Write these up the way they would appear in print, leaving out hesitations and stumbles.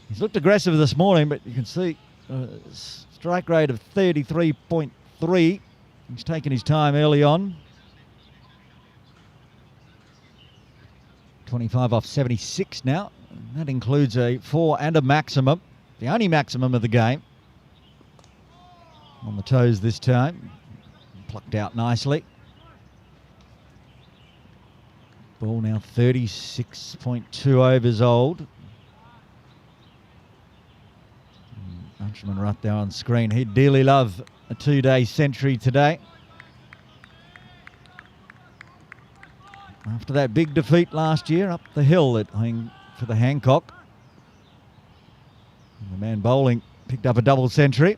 He's looked aggressive this morning, but you can see strike rate of 33.3. He's taken his time early on. 25 off 76 now. And that includes a 4 and a maximum. The only maximum of the game. On the toes this time. Plucked out nicely. Ball now 36.2 overs old. Archman right there on screen. He'd dearly love a 2-day century today. After that big defeat last year up the hill for the Hancock. And the man bowling picked up a double century.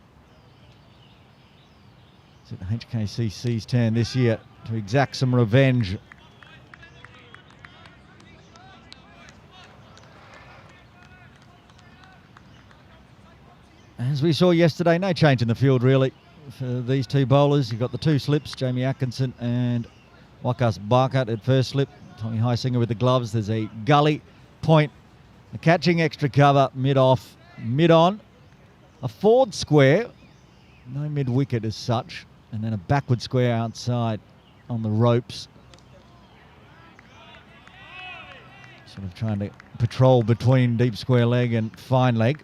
It's HKCC's turn this year to exact some revenge. As we saw yesterday, no change in the field really for these two bowlers. You've got the two slips, Jamie Atkinson and Wakas Barkat at first slip. Tommy Heisinger with the gloves. There's a gully point, a catching extra cover, mid-off, mid-on. A forward square, no mid-wicket as such, and then a backward square outside on the ropes. Sort of trying to patrol between deep square leg and fine leg.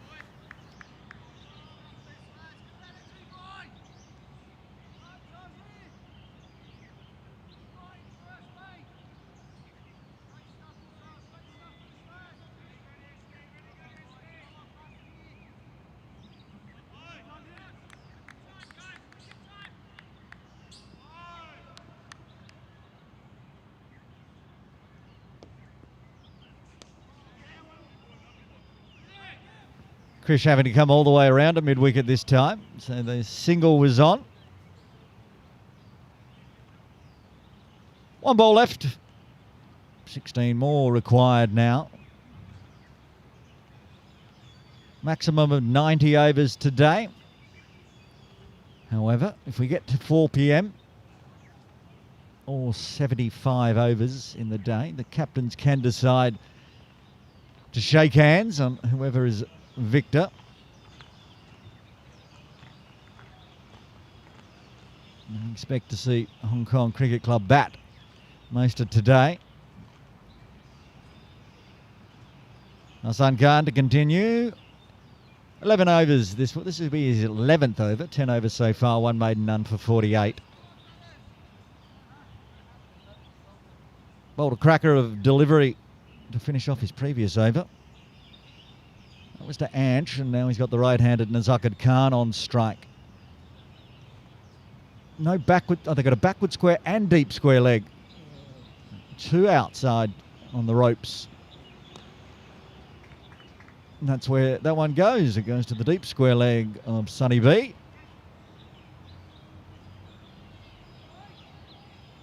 Krish having to come all the way around to mid-wicket this time. So the single was on. One ball left. 16 more required now. Maximum of 90 overs today. However, if we get to 4 p.m. or 75 overs in the day, the captains can decide to shake hands on whoever is victor. I expect to see Hong Kong Cricket Club bat most of today. Hassan Khan to continue. 11 overs. This will be his 11th over. 10 overs so far. One maiden, none for 48. Bowled a cracker of delivery to finish off his previous over. That was to Anch, and now he's got the right-handed Nazakad Khan on strike. No backward. Oh, they've got a backward square and deep square leg. Two outside on the ropes. And that's where that one goes. It goes to the deep square leg of Sonny B.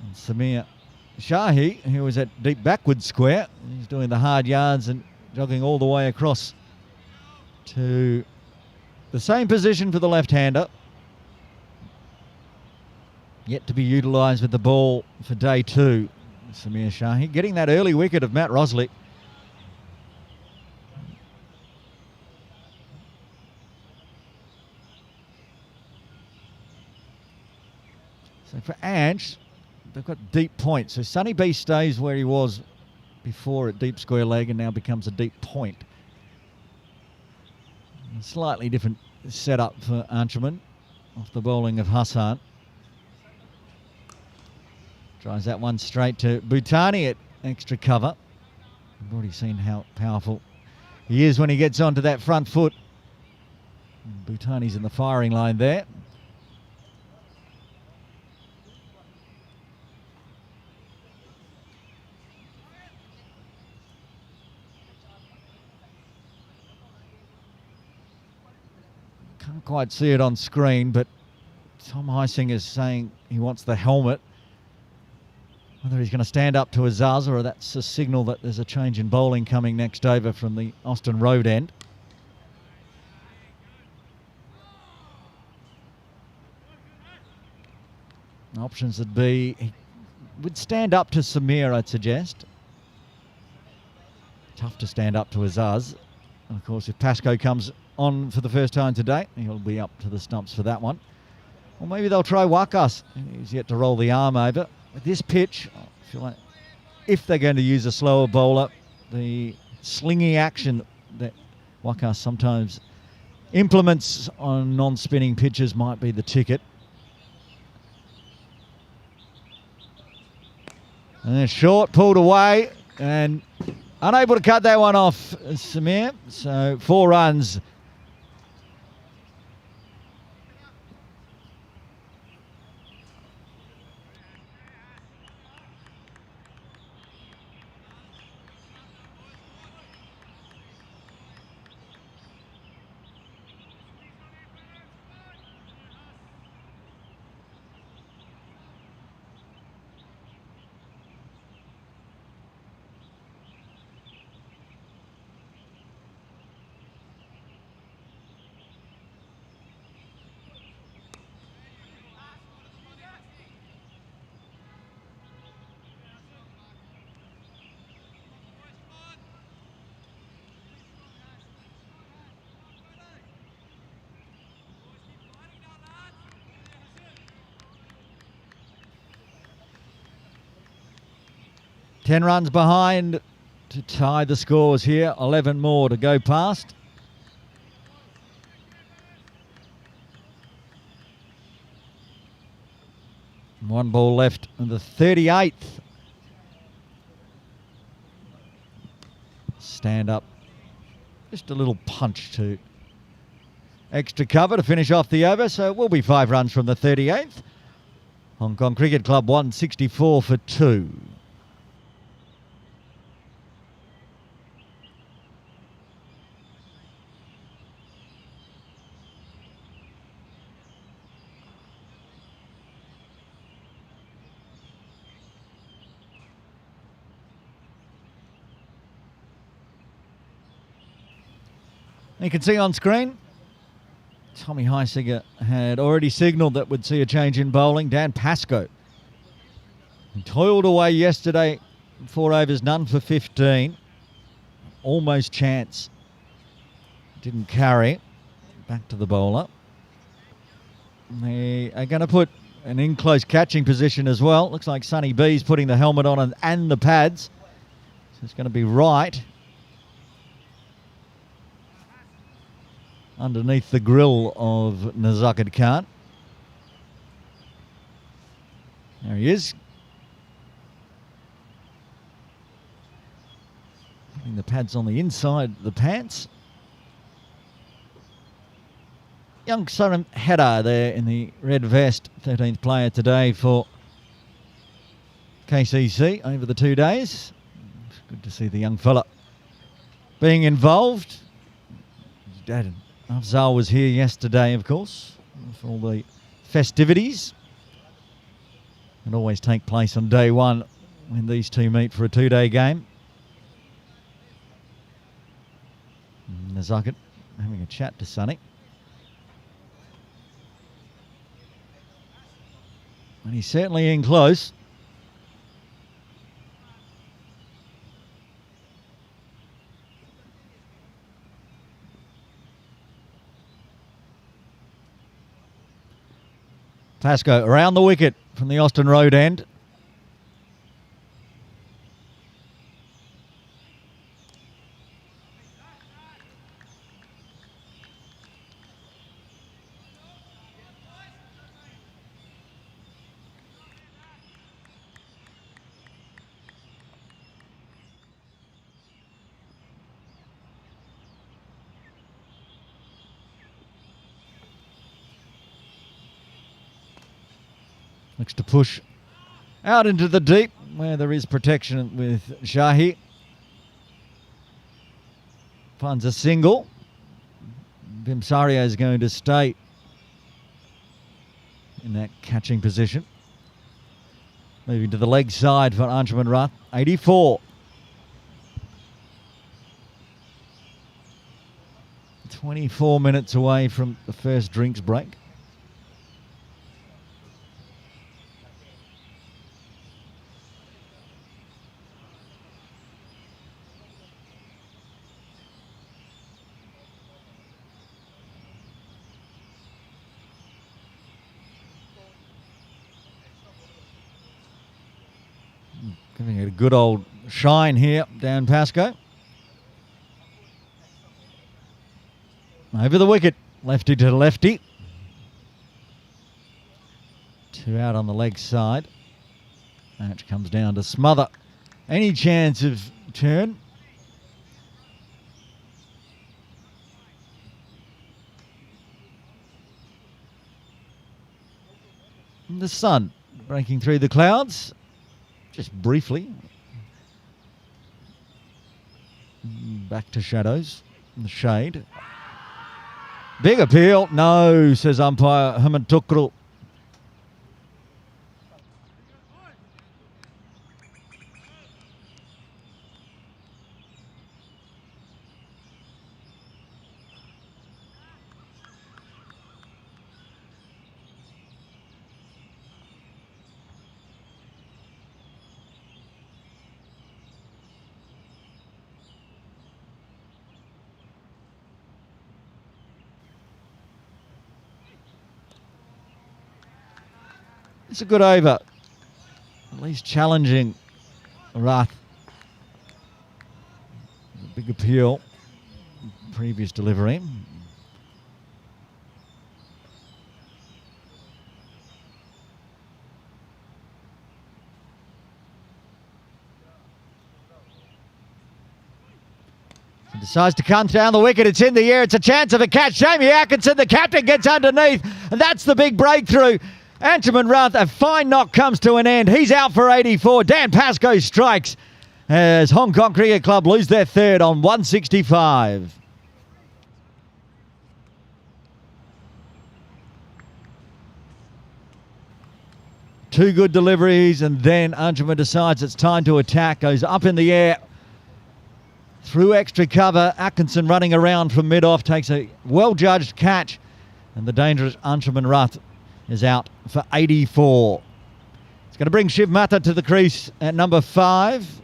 And Samir Shahi, who was at deep backward square, he's doing the hard yards and jogging all the way across to the same position for the left-hander. Yet to be utilised with the ball for day two. Samir Shahi getting that early wicket of Matt Rosley. So for Ange, they've got deep points. So Sonny B stays where he was before at deep square leg and now becomes a deep point. A slightly different setup for Archerman off the bowling of Hassan. Tries that one straight to Bhutani at extra cover. We've already seen how powerful he is when he gets onto that front foot. Bhutani's in the firing line there. Can't quite see it on screen, but Tom Heising is saying he wants the helmet. Whether he's going to stand up to Azaza or that's a signal that there's a change in bowling coming next over from the Austin Road end. Options would be, he would stand up to Samir, I'd suggest. Tough to stand up to Azaz. And of course, if Pascoe comes on for the first time today, he'll be up to the stumps for that one. Or maybe they'll try Wakas. He's yet to roll the arm over. With this pitch, I feel like if they're going to use a slower bowler, the slingy action that Wakas sometimes implements on non-spinning pitches might be the ticket. And then short, pulled away, and unable to cut that one off, Samir. So 4 runs. Ten runs behind to tie the scores here. 11 more to go past. One ball left in the 38th. Stand up. Just a little punch to extra cover to finish off the over. So it will be 5 runs from the 38th. Hong Kong Cricket Club 164 for 2. You can see on screen, Tommy Heisinger had already signalled that would see a change in bowling. Dan Pascoe he toiled away yesterday, 4 overs, none for 15. Almost chance. Didn't carry. Back to the bowler. They are going to put an in-close catching position as well. Looks like Sonny B's putting the helmet on and the pads. So it's going to be right underneath the grill of Nazakad Khan. There he is. Putting the pads on the inside of the pants. Young Saram Hedda there in the red vest, 13th player today for KCC over the 2 days. It's good to see the young fella being involved. His dad Afzal was here yesterday, of course, for all the festivities that always take place on day one when these two meet for a 2-day game. Nazakad having a chat to Sonny. And he's certainly in close. Pascoe around the wicket from the Austin Road end. Looks to push out into the deep where there is protection with Shahi. Finds a single. Bimsaria is going to stay in that catching position. Moving to the leg side for Anshuman Rath. 84. 24 minutes away from the first drinks break. Giving it a good old shine here, Dan Pascoe. Over the wicket, lefty to lefty. 2 out on the leg side. Match comes down to smother any chance of turn. And the sun breaking through the clouds, just briefly. Back to shadows, in the shade. Big appeal, no, says umpire Hamatukru. It's a good over, at least challenging Rath. A big appeal, previous delivery. He decides to come down the wicket, it's in the air, it's a chance of a catch. Jamie Atkinson, the captain, gets underneath, and that's the big breakthrough. Anshuman Rath, a fine knock comes to an end. He's out for 84. Dan Pascoe strikes as Hong Kong Cricket Club lose their third on 165. Two good deliveries, and then Anshuman decides it's time to attack. Goes up in the air through extra cover. Atkinson running around from mid-off takes a well-judged catch, and the dangerous Anshuman Rath is out for 84. It's going to bring Shiv Matha to the crease at number 5.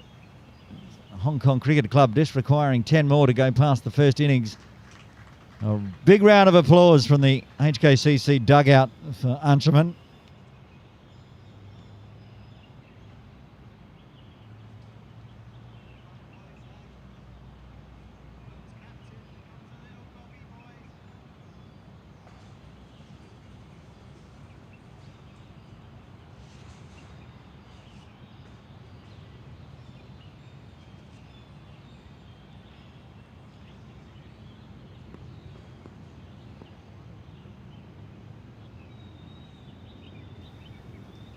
Hong Kong Cricket Club just requiring 10 more to go past the first innings. A big round of applause from the HKCC dugout for Anshuman.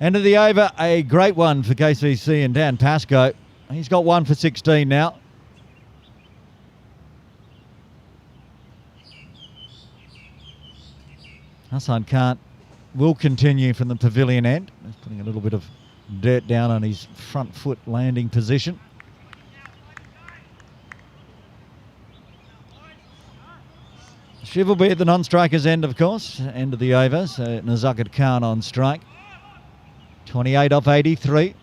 End of the over, a great one for KCC and Dan Pascoe. He's got 1 for 16 now. Hassan Khan will continue from the pavilion end. He's putting a little bit of dirt down on his front foot landing position. Shiv will be at the non-strikers end, of course, end of the over, so Nazakat Khan on strike. 28 off 83.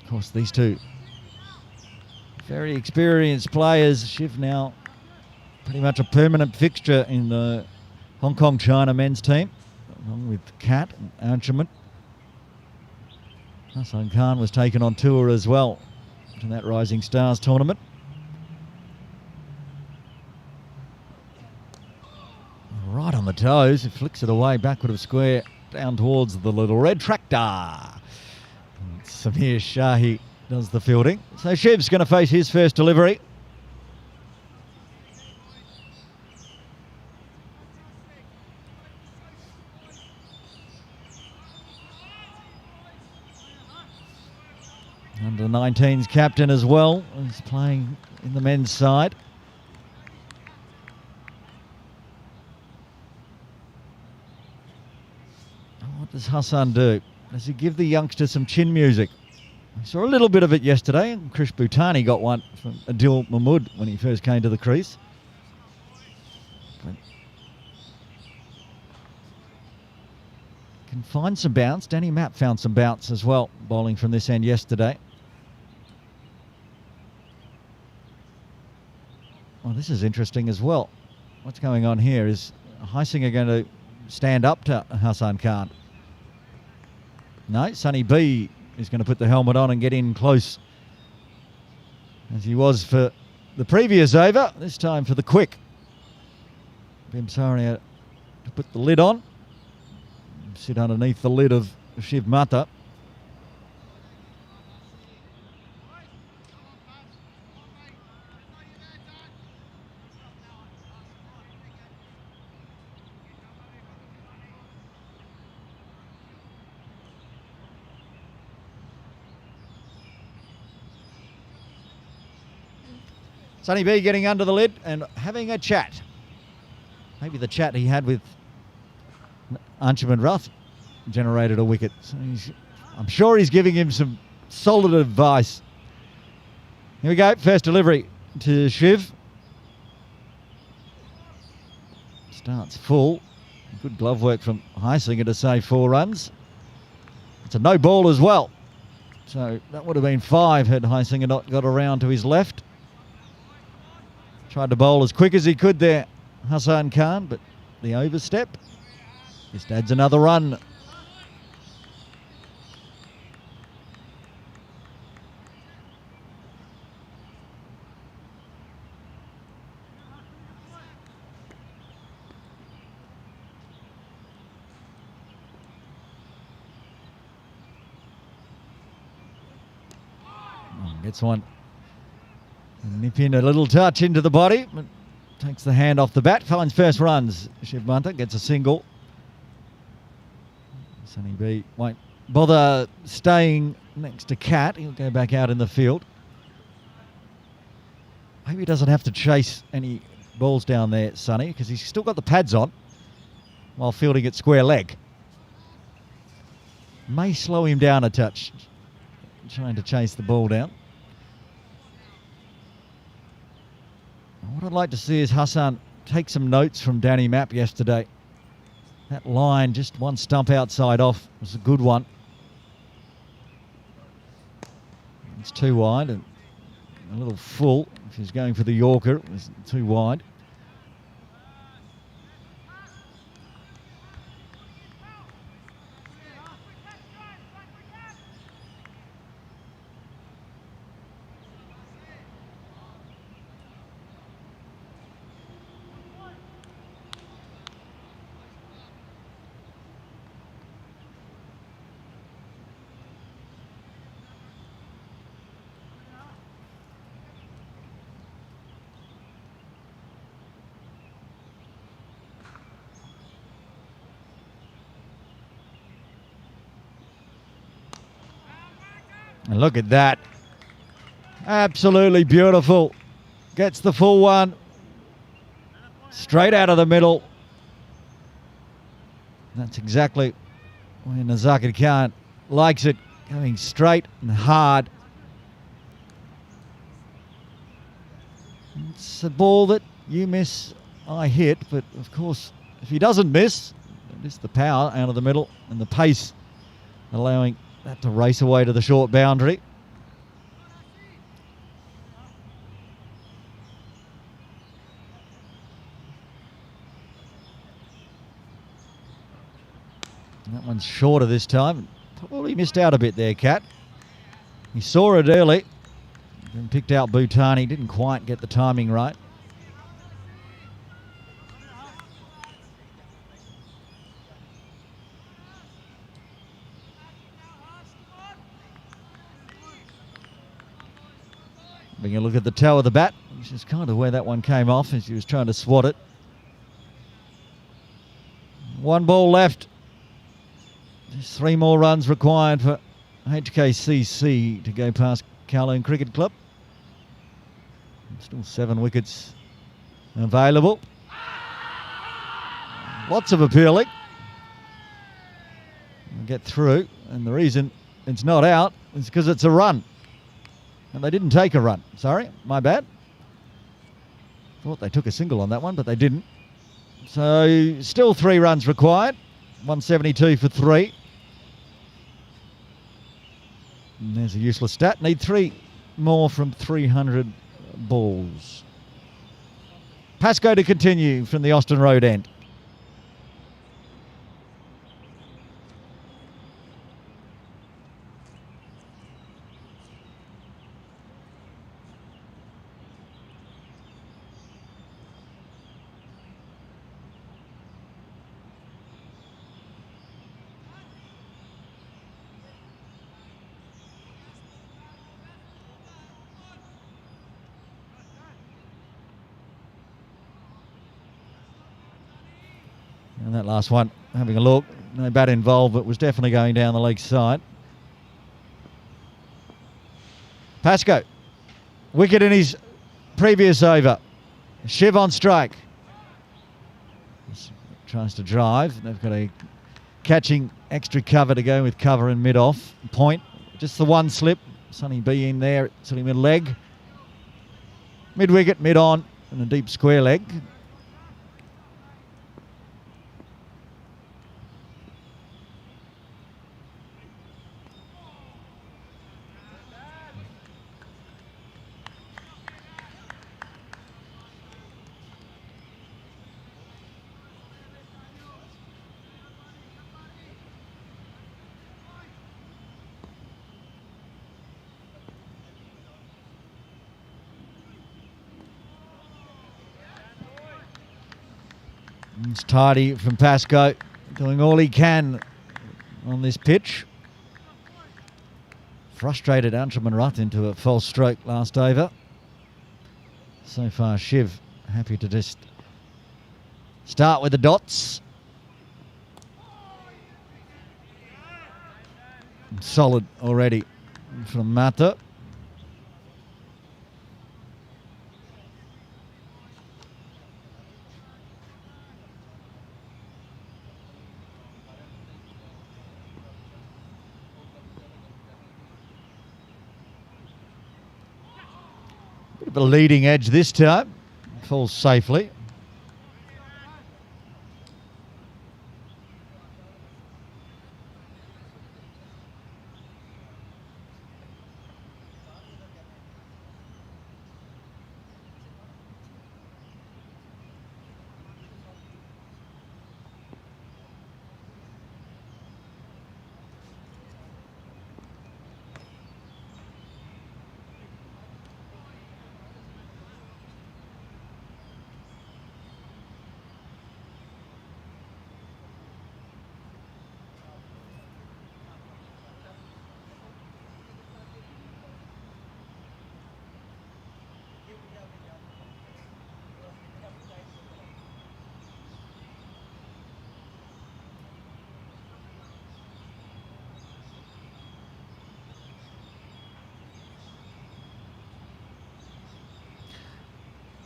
Of course, these two very experienced players. Shiv now pretty much a permanent fixture in the Hong Kong China men's team, along with Kat and Anshuman. Hassan Khan was taken on tour as well to that Rising Stars tournament. Right on the toes, he flicks it away backward of square, down towards the little red tractor. Samir Shahi does the fielding. So Shiv's going to face his first delivery. Under 19's captain as well, is playing in the men's side. What does Hassan do? Does he give the youngster some chin music? We saw a little bit of it yesterday. Krish Bhutani got one from Adil Mahmood when he first came to the crease. But can find some bounce. Danny Mapp found some bounce as well, bowling from this end yesterday. Well, this is interesting as well. What's going on here? Is Heisinger going to stand up to Hassan Khan? No, Sonny B He's going to put the helmet on and get in close, as he was for the previous over, this time for the quick. Bimsaria to put the lid on, sit underneath the lid of Shiv Mata. Sonny B getting under the lid and having a chat. Maybe the chat he had with Anshuman Ruth generated a wicket. So I'm sure he's giving him some solid advice. Here we go, first delivery to Shiv. Starts full. Good glove work from Heisinger to save 4 runs. It's a no ball as well. So that would have been 5 had Heisinger not got around to his left. Tried to bowl as quick as he could there, Hassan Khan, but the overstep just adds another run. Gets one. Nip in a little touch into the body, but takes the hand off the bat, finds first runs. Shiv Mata gets a single. Sonny B won't bother staying next to Cat. He'll go back out in the field. Maybe he doesn't have to chase any balls down there, Sonny, because he's still got the pads on while fielding at square leg. May slow him down a touch, trying to chase the ball down. What I'd like to see is Hassan take some notes from Danny Mapp yesterday. That line, just one stump outside off, was a good one. It's too wide and a little full. If he's going for the Yorker, it was too wide. And look at that. Absolutely beautiful. Gets the full one. Straight out of the middle. That's exactly where Nazakir Khan likes it. Going straight and hard. It's a ball that you miss, I hit. But of course, if he doesn't miss, just the power out of the middle and the pace allowing that to race away to the short boundary. And that one's shorter this time. Probably missed out a bit there, Cat. He saw it early, then picked out Bhutani. Didn't quite get the timing right. Having a look at the toe of the bat, which is kind of where that one came off as he was trying to swat it. 1 ball left. Just 3 more runs required for HKCC to go past Kowloon Cricket Club. Still 7 wickets available. Lots of appealing. We'll get through, and the reason it's not out is because it's a run. And they didn't take a run. Sorry, my bad. Thought they took a single on that one, but they didn't. So still 3 runs required. 172 for 3. And there's a useless stat. Need 3 more from 300 balls. Pascoe to continue from the Austin Road end. And that last one, having a look, no bat involved, but was definitely going down the leg side. Pascoe, wicket in his previous over. Shiv on strike. Tries to drive. They've got a catching extra cover to go with cover and mid-off. Point, just the one slip. Sonny B in there, silly mid leg. Mid-wicket, mid-on, and a deep square leg. It's tidy from Pascoe, doing all he can on this pitch. Frustrated Antrim Rutt into a false stroke last over. So far, Shiv happy to just start with the dots. Solid already from Mata. Bit of a leading edge this time. Falls safely.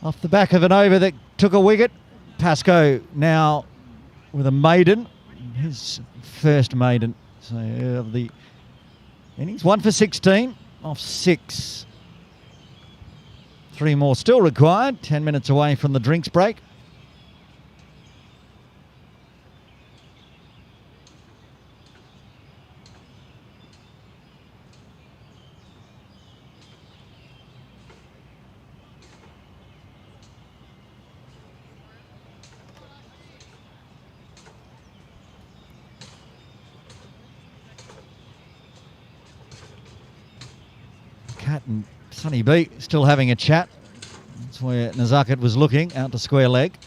Off the back of an over that took a wicket, Pascoe now with a maiden, his first maiden. So of the innings, 1 for 16 off 6. 3 more still required, 10 minutes away from the drinks break. Cat and Sonny B still having a chat. That's where Nazaket was looking, out to square leg.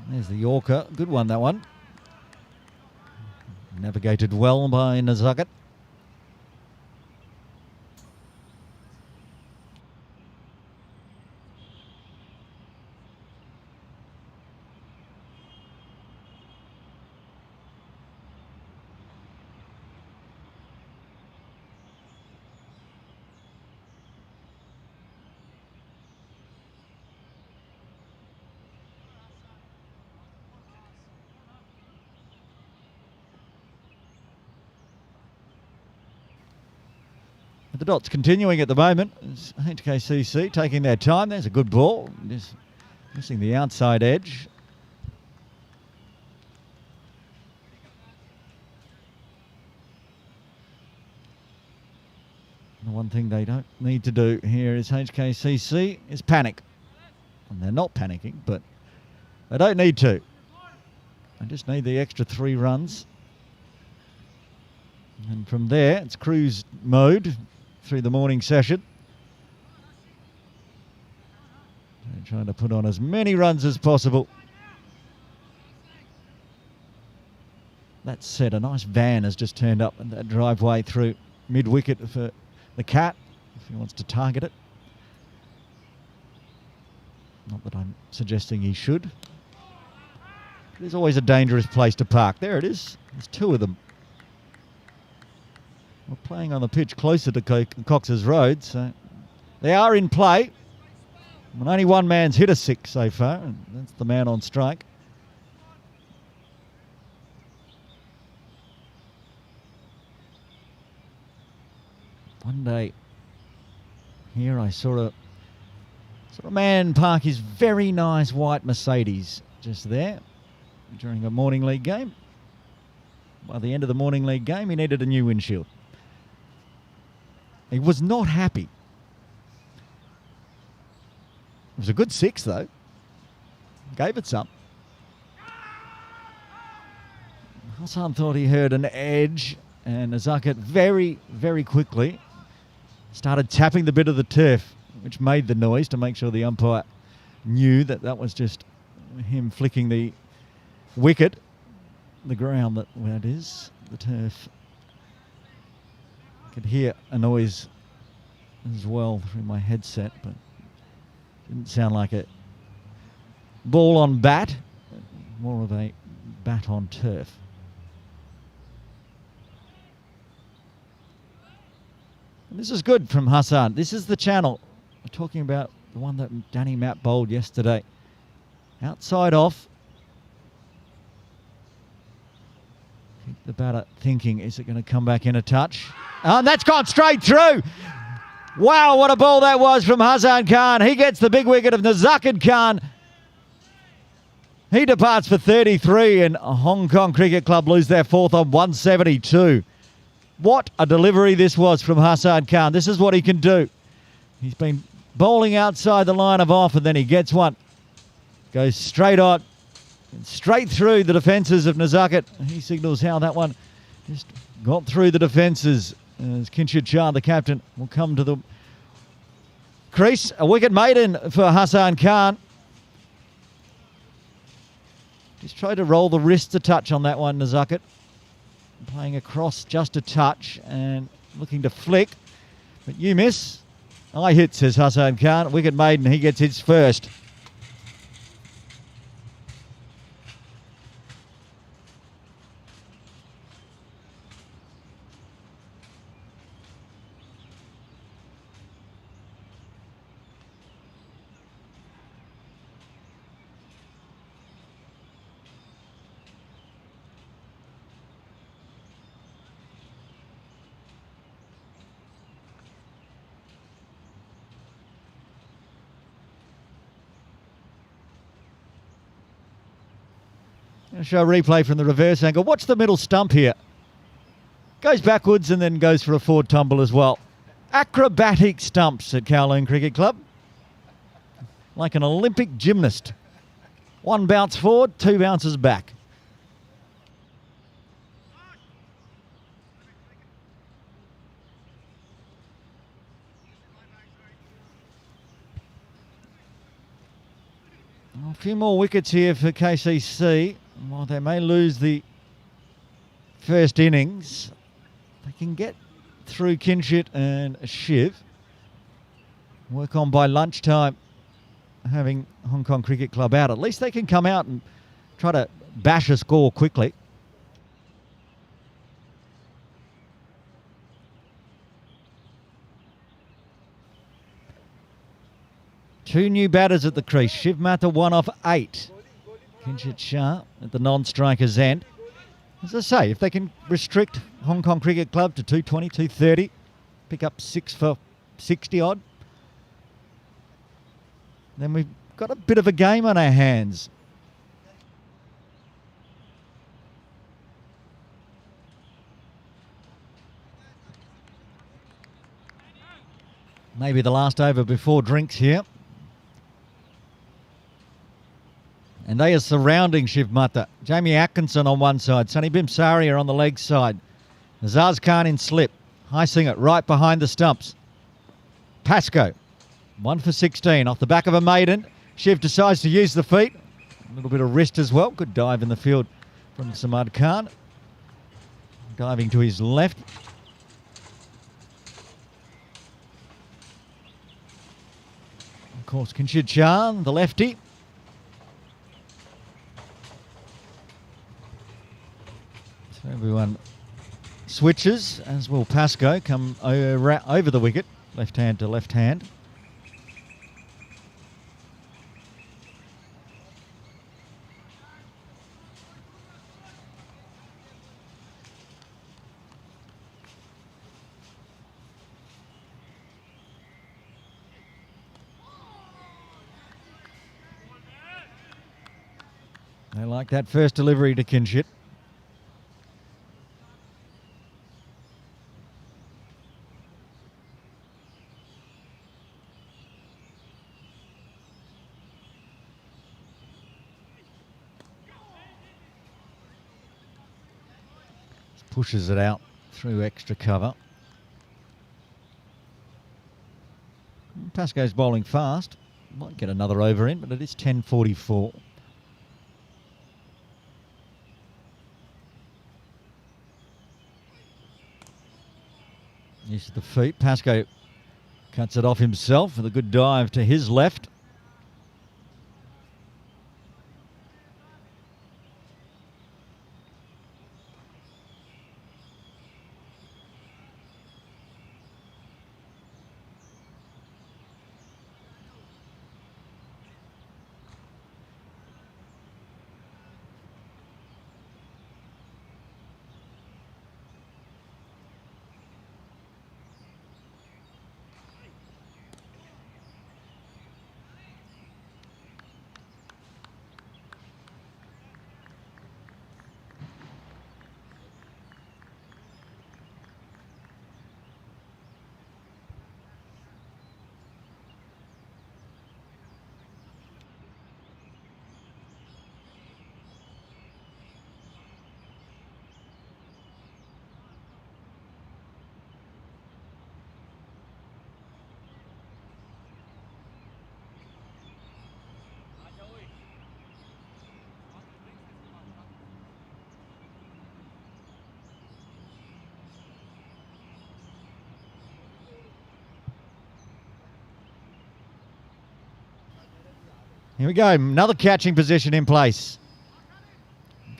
There's the Yorker. Good one, that one. Navigated well by Nazaket. But the dot's continuing at the moment. It's HKCC taking their time. There's a good ball. Just missing the outside edge. The one thing they don't need to do here is HKCC is panic. And they're not panicking, but they don't need to. They just need the extra 3 runs. And from there, it's cruise mode through the morning session. They're trying to put on as many runs as possible. That said, a nice van has just turned up in that driveway through mid-wicket for the Cat, if he wants to target it. Not that I'm suggesting he should. It is always a dangerous place to park. There it is. There's 2 of them. We're playing on the pitch closer to Cox's Road, so they are in play. And only one man's hit a 6 so far, and that's the man on strike. One day here I saw a man park his very nice white Mercedes just there during a morning league game. By the end of the morning league game, he needed a new windshield. He was not happy. It was a good 6 though. Gave it some. Hassan thought he heard an edge, and Nazaka very, very quickly started tapping the bit of the turf, which made the noise to make sure the umpire knew that that was just him flicking the wicket, the ground that is, the turf. I could hear a noise as well through my headset, but didn't sound like a ball on bat, more of a bat on turf. And this is good from Hassan. This is the channel. We're talking about the one that Danny Mapp bowled yesterday. Outside off. Keep the batter thinking, is it going to come back in a touch? Oh, and that's gone straight through. Wow, what a ball that was from Hassan Khan. He gets the big wicket of Nazakid Khan. He departs for 33, and Hong Kong Cricket Club lose their 4th on 172. What a delivery this was from Hassan Khan. This is what he can do. He's been bowling outside the line of off, and then he gets one. Goes straight on, straight through the defences of Nazakit. He signals how that one just got through the defences. As Kinshid Shah, the captain, will come to the crease. A wicket maiden for Hassan Khan. Just tried to roll the wrist a touch on that one, Nazakit. Playing across just a touch and looking to flick. But you miss. I hit, says Hassan Khan. Wicket maiden, he gets his first. I'll show a replay from the reverse angle. Watch the middle stump here. Goes backwards and then goes for a forward tumble as well. Acrobatic stumps at Kowloon Cricket Club. Like an Olympic gymnast. 1 bounce forward, 2 bounces back. A few more wickets here for KCC. While they may lose the first innings, they can get through Kinshit and Shiv. Work on by lunchtime, having Hong Kong Cricket Club out. At least they can come out and try to bash a score quickly. Two new batters at the crease. Shiv Mathur 1 off 8. Kinshit Shah at the non-striker's end. As I say, if they can restrict Hong Kong Cricket Club to 220, 230, pick up 6 for 60 odd. Then we've got a bit of a game on our hands. Maybe the last over before drinks here. And they are surrounding Shiv Mata. Jamie Atkinson on one side. Sonny Bimsaria on the leg side. Azaz Khan in slip. Heisinger right behind the stumps. Pascoe. 1 for 16 off the back of a maiden. Shiv decides to use the feet. A little bit of wrist as well. Good dive in the field from Samad Khan. Diving to his left. Of course, Kinshid Chan, the lefty. So everyone switches, as will Pascoe come over the wicket, left hand to left hand. They like that first delivery to Kinshit. Pushes it out through extra cover. Pascoe's bowling fast. Might get another over in, but it is 10:44. Uses the feet. Pascoe cuts it off himself with a good dive to his left. Here we go, another catching position in place.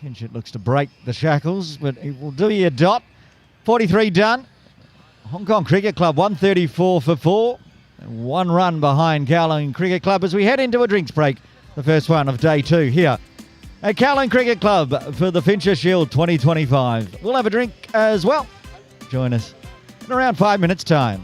Kinshit looks to break the shackles, but he will do you a dot. 43 done. Hong Kong Cricket Club, 134 for 4. And 1 run behind Kowloon Cricket Club as we head into a drinks break. The first one of day 2 here at Kowloon Cricket Club for the Fincher Shield 2025. We'll have a drink as well. Join us in around 5 minutes' time.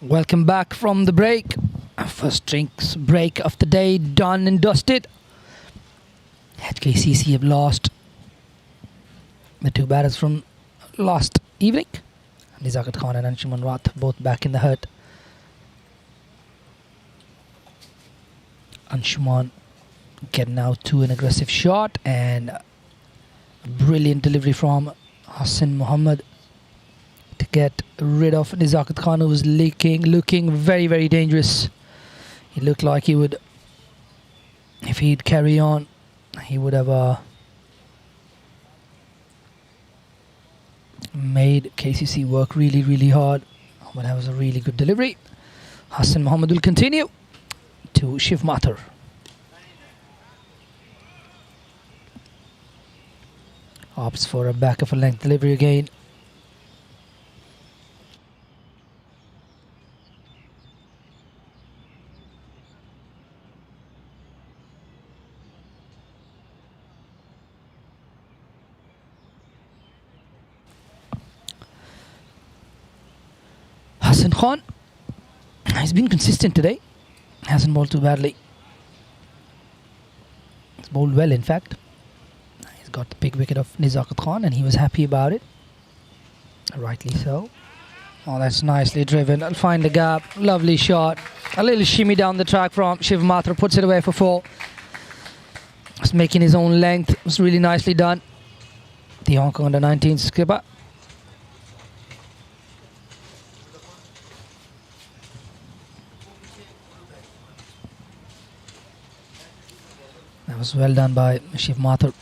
Welcome back from the break. First drinks break of the day done and dusted. HKCC have lost the two batters from last evening. Nizakat Khan and Anshuman Rath both back in the hurt. Anshuman getting out to an aggressive shot and a brilliant delivery from Hassan Muhammad to get rid of Nizakat Khan, who was looking very, very dangerous. He looked like he would, if he'd carry on, he would have made KCC work really, really hard. But that was a really good delivery. Hassan Muhammad will continue to Shiv Mathur. Opts for a back of a length delivery again. Hassan Khan has been consistent today. Hasn't bowled too badly. He's bowled well, in fact. He's got the big wicket of Nizakat Khan and he was happy about it. Rightly so. Oh, that's nicely driven. I'll find the gap. Lovely shot. A little shimmy down the track from Shiv Mathur. Puts it away for 4. Just making his own length. It was really nicely done. The Hong Kong under-19 skipper. That was well done by Shiv Mathur.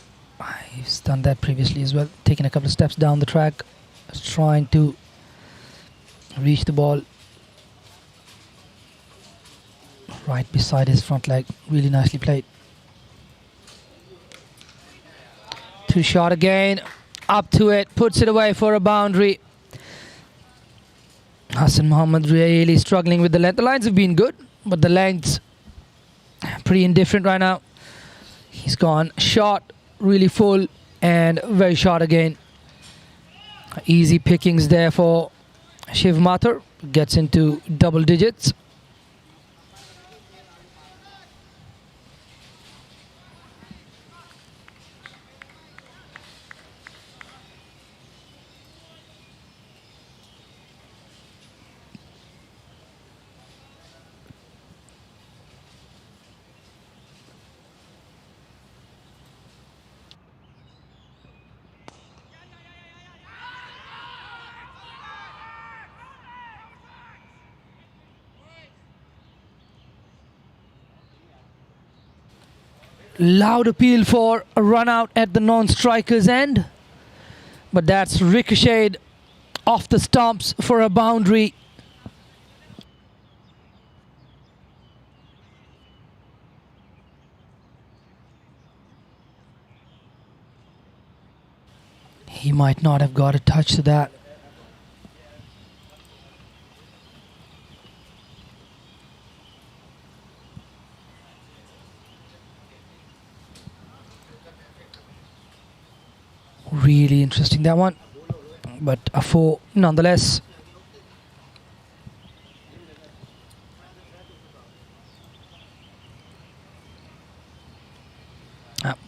He's done that previously as well. Taking a couple of steps down the track. Trying to reach the ball right beside his front leg. Really nicely played. 2 shot again. Up to it. Puts it away for a boundary. Hassan Muhammad really struggling with the length. The lines have been good, but the length's pretty indifferent right now. He's gone short, really full, and very short again. Easy pickings there for Shiv Mathur. Gets into double digits. Loud appeal for a run out at the non-striker's end. But that's ricocheted off the stumps for a boundary. He might not have got a touch to that. Really interesting, that one, but a 4 nonetheless.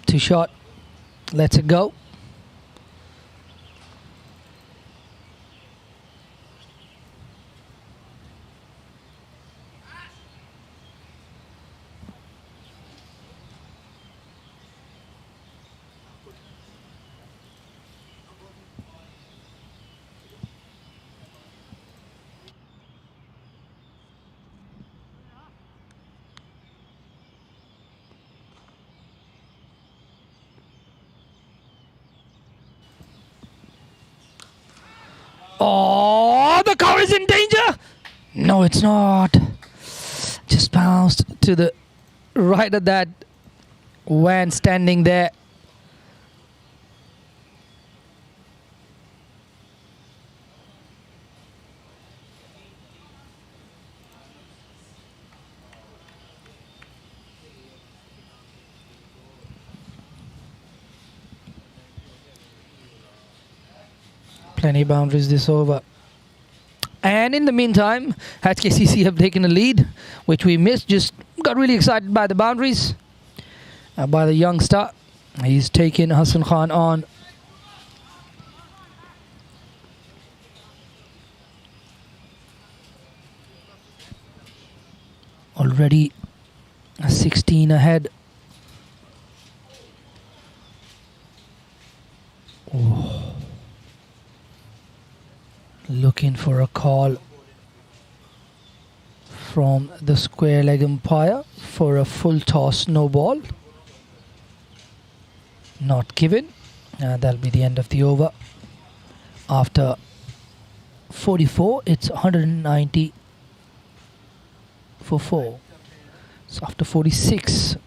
Two shot, lets it go. Oh, the car is in danger! No, it's not. Just bounced to the right of that van standing there. Plenty boundaries this over. And in the meantime, HKCC have taken a lead, which we missed. Just got really excited by the boundaries, by the youngster. He's taken Hassan Khan on. Already 16 ahead. Oh. Looking for a call from the square leg umpire for a full toss, no ball. Not given. That'll be the end of the over. After 44, it's 190 for 4. So after 46.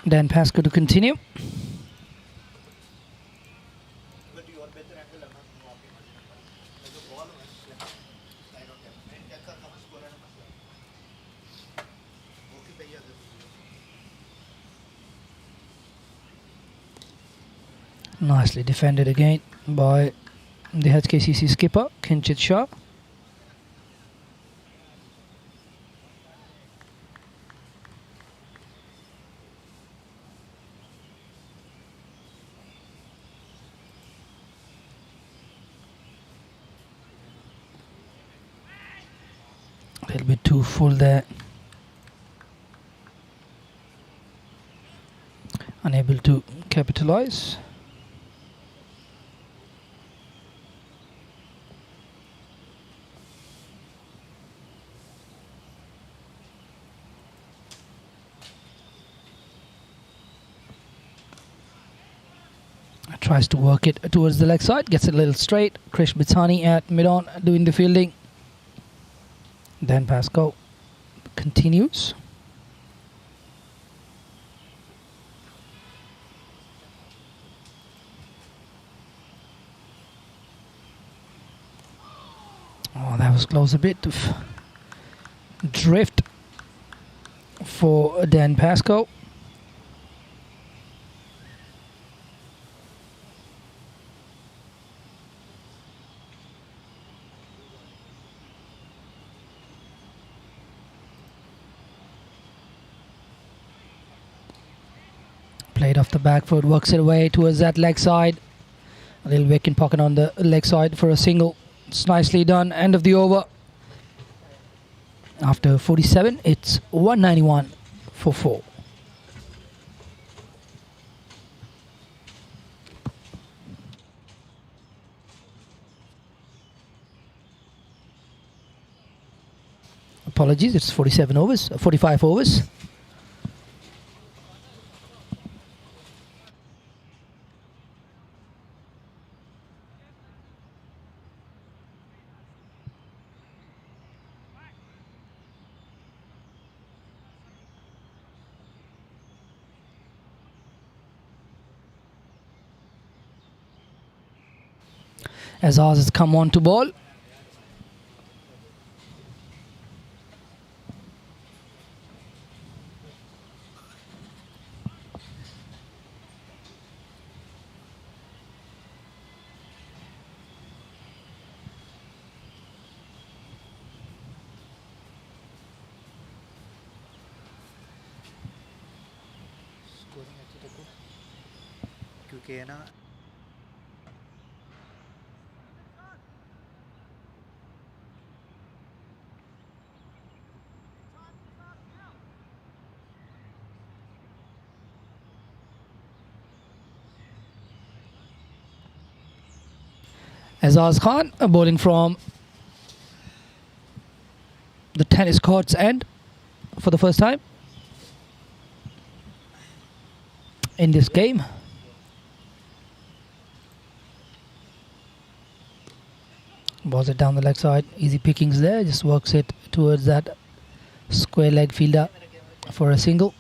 Dan Pascoe to continue. Nicely defended again by the HKCC skipper, Kinchit Shah. A little bit too full there. Unable to capitalize. Tries to work it towards the leg side, gets it a little straight. Krish Bitsani at mid-on doing the fielding. Dan Pascoe continues. Oh, that was close. A bit of drift for Dan Pascoe. Played off the back foot, works it away towards that leg side. A little vacant pocket on the leg side for a single. It's nicely done. End of the over. After 47, it's 191 for 4. Apologies, it's 47 overs, 45 overs. As ours has come on to ball. क्योंकि है ना Azaz Khan bowling from the tennis court's end for the first time in this game. Balls it down the leg side. Easy pickings there. Just works it towards that square leg fielder for a single.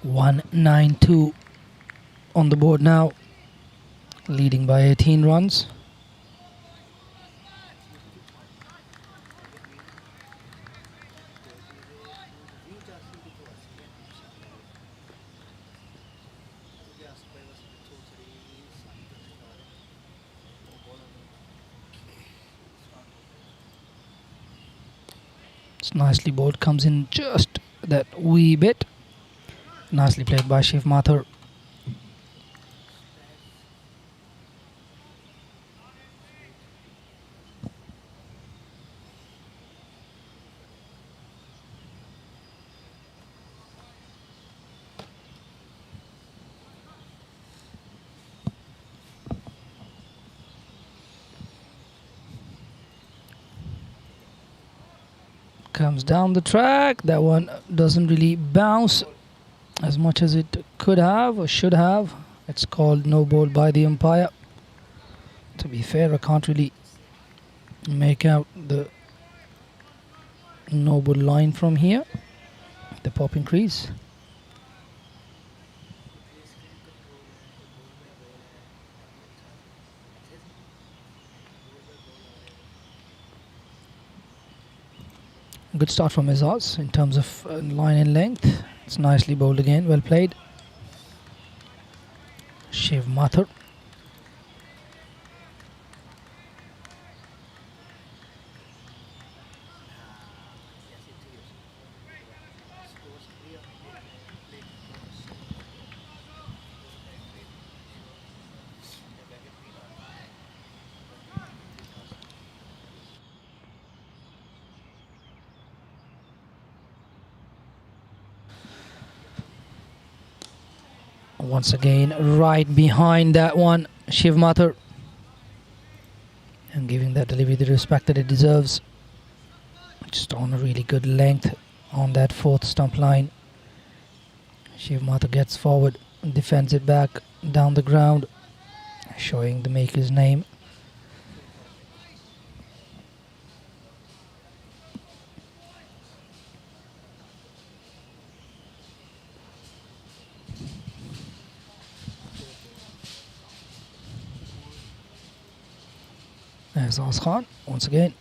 One 9-2 on the board now, leading by 18 runs. It's nicely bowled, comes in just that wee bit. Nicely played by Shiv Mathur. Comes down the track. That one doesn't really bounce as much as it could have or should have. It's called no ball by the umpire. To be fair, I can't really make out the no ball line from here, the popping crease. Good start from Azaz in terms of line and length. It's nicely bowled again, well played. Shiv Mathur. Once again, right behind that one, Shiv Mathur. And giving that delivery the respect that it deserves. Just on a really good length on that fourth stump line. Shiv Mathur gets forward, defends it back down the ground, showing the maker's name. Azaz Khan once again.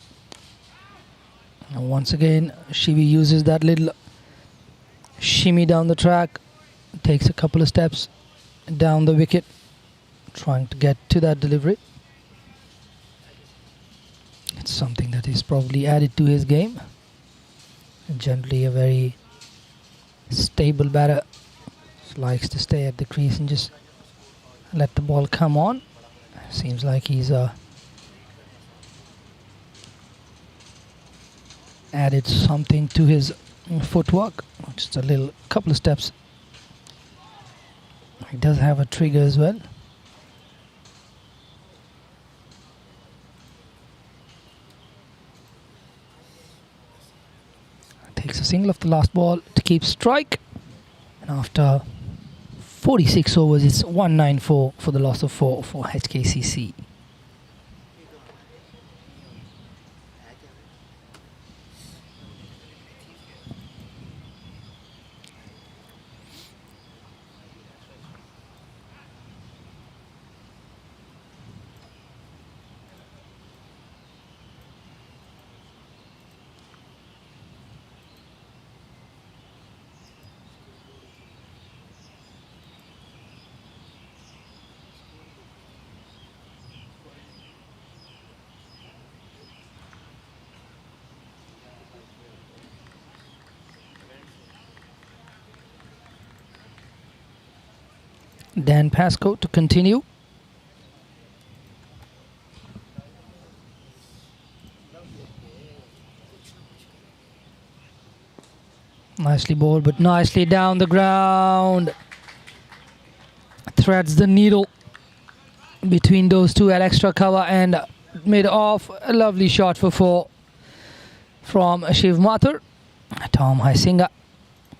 And once again, Shivi uses that little shimmy down the track, takes a couple of steps down the wicket, trying to get to that delivery. It's something that is probably added to his game. Generally a very stable batter. Just likes to stay at the crease and just let the ball come on. Seems like he's added something to his footwork. Just a little couple of steps. He does have a trigger as well. Takes a single off the last ball to keep strike. And after 46 overs, it's 194 for the loss of 4 for HKCC. Dan Pascoe to continue. Nicely bowled, but nicely down the ground. Threads the needle between those two at extra cover and mid off. A lovely shot for 4 from Shiv Mathur. Tom Haisinga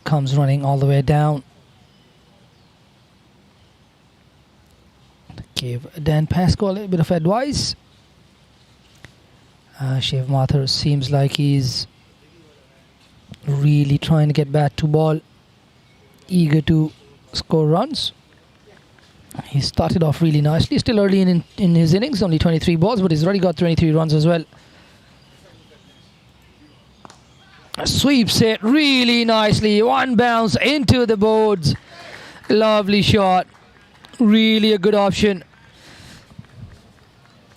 comes running all the way down. Gave Dan Pascoe a little bit of advice. Shiv Mathur seems like he's really trying to get back to ball, eager to score runs. He started off really nicely, still early in his innings, only 23 balls, but he's already got 23 runs as well. Sweeps it really nicely, one bounce into the boards. Lovely shot, really a good option.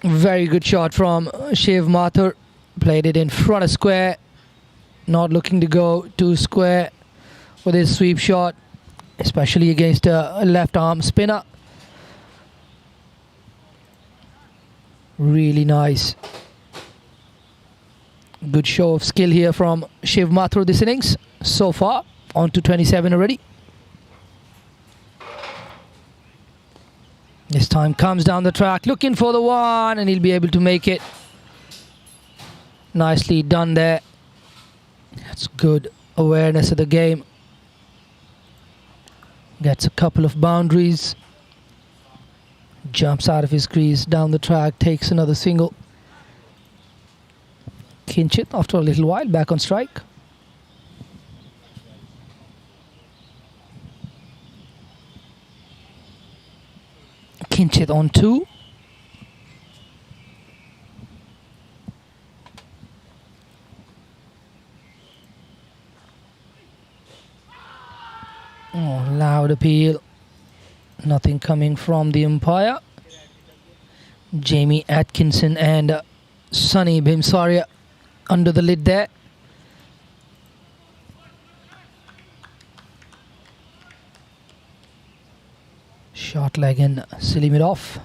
Very good shot from Shiv Mathur. Played it in front of square, not looking to go to square with his sweep shot, especially against a left arm spinner. Really nice. Good show of skill here from Shiv Mathur this innings so far, on to 27 already. This time comes down the track, looking for the one, and he'll be able to make it. Nicely done there. That's good awareness of the game. Gets a couple of boundaries. Jumps out of his crease, down the track, takes another single. Kinchit, after a little while, back on strike. Kinchit on 2. Oh, loud appeal. Nothing coming from the umpire. Jamie Atkinson and Sunny Bhimsaria under the lid there. Short leg and silly mid off.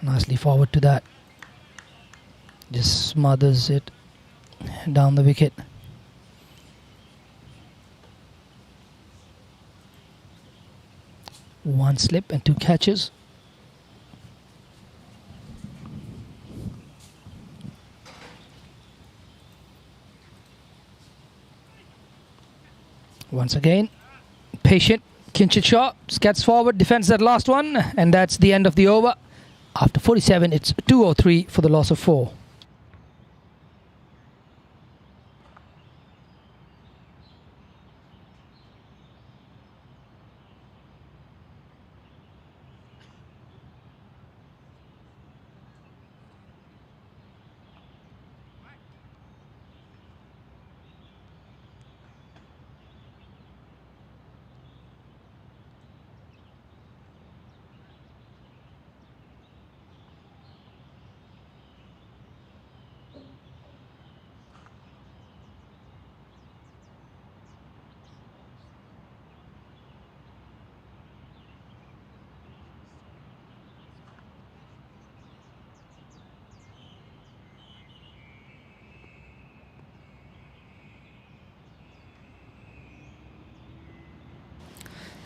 Nicely forward to that. Just smothers it down the wicket. One slip and 2 catches. Once again, patient. Kinchit Shaw gets forward, defends that last one, and that's the end of the over. After 47, it's 203 for the loss of 4.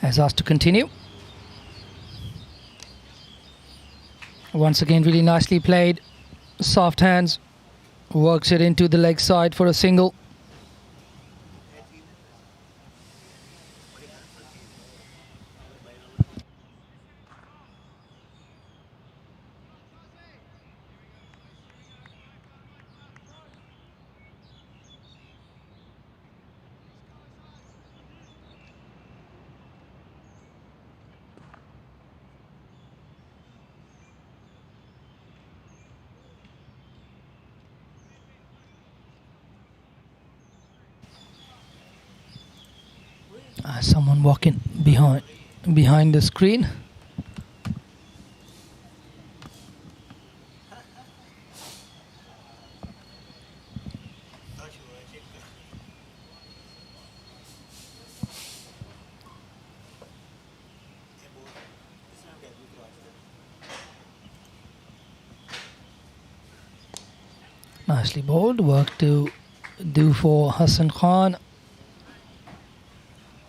As asked to continue. Once again, really nicely played. Soft hands. Works it into the leg side for a single. Someone walking behind the screen. Nicely bowled. Work to do for Hassan Khan.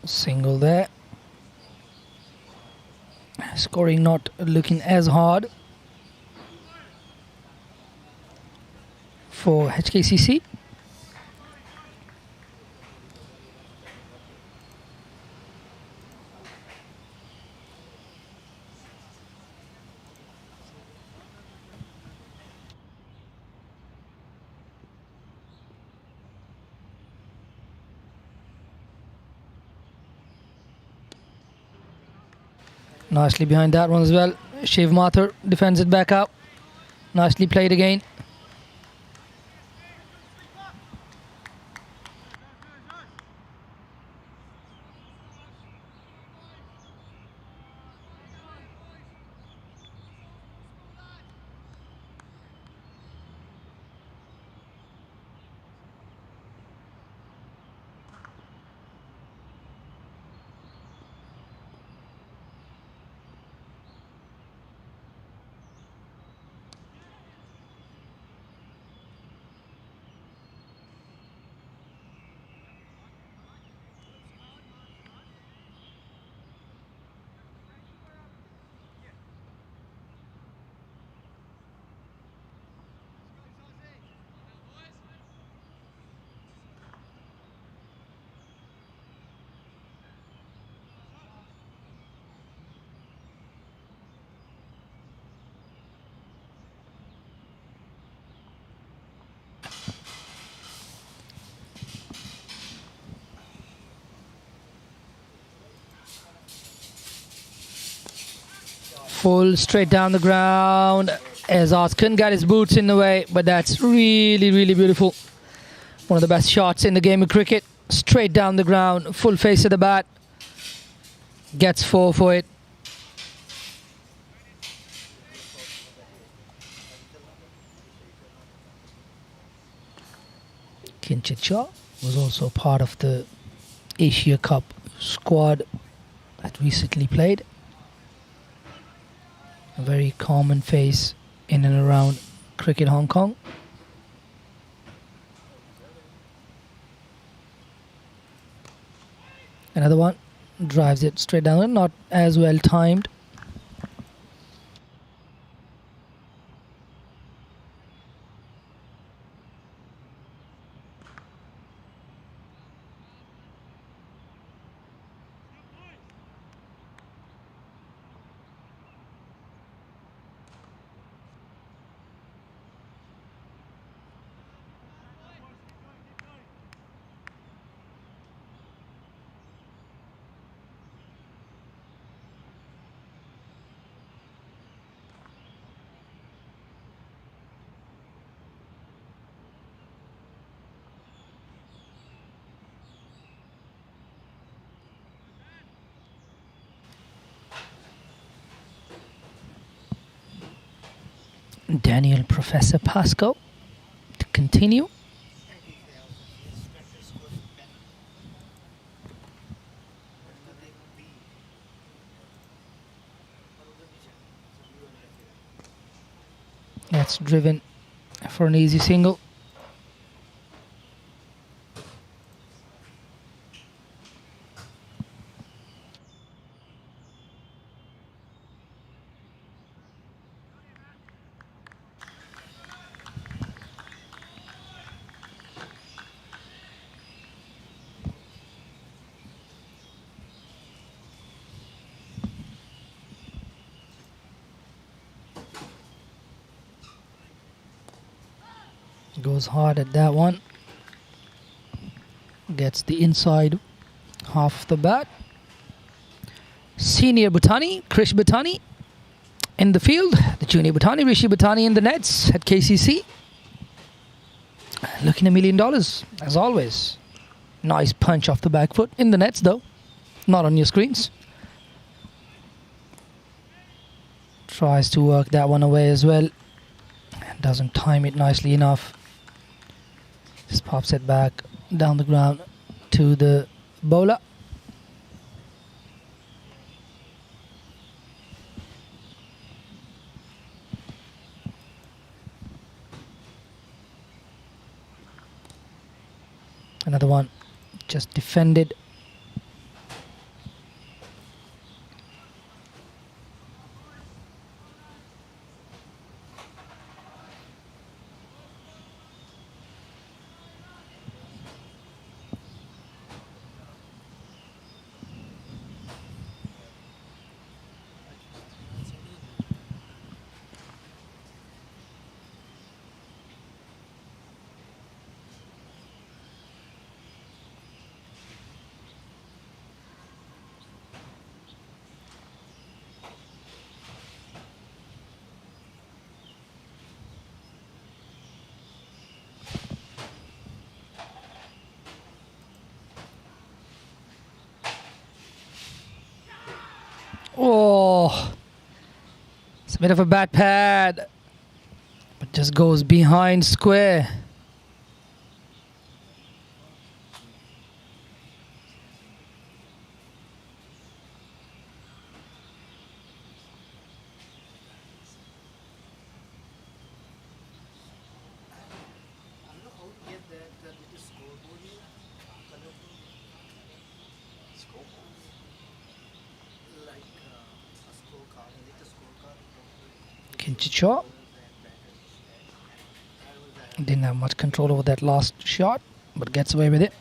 Single there. Scoring not looking as hard for HKCC. Nicely behind that one as well. Shiv Mathur defends it back out. Nicely played again. Full straight down the ground. Azaz couldn't get his boots in the way, but that's really, really beautiful. One of the best shots in the game of cricket. Straight down the ground, full face of the bat. Gets 4 for it. Kinchit Shah was also part of the Asia Cup squad that recently played. A very common face in and around cricket Hong Kong. Another one drives it straight down, not as well timed. Daniel Professor Pascoe to continue. That's driven for an easy single. Goes hard at that one. Gets the inside half of the bat. Senior Bhutani, Krish Bhutani in the field. The junior Bhutani, Rishi Bhutani in the nets at KCC. Looking $1 million, as always. Nice punch off the back foot. In the nets, though. Not on your screens. Tries to work that one away as well. Doesn't time it nicely enough. Just pops it back down the ground to the bowler. Another one just defended. Oh, it's a bit of a bad pad, but just goes behind square. Kinchit shot. Didn't have much control over that last shot, but gets away with it.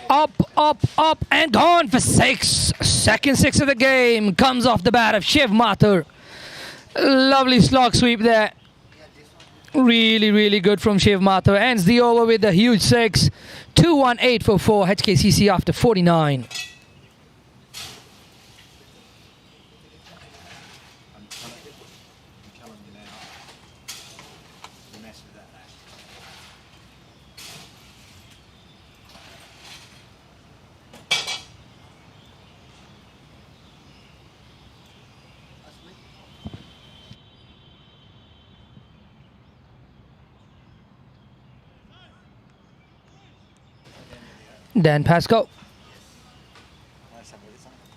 Up, up, up, and gone for six. Second six of the game comes off the bat of Shiv Mathur. Lovely slog sweep there. Really, really good from Shiv Mathur. Ends the over with a huge six. 2-1-8 for 4 HKCC after 49. Dan Pascoe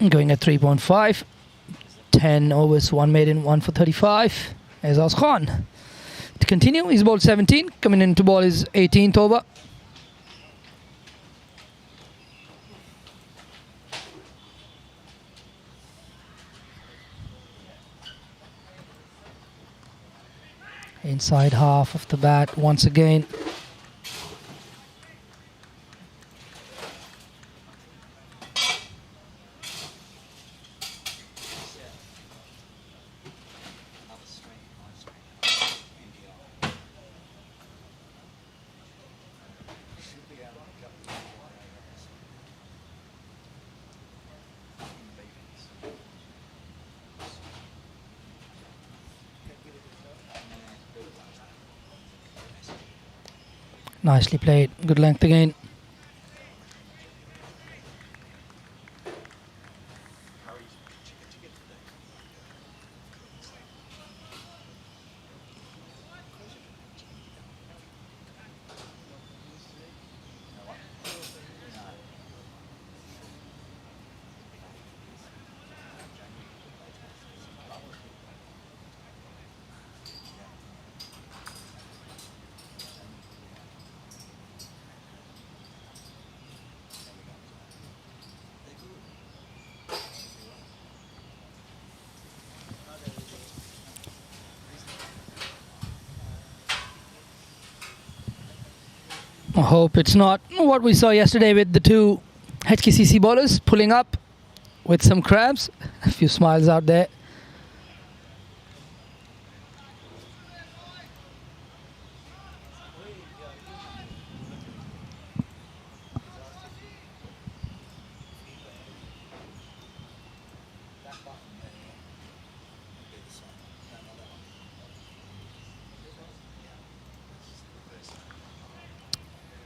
going at 3.5. 10 overs, 1 maiden, 1 for 35. Azaz Khan to continue. He's bowled 17. Coming in to ball his 18th over. Inside half of the bat once again. Nicely played. Good length again. I hope it's not what we saw yesterday with the two HKCC bowlers pulling up with some crabs. A few smiles out there.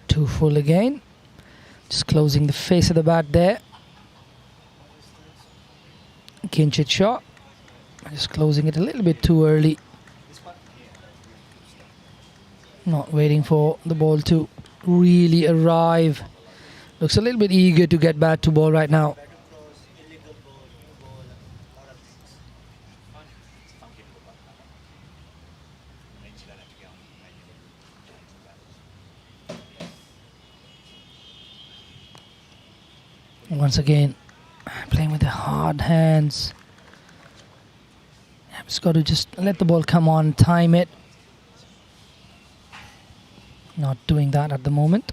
Too full again. Just closing the face of the bat there. Kinchit shot. Just closing it a little bit too early. Not waiting for the ball to really arrive. Looks a little bit eager to get bat to ball right now. Once again, playing with the hard hands. Just got to just let the ball come on, time it. Not doing that at the moment.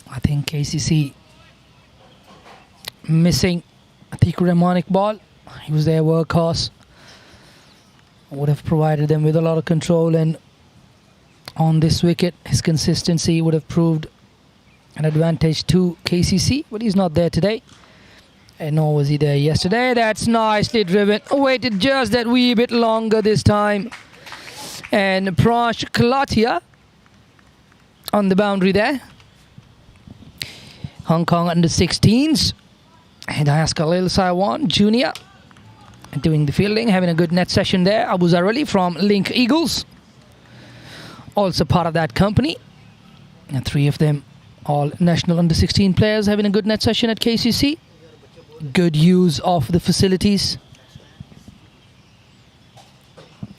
I think KCC missing a Tiku Remonic ball. He was their workhorse. Would have provided them with a lot of control, and on this wicket his consistency would have proved an advantage to KCC, but he's not there today, and nor was he there yesterday. That's nicely driven. Waited just that wee bit longer this time, and Prash Kalatia on the boundary there. Hong Kong under 16s, and Khalil Saiwan Jr. doing the fielding, having a good net session there. Abu Zarali from Link Eagles, also part of that company, and three of them all national under 16 players having a good net session at KCC. Good use of the facilities.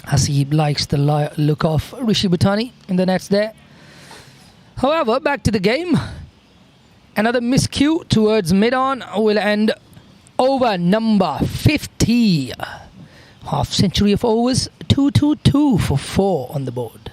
Hasib likes the look of Rishi Bhutani in the nets there. However, back to the game. Another miscue towards mid-on will end over number 50. Half century of overs, 2-2-2 for 4 on the board.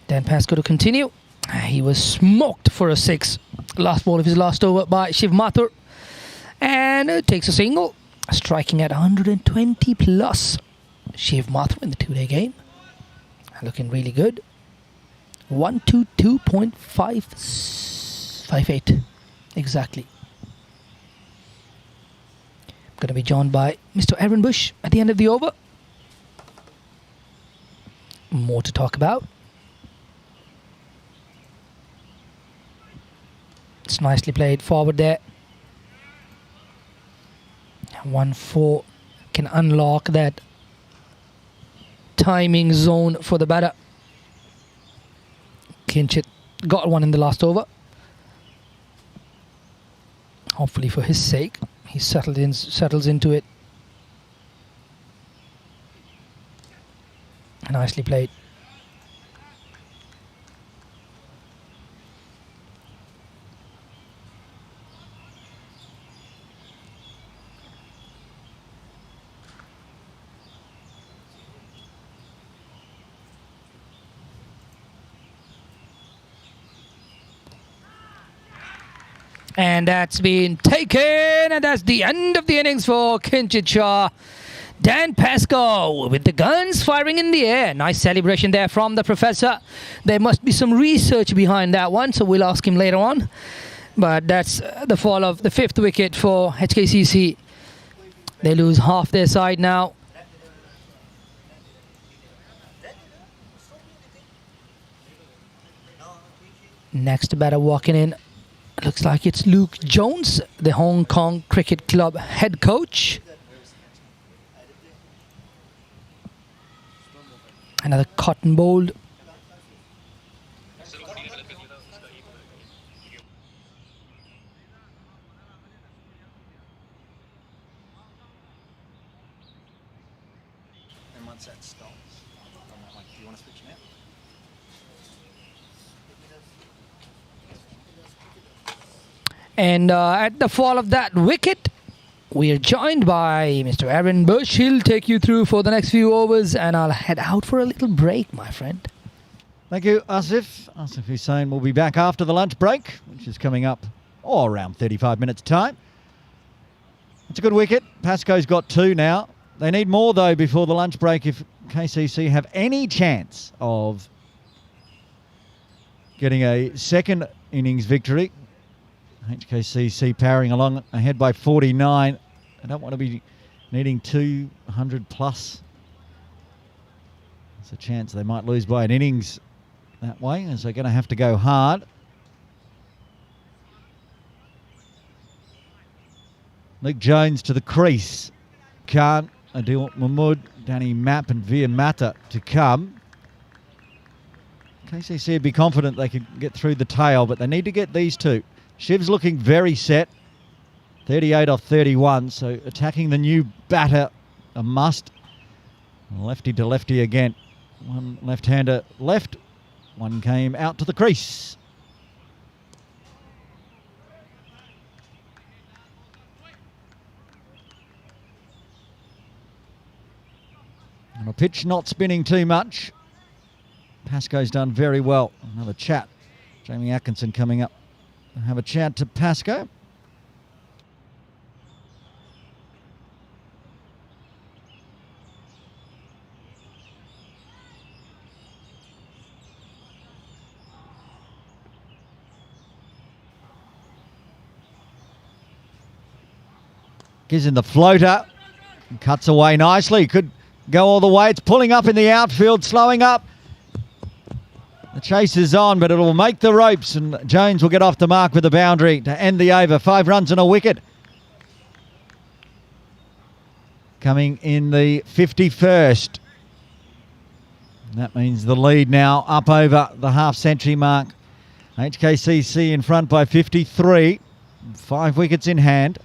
Dan Pascoe to continue. He was smoked for a 6. Last ball of his last over by Shiv Mathur. And takes a single. Striking at 120 plus. Shiv Mathur in the 2-day game. Looking really good. 122.558. Exactly. Going to be joined by Mr. Aaron Bush at the end of the over. More to talk about. It's nicely played forward there. 1-4 can unlock that timing zone for the batter. Kinchit got one in the last over. Hopefully for his sake, he settles into it. Nicely played. And that's been taken, and that's the end of the innings for Kinchit Shah. Dan Pascoe with the guns firing in the air. Nice celebration there from the professor. There must be some research behind that one, so we'll ask him later on. But that's the fall of the 5th wicket for HKCC. They lose half their side now. Next batter walking in. Looks like it's Luke Jones, the Hong Kong Cricket Club head coach. Another cotton bowled. And once that stops, do you want to switch now? And at the fall of that wicket, we are joined by Mr. Aaron Bush. He'll take you through for the next few overs, and I'll head out for a little break, my friend. Thank you, Asif. Asif Hussain will be back after the lunch break, which is coming up or around 35 minutes time. It's a good wicket. Pascoe's got 2 now. They need more, though, before the lunch break if KCC have any chance of getting a second innings victory. HKCC powering along ahead by 49. I don't want to be needing 200 plus. There's a chance they might lose by an innings that way, as they're going to have to go hard. Luke Jones to the crease. Khan, Adil Mahmood, Danny Mapp and Veer Mata to come. KCC would be confident they could get through the tail, but they need to get these 2. Shiv's looking very set. 38 off 31, so attacking the new batter, a must. Lefty to lefty again. One left-hander left. One came out to the crease. And a pitch not spinning too much. Pascoe's done very well. Another chat. Jamie Atkinson coming up. Have a chat to Pascoe. Gives in the floater. Cuts away nicely. Could go all the way. It's pulling up in the outfield, slowing up. The chase is on, but it'll make the ropes, and Jones will get off the mark with a boundary to end the over. 5 runs and a wicket. Coming in the 51st. And that means the lead now up over the half-century mark. HKCC in front by 53. 5 wickets in hand.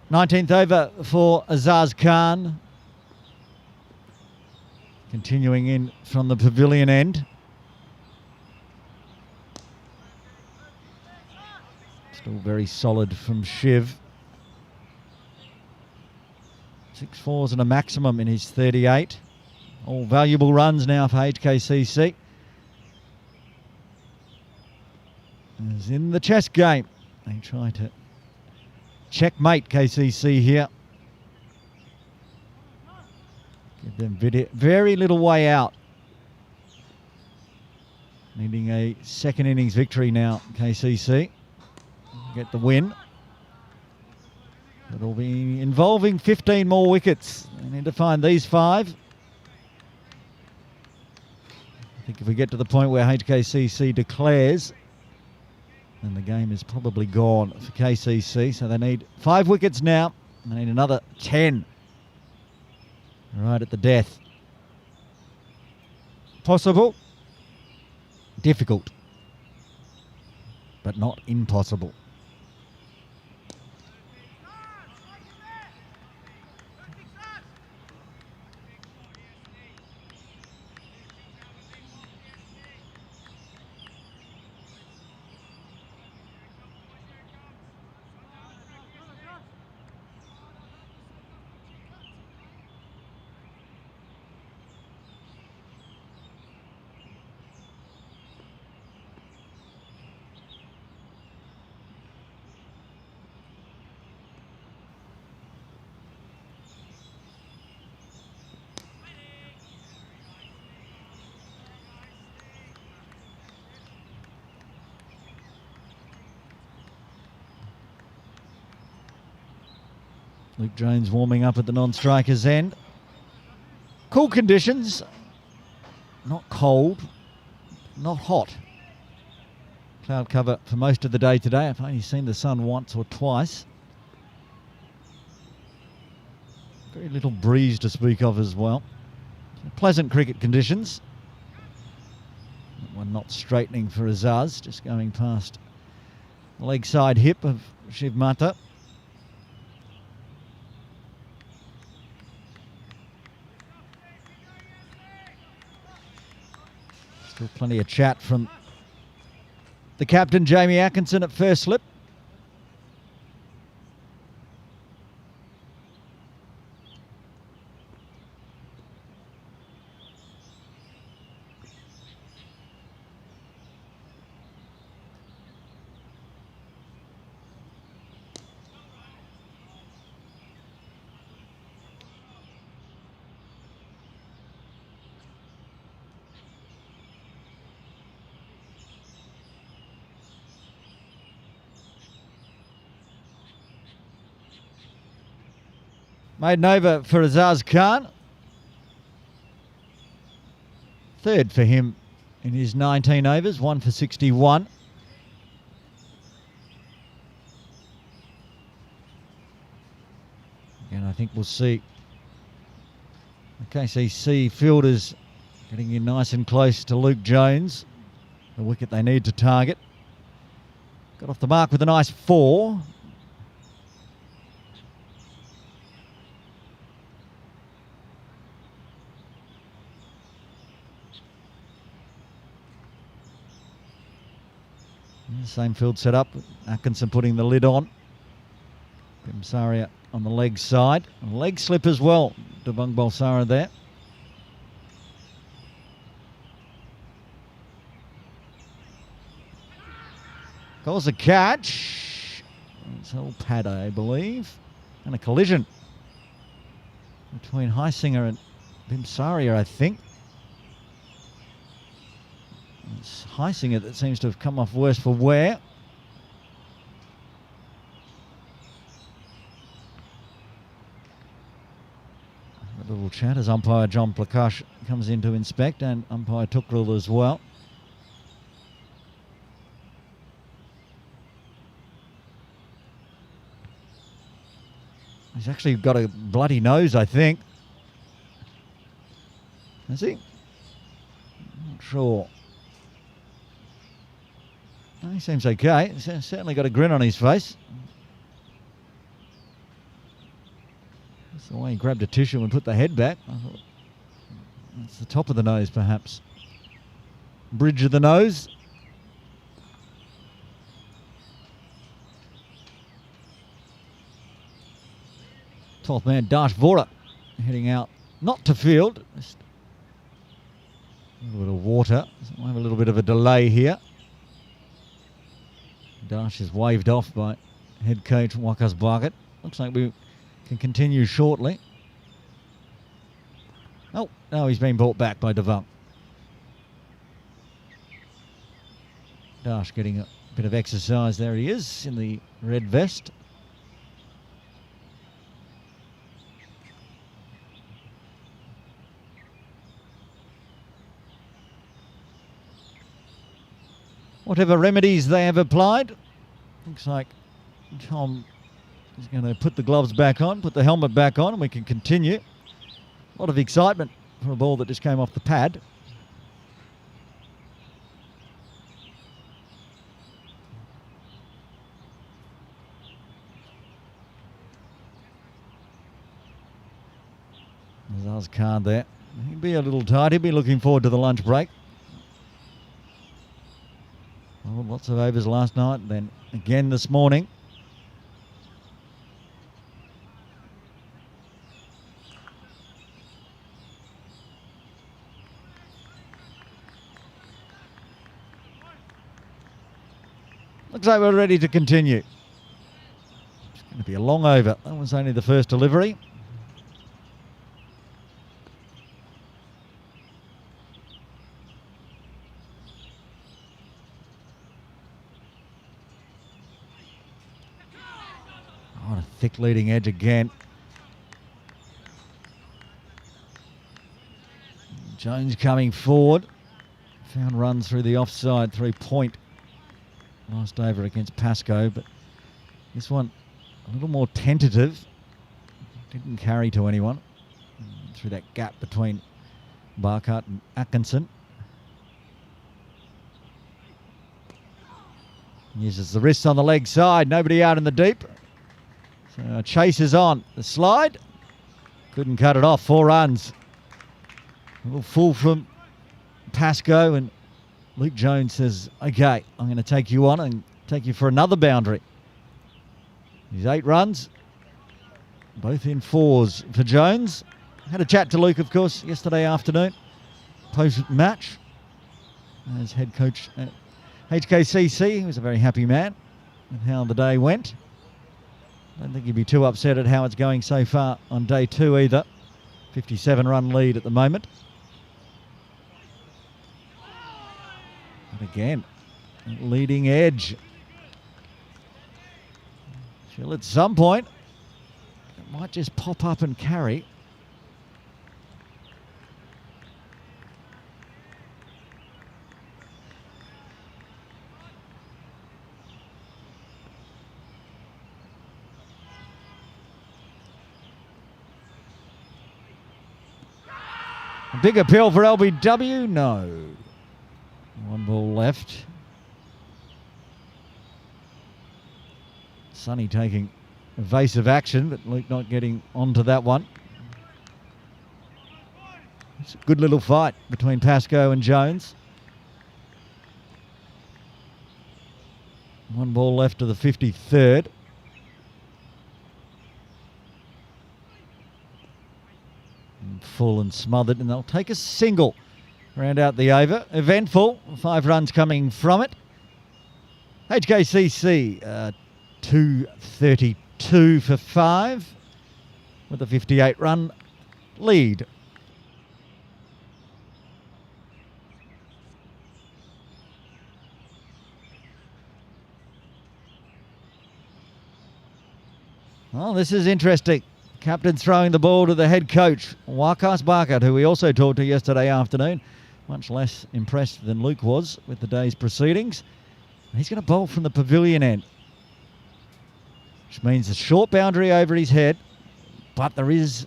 Nineteenth over for Azaz Khan. Continuing in from the pavilion end. Still very solid from Shiv. 6 fours and a maximum in his 38. All valuable runs now for HKCC. As in the chess game, they try to checkmate KCC here. Give them very little way out. Needing a second innings victory now, KCC. Get the win. It'll be involving 15 more wickets. They need to find these 5. I think if we get to the point where HKCC declares, then the game is probably gone for KCC. So they need 5 wickets now. They need another 10. Right at the death. Possible. Difficult. But not impossible. Luke Jones warming up at the non-striker's end. Cool conditions. Not cold, not hot. Cloud cover for most of the day today. I've only seen the sun once or twice. Very little breeze to speak of as well. Pleasant cricket conditions. That one not straightening for Azaz, just going past the leg side hip of Shiv Mata. Still plenty of chat from the captain, Jamie Atkinson, at first slip. Maiden over for Azaz Khan. Third for him in his 19 overs, 1 for 61. Again, I think we'll see the KCC fielders getting in nice and close to Luke Jones, the wicket they need to target. Got off the mark with a nice 4. Same field setup. Atkinson putting the lid on. Bimsaria on the leg side. Leg slip as well. Devang Balsara there. Calls a catch. It's all pad, I believe. And a collision between Heisinger and Bimsaria, I think. It's Heisinger that seems to have come off worse for wear. A little chat as umpire John Prakash comes in to inspect, and umpire Tukrul as well. He's actually got a bloody nose, I think. Has he? Not sure. He seems okay. He's certainly got a grin on his face. That's the way he grabbed a tissue and put the head back. I thought that's the top of the nose, perhaps. Bridge of the nose. Twelfth man, Dash Vora, heading out, not to field. Just a little bit of water. So we'll have a little bit of a delay here. Dash is waved off by head coach Wakas Barkett. Looks like we can continue shortly. Oh, no, he's been brought back by Devang. Dash getting a bit of exercise. There he is in the red vest. Whatever remedies they have applied, looks like Tom is going to put the gloves back on, put the helmet back on, and we can continue. A lot of excitement for a ball that just came off the pad. There's Khan there. He'd be a little tired. He'd be looking forward to the lunch break. Well, lots of overs last night, then again this morning. Looks like we're ready to continue. It's going to be a long over. That was only the first delivery. On a thick leading edge again. Jones coming forward. Found runs through the offside 3-point last over against Pascoe, but this one a little more tentative. Didn't carry to anyone through that gap between Barkart and Atkinson. Uses the wrists on the leg side, nobody out in the deep. So chases on the slide. Couldn't cut it off, 4 runs. A little full from Pascoe, and Luke Jones says, okay, I'm going to take you on and take you for another boundary. He's 8 runs, both in 4s for Jones. Had a chat to Luke, of course, yesterday afternoon, post-match, as head coach at HKCC. He was a very happy man with how the day went. I don't think he'd be too upset at how it's going so far on day 2 either. 57-run lead at the moment. But again, leading edge. Feel at some point it might just pop up and carry. A big appeal for LBW? No. 1 ball left. Sonny taking evasive action, but Luke not getting onto that one. It's a good little fight between Pascoe and Jones. 1 ball left to the 53rd. Full and smothered, and they'll take a single. Round out the over. Eventful. 5 runs coming from it. HKCC 232 for 5 with a 58-run lead. Well, this is interesting. Captain throwing the ball to the head coach, Wakas Barkart, who we also talked to yesterday afternoon. Much less impressed than Luke was with the day's proceedings. He's going to bowl from the pavilion end, which means a short boundary over his head, but there is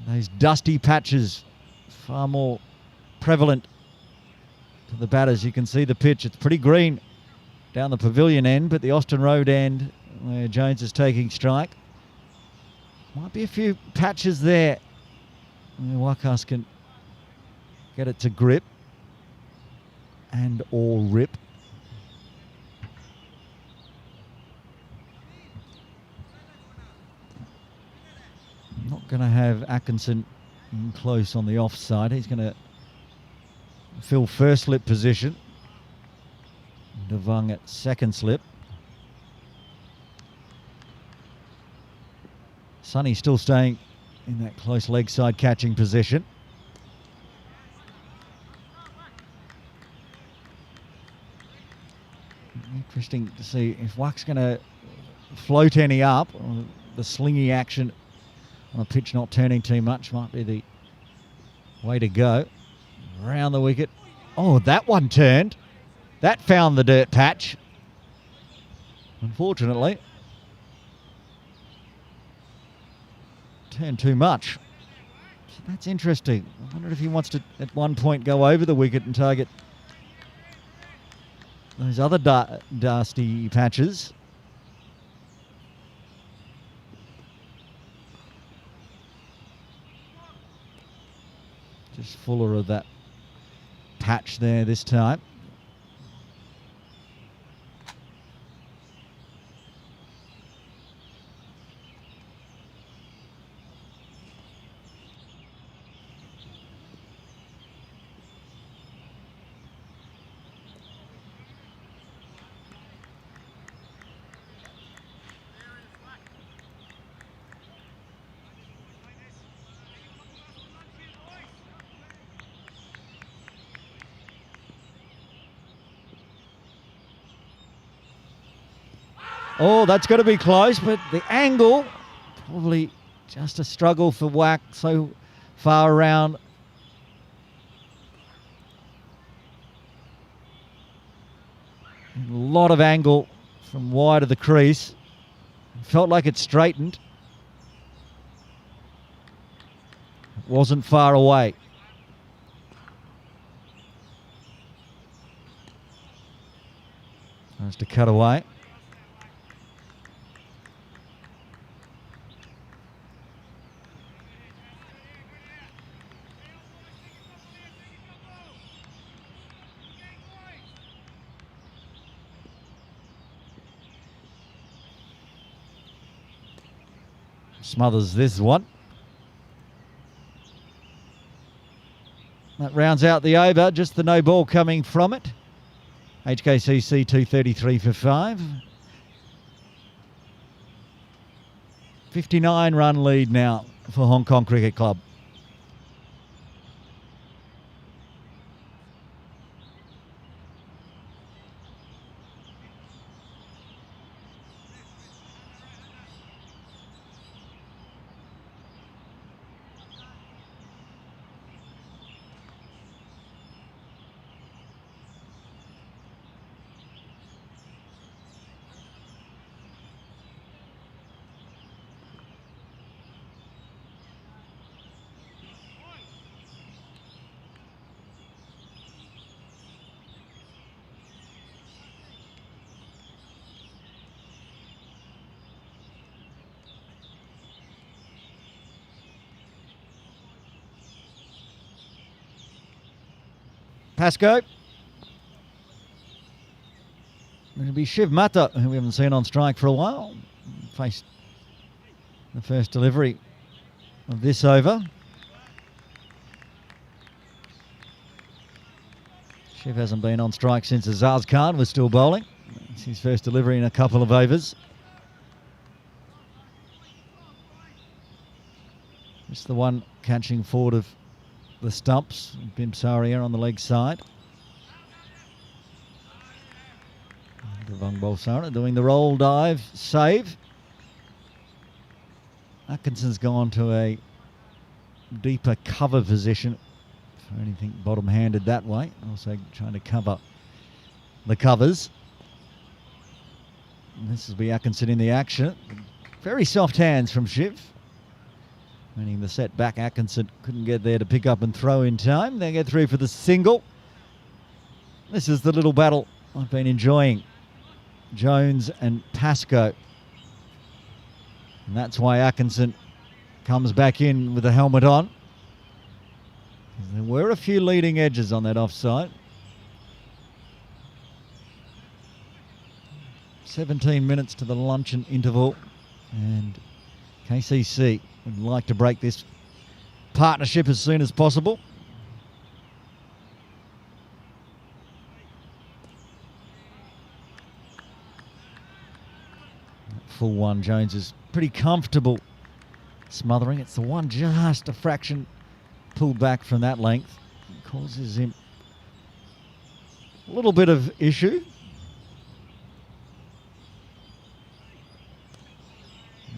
those dusty patches far more prevalent to the batters. You can see the pitch. It's pretty green down the pavilion end, but the Austin Road end where Jones is taking strike, might be a few patches there where Wakas can get it to grip and or rip. Not going to have Atkinson in close on the offside. He's going to fill first slip position. Devang at second slip. Sonny still staying in that close leg side catching position. Interesting to see if Wack's going to float any up. Or the slingy action on a pitch not turning too much might be the way to go. Around the wicket. Oh, that one turned. That found the dirt patch. Unfortunately. Turned too much. So that's interesting. I wonder if he wants to at one point go over the wicket and target those other dusty patches. Just fuller of that patch there this time. Oh, that's got to be close, but the angle, probably just a struggle for Wack so far around. A lot of angle from wide of the crease. Felt like it straightened. It wasn't far away. Tries to cut away. Smothers this one. That rounds out the over, just the no ball coming from it. HKCC 233 for 5. 59 run lead now for Hong Kong Cricket Club. Pascoe. It'll be Shiv Mata, who we haven't seen on strike for a while. Faced the first delivery of this over. Shiv hasn't been on strike since Azaz Khan was still bowling. It's his first delivery in a couple of overs. Just the one catching forward of the stumps. Bimsaria on the leg side. Devang Bolsara doing the roll dive save. Atkinson's gone to a deeper cover position for anything bottom-handed that way. Also trying to cover the covers. And this will be Atkinson in the action. Very soft hands from Shiv. Meaning the set back, Atkinson couldn't get there to pick up and throw in time. They get through for the single. This is the little battle I've been enjoying. Jones and Pascoe. And that's why Atkinson comes back in with the helmet on. There were a few leading edges on that offside. 17 minutes to the luncheon interval. And KCC would like to break this partnership as soon as possible. Full one, Jones is pretty comfortable smothering. It's the one just a fraction pulled back from that length. It causes him a little bit of issue.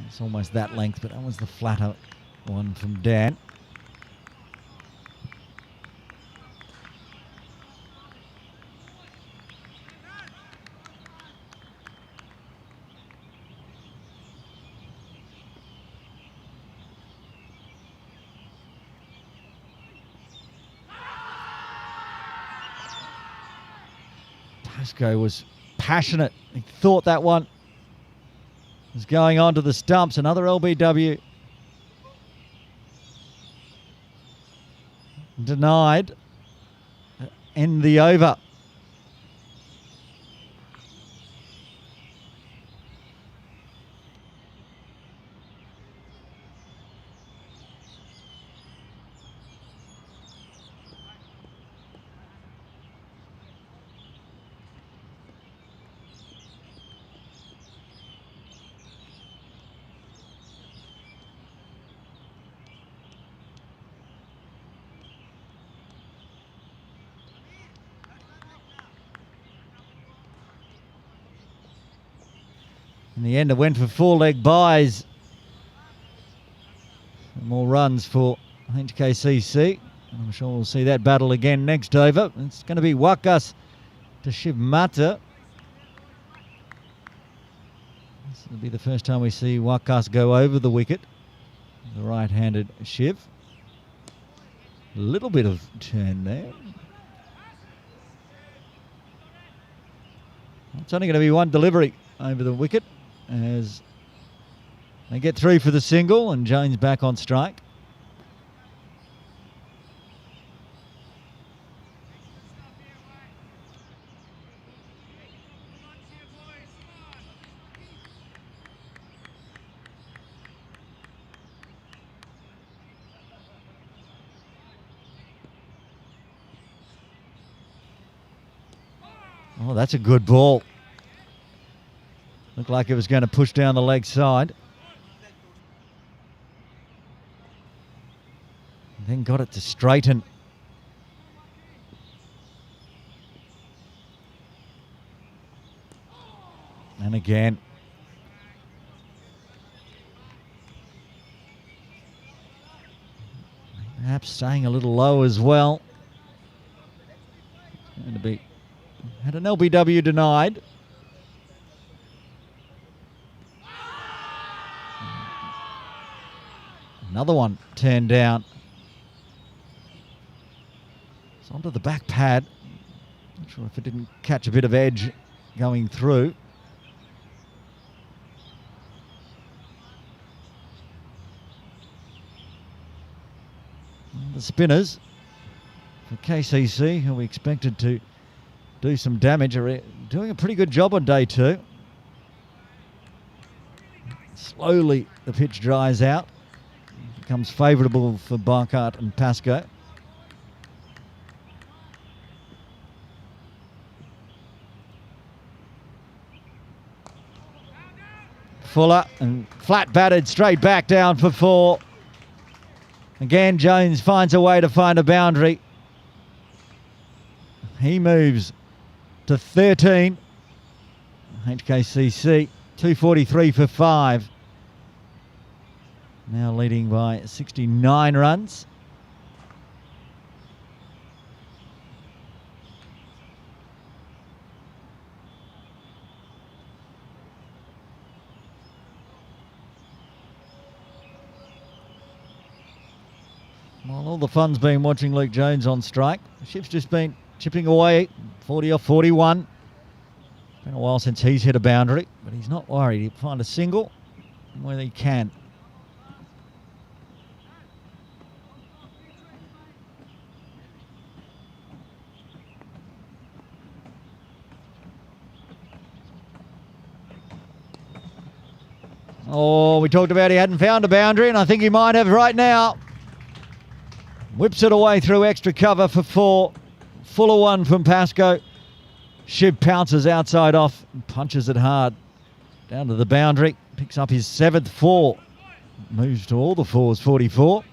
It's almost that length, but that was the flatter one from Dan. Pascoe was passionate. He thought that one was going on to the stumps. Another LBW. Denied. End the over. In the end, it went for four-leg buys. More runs for HKCC. I'm sure we'll see that battle again next over. It's going to be Wakas to Shiv Mata. This will be the first time we see Wakas go over the wicket. The right-handed Shiv. A little bit of turn there. It's only going to be one delivery over the wicket as they get through for the single and Jones back on strike. Oh, that's a good ball. Looked like it was going to push down the leg side. Then got it to straighten. And again. Perhaps staying a little low as well. Going to be... Had an LBW denied. Another one turned down. It's onto the back pad. Not sure if it didn't catch a bit of edge going through. The spinners for KCC, who we expected to do some damage, are doing a pretty good job on day two. Slowly the pitch dries out. Becomes favourable for Barkart and Pascoe. Fuller and flat batted straight back down for 4. Again, Jones finds a way to find a boundary. He moves to 13. HKCC 243 for 5. Now leading by 69 runs. Well, all the fun's been watching Luke Jones on strike. The ship's just been chipping away, 40 off 41. Been a while since he's hit a boundary, but he's not worried. He'll find a single when he can. Oh, we talked about he hadn't found a boundary, and I think he might have right now. Whips it away through extra cover for 4. Fuller one from Pascoe. Shiv pounces outside off and punches it hard. Down to the boundary. Picks up his 7th 4. Moves to all the 4s, 44.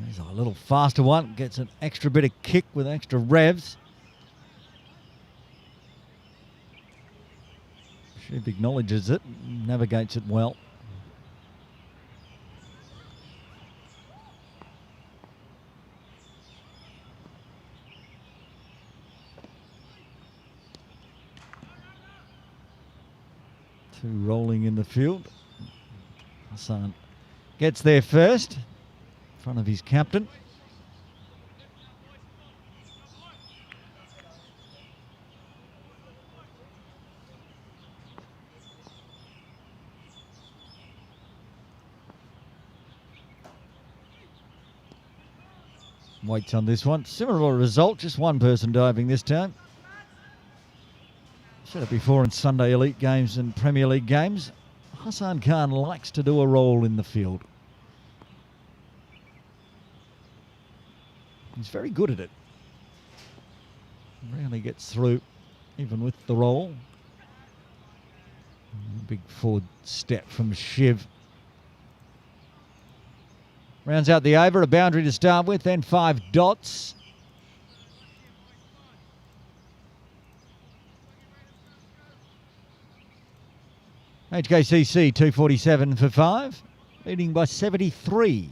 There's a little faster one. Gets an extra bit of kick with extra revs. Shiv acknowledges it, navigates it well. Two rolling in the field. Hassan gets there first. In front of his captain. Waits on this one. Similar result, just one person diving this time. Said it before in Sunday Elite games and Premier League games. Hassan Khan likes to do a roll in the field. He's very good at it. Rarely gets through, even with the roll. Big forward step from Shiv. Rounds out the over, a boundary to start with, then 5 dots. HKCC 247 for 5, leading by 73.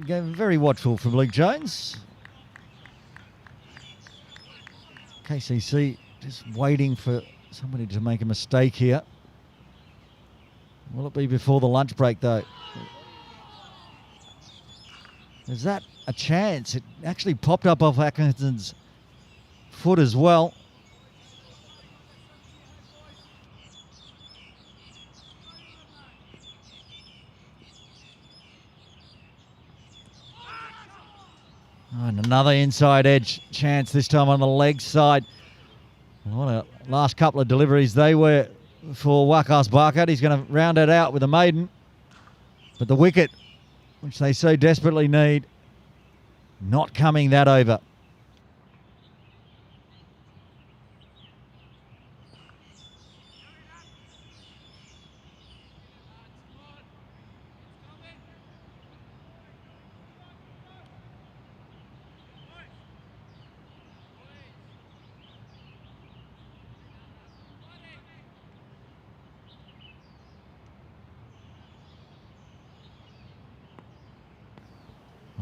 Very watchful from Luke Jones. KCC just waiting for somebody to make a mistake here. Will it be before the lunch break though? Is that a chance? It actually popped up off Atkinson's foot as well. And another inside edge chance, this time on the leg side. What a last couple of deliveries they were for Wakas Barkat. He's going to round it out with a maiden. But the wicket, which they so desperately need, not coming that over.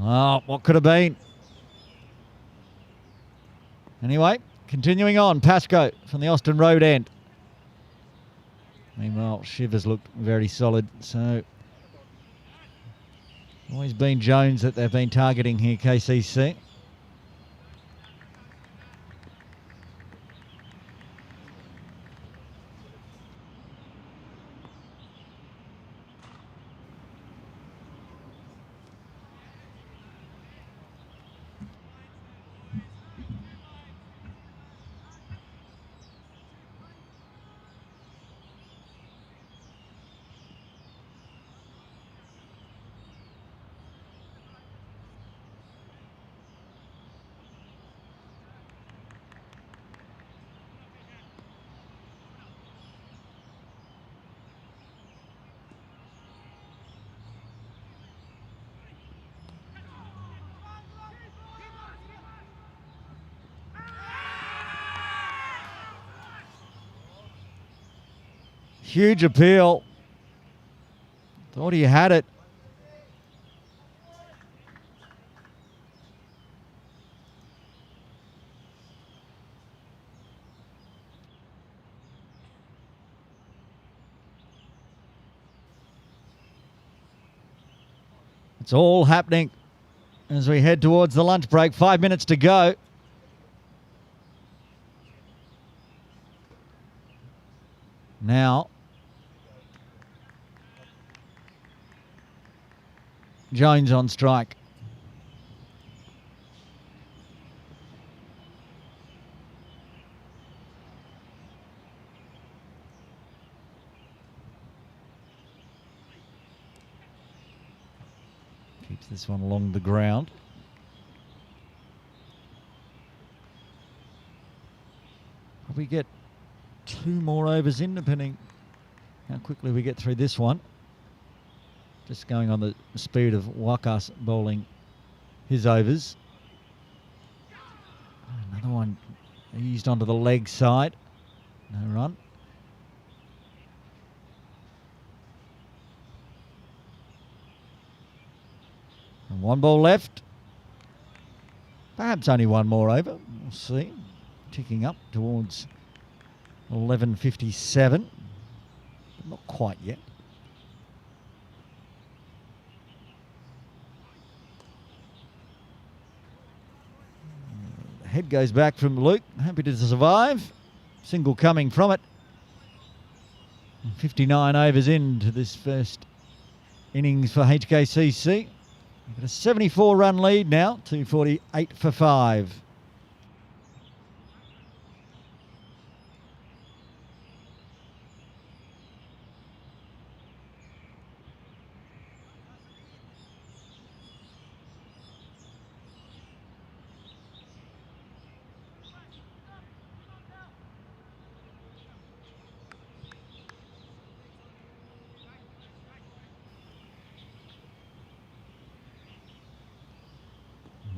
Oh, what could have been? Anyway, continuing on. Pascoe from the Austin Road end. Meanwhile, Shivers looked very solid. So, always been Jones that they've been targeting here, KCC. Huge appeal. Thought he had it. It's all happening as we head towards the lunch break. 5 minutes to go. Now, Jones on strike. This one along the ground. Probably get 2 more overs in, depending how quickly we get through this one. Just going on the speed of Wakas bowling his overs. Another one eased onto the leg side. No run. And 1 ball left. Perhaps only 1 more over. We'll see. Ticking up towards 11:57. But not quite yet. Head goes back from Luke. Happy to survive. Single coming from it. 59 overs into this first innings for HKCC. We've got a 74-run lead now, 248 for 5.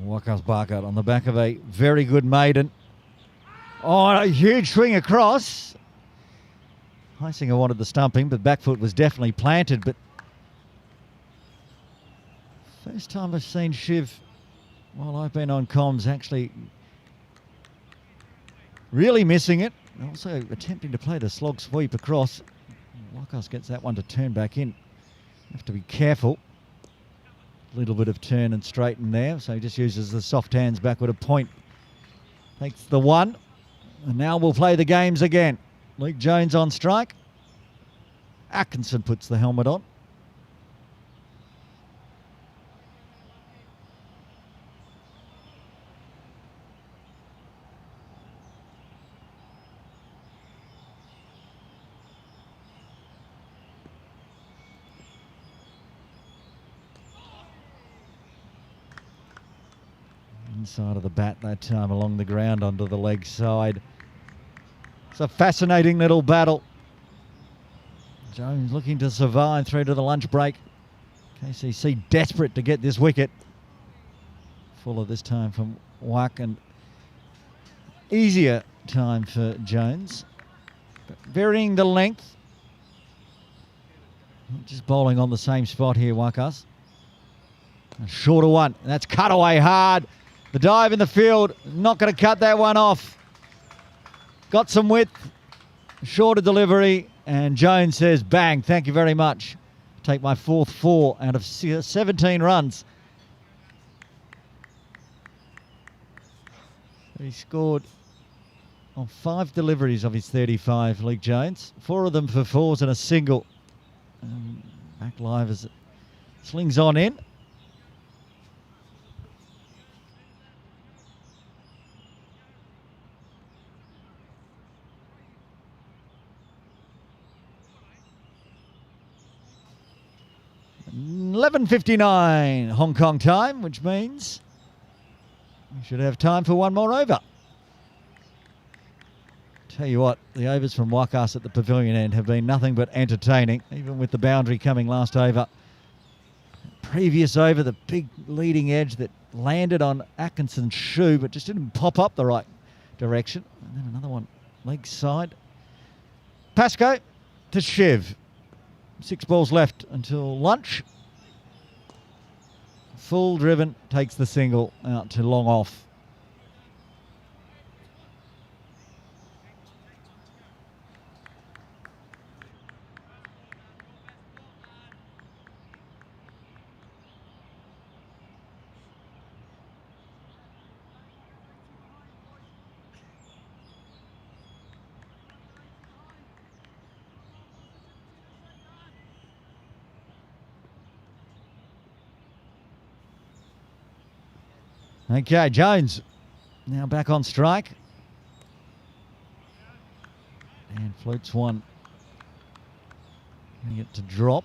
Wakas Barkat on the back of a very good maiden. Oh, a huge swing across. Heisinger wanted the stumping, but back foot was definitely planted. But first time I've seen Shiv, while I've been on comms, actually really missing it. Also attempting to play the slog sweep across. Wakas gets that one to turn back in. Have to be careful. Little bit of turn and straighten there, so he just uses the soft hands backward a point. Takes the 1, and now we'll play the games again. Luke Jones on strike. Atkinson puts the helmet on. Inside of the bat that time, along the ground onto the leg side. It's a fascinating little battle. Jones looking to survive through to the lunch break. KCC desperate to get this wicket. Fuller this time from Wack, and easier time for Jones. But varying the length. Just bowling on the same spot here, Wakas. A shorter one, and that's cut away hard. The dive in the field, not going to cut that one off. Got some width, shorter delivery, and Jones says, bang, thank you very much. Take my 4th 4 out of 17 runs. He scored on 5 deliveries of his 35, Luke Jones. 4 of them for 4s and a single. Back live as it slings on in. $11:59 Hong Kong time, which means we should have time for 1 more over. Tell you what, the overs from Wakas at the pavilion end have been nothing but entertaining, even with the boundary coming last over. Previous over, the big leading edge that landed on Atkinson's shoe, but just didn't pop up the right direction. And then another one, leg side. Pascoe to Shiv. 6 balls left until lunch. Full driven, takes the single out to long off. Okay, Jones now back on strike. And floats one. Getting it to drop.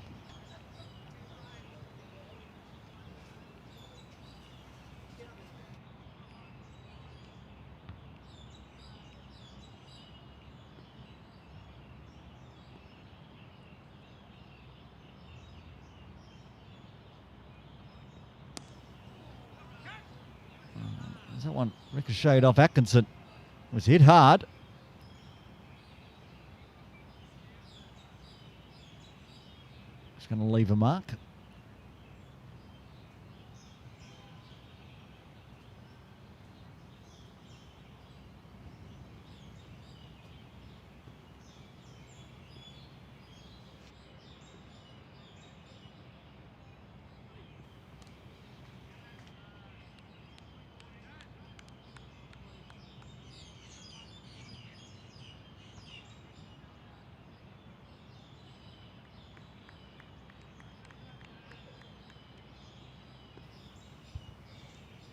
As that one ricocheted off Atkinson. It was hit hard. Just going to leave a mark.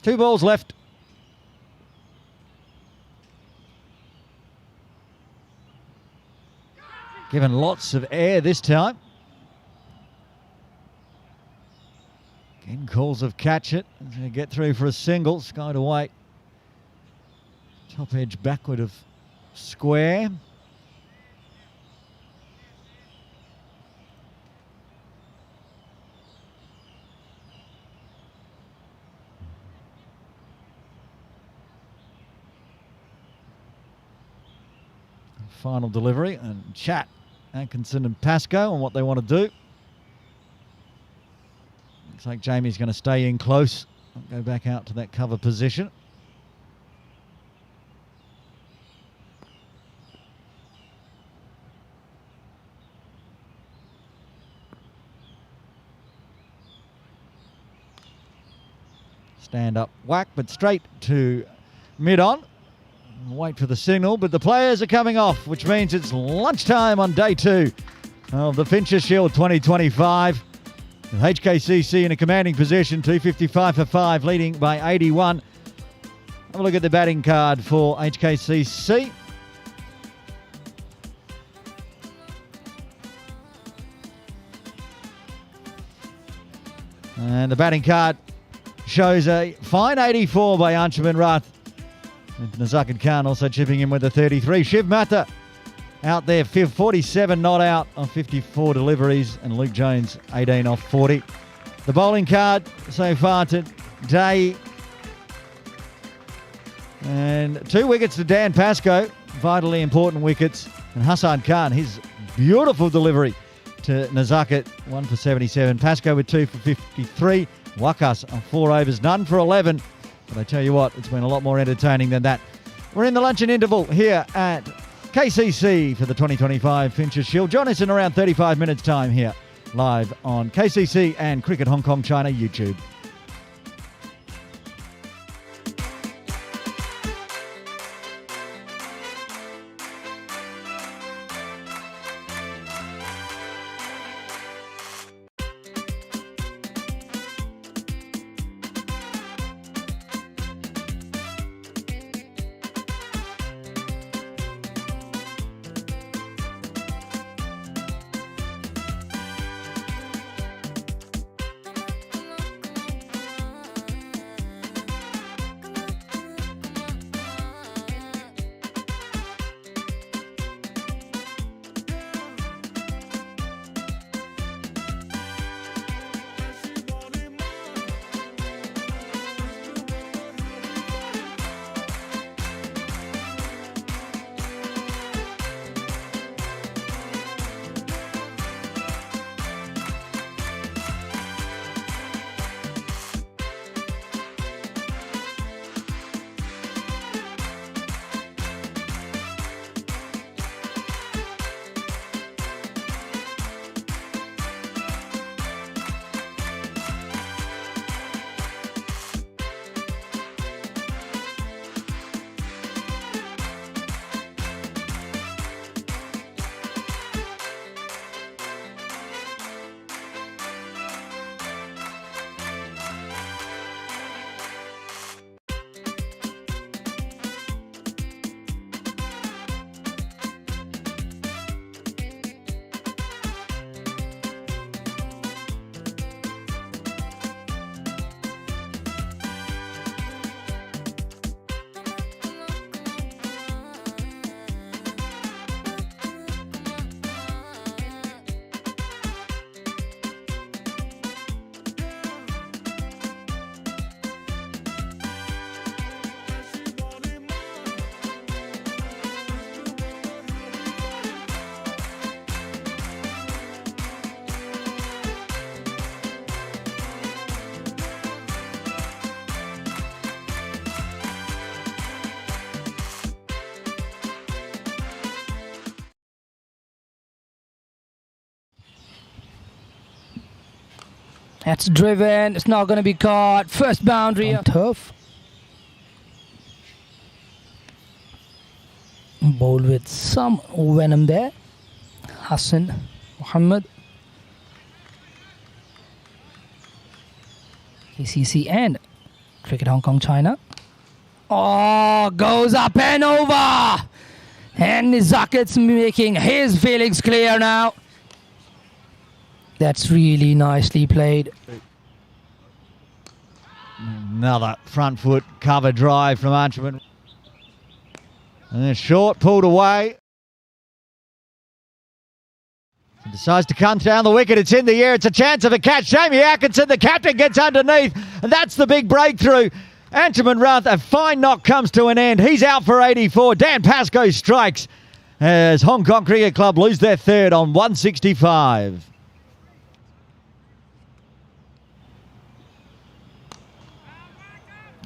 Two balls left. Given lots of air this time. Again, calls of catch it. He's going to get through for a single. Sky to wait. Top edge backward of square. Final delivery and chat Atkinson and Pascoe on what they want to do. Looks like Jamie's going to stay in close, go back out to that cover position. Stand up whack, but straight to mid-on. Wait for the signal, but the players are coming off, which means it's lunchtime on day 2 of the Fincher Shield 2025. With HKCC in a commanding position, 255 for 5, leading by 81. Have a look at the batting card for HKCC. And the batting card shows a fine 84 by Anshuman Rath. And Nazakit Khan also chipping in with a 33. Shiv Matha out there, 47 not out on 54 deliveries. And Luke Jones, 18 off 40. The bowling card so far today. And 2 wickets to Dan Pascoe. Vitally important wickets. And Hassan Khan, his beautiful delivery to Nazakit. 1 for 77. Pascoe with 2 for 53. Wakas on 4 overs. None for 11. But I tell you what, it's been a lot more entertaining than that. We're in the luncheon interval here at KCC for the 2025 Fincher Shield. Join us in around 35 minutes time here, live on KCC and Cricket Hong Kong China YouTube. That's driven. It's not going to be caught. First boundary on turf. Bowled with some venom there. Hassan Muhammad. KCC and Cricket Hong Kong China. Oh, goes up and over. And Zakat's making his feelings clear now. That's really nicely played. Another front foot cover drive from Archibald. And then short, pulled away. He decides to come down the wicket. It's in the air. It's a chance of a catch. Jamie Atkinson, the captain, gets underneath. And that's the big breakthrough. Anjuman Rath, a fine knock comes to an end. He's out for 84. Dan Pascoe strikes as Hong Kong Cricket Club lose their third on 165.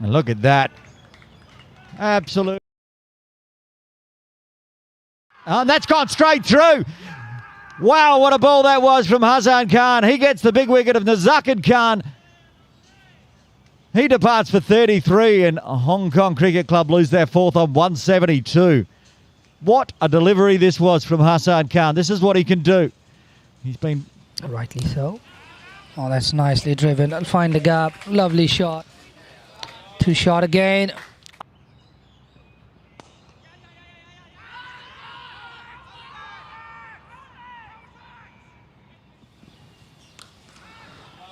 And look at that. Absolute. And that's gone straight through. Wow, what a ball that was from Hassan Khan. He gets the big wicket of Nazakid Khan. He departs for 33 and Hong Kong Cricket Club lose their fourth on 172. What a delivery this was from Hassan Khan. This is what he can do. He's been... Rightly so. Oh, that's nicely driven. I'll find the gap. Lovely shot. Two shot again.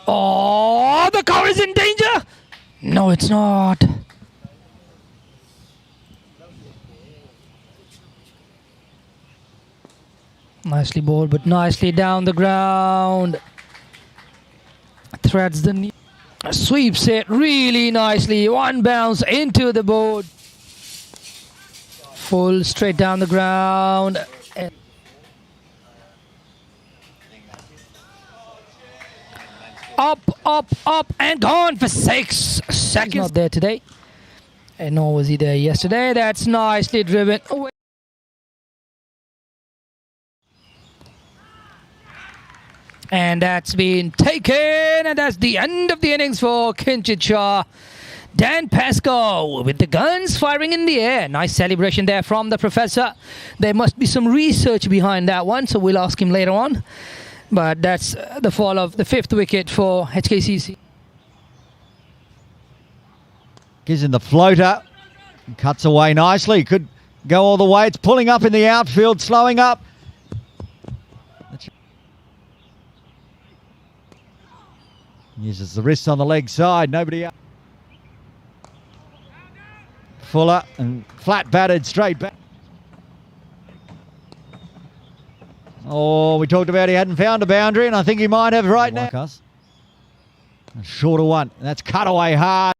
Oh, the cover is in danger. No, it's not. Nicely bowled, but nicely down the ground. Threads the knee. Sweeps it really nicely. One bounce into the board. Full straight down the ground. Up, and gone for 6 seconds. He's not there today. And nor was he there yesterday. That's nicely driven away. And that's been taken. And that's the end of the innings for Kinchit Shah. Dan Pascoe with the guns firing in the air. Nice celebration there from the professor. There must be some research behind that one, so we'll ask him later on. But that's the fall of the 5th wicket for HKCC. Gives in the floater. Cuts away nicely. Could go all the way. It's pulling up in the outfield, slowing up. Uses the wrist on the leg side. Nobody out. Fuller and flat batted straight back. Oh, we talked about he hadn't found a boundary, and I think he might have right now. A shorter one, and that's cut away hard.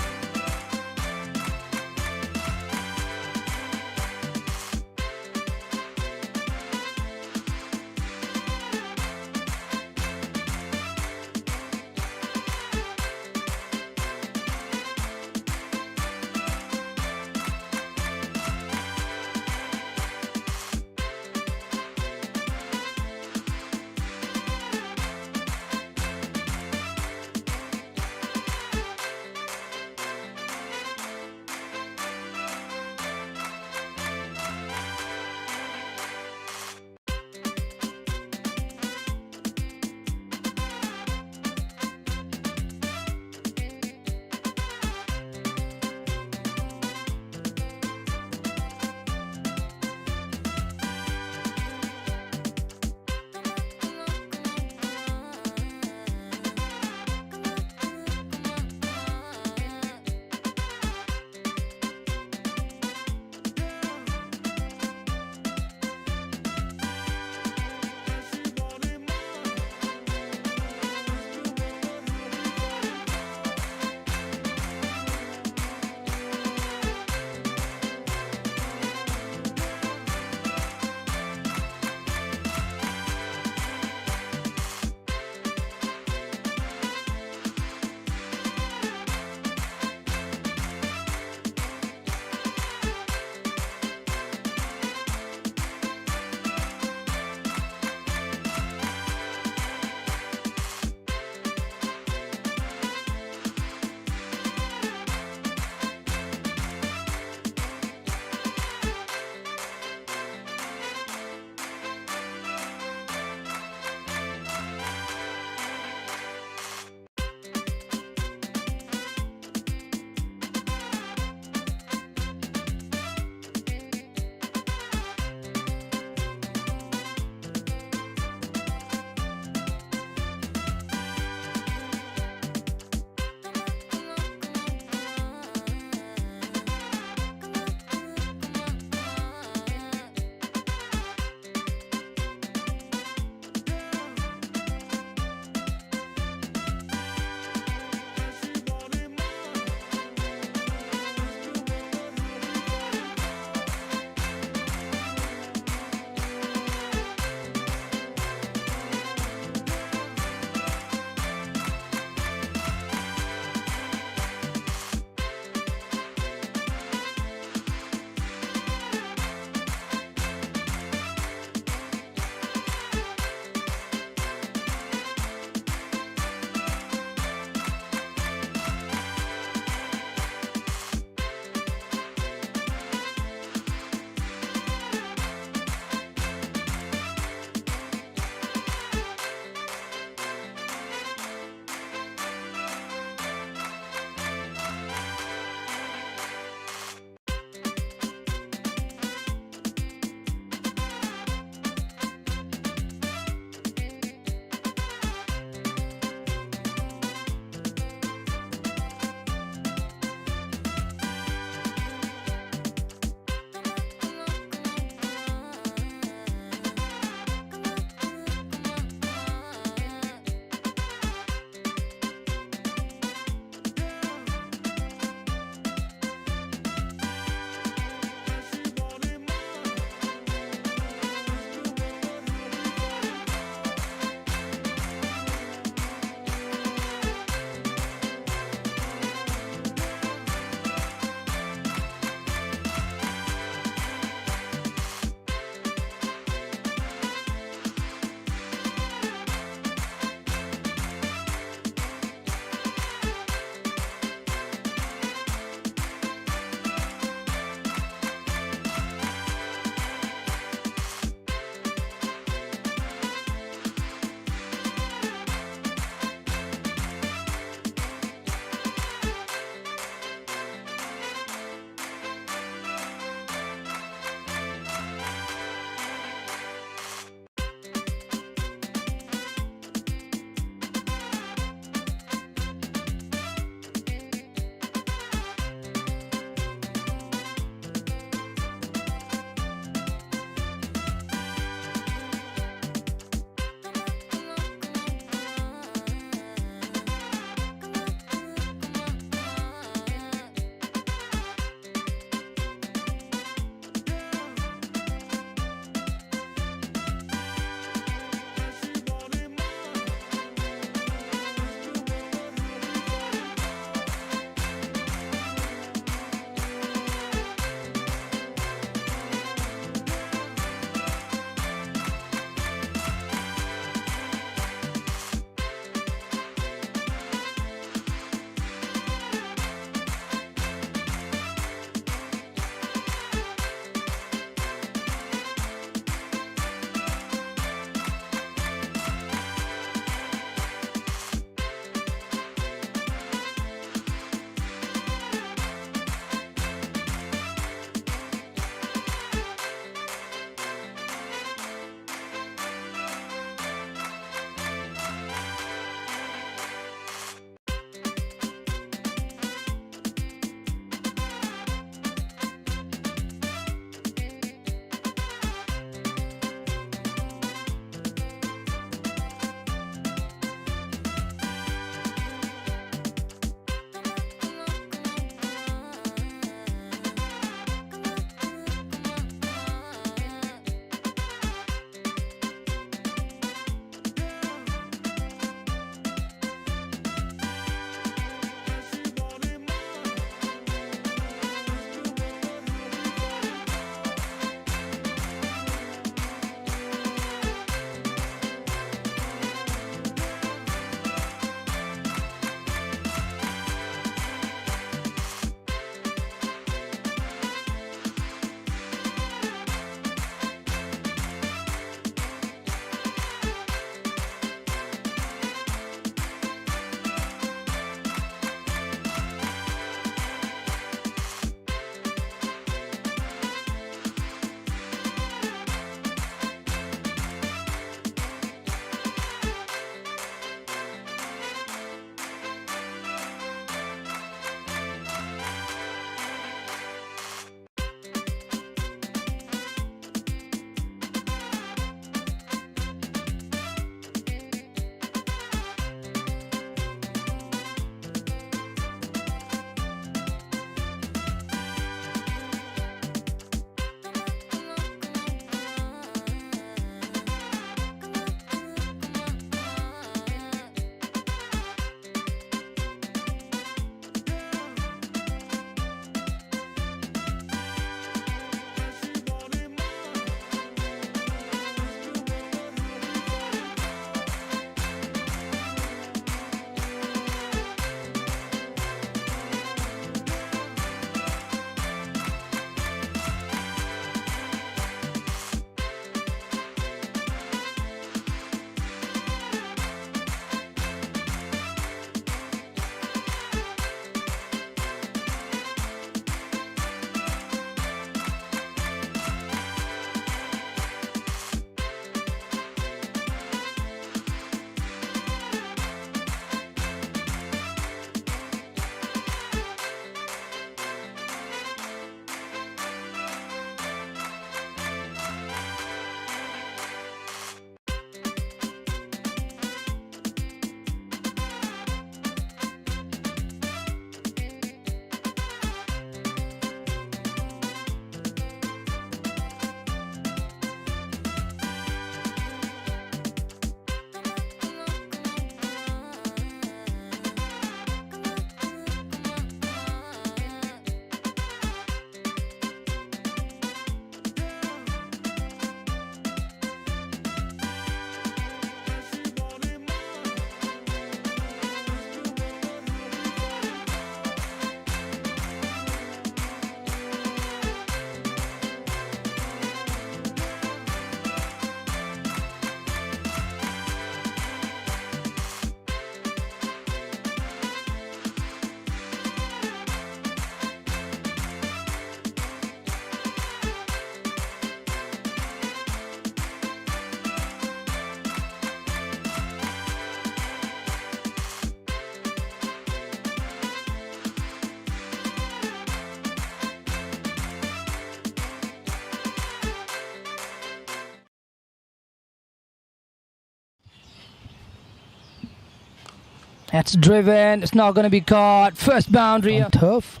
That's driven. It's not going to be caught. First boundary on turf.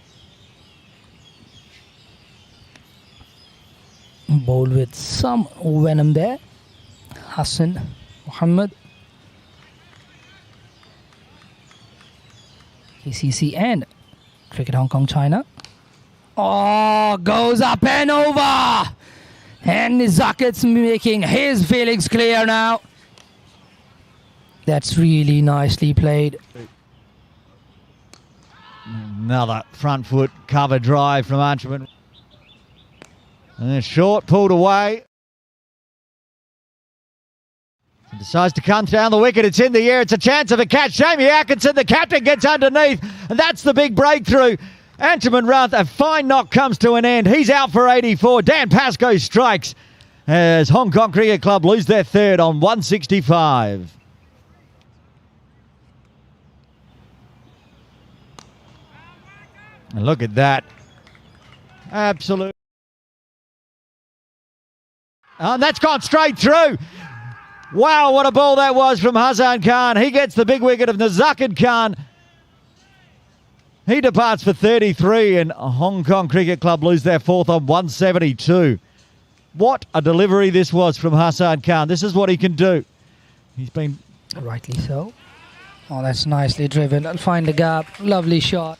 Bowled with some venom there. Hassan Muhammad. KCC and Cricket Hong Kong China. Oh, goes up and over. And Nizakat's making his feelings clear now. That's really nicely played. Another front foot cover drive from Archibald. And then short, pulled away. He decides to come down the wicket. It's in the air. It's a chance of a catch. Jamie Atkinson, the captain, gets underneath. And that's the big breakthrough. Anjuman Rath, a fine knock comes to an end. He's out for 84. Dan Pascoe strikes as Hong Kong Cricket Club lose their third on 165. And look at that. Absolute. And that's gone straight through. Wow, what a ball that was from Hassan Khan. He gets the big wicket of Nazakid Khan. He departs for 33 and Hong Kong Cricket Club lose their fourth on 172. What a delivery this was from Hassan Khan. This is what he can do. He's been... Rightly so. Oh, that's nicely driven. I'll find the gap. Lovely shot.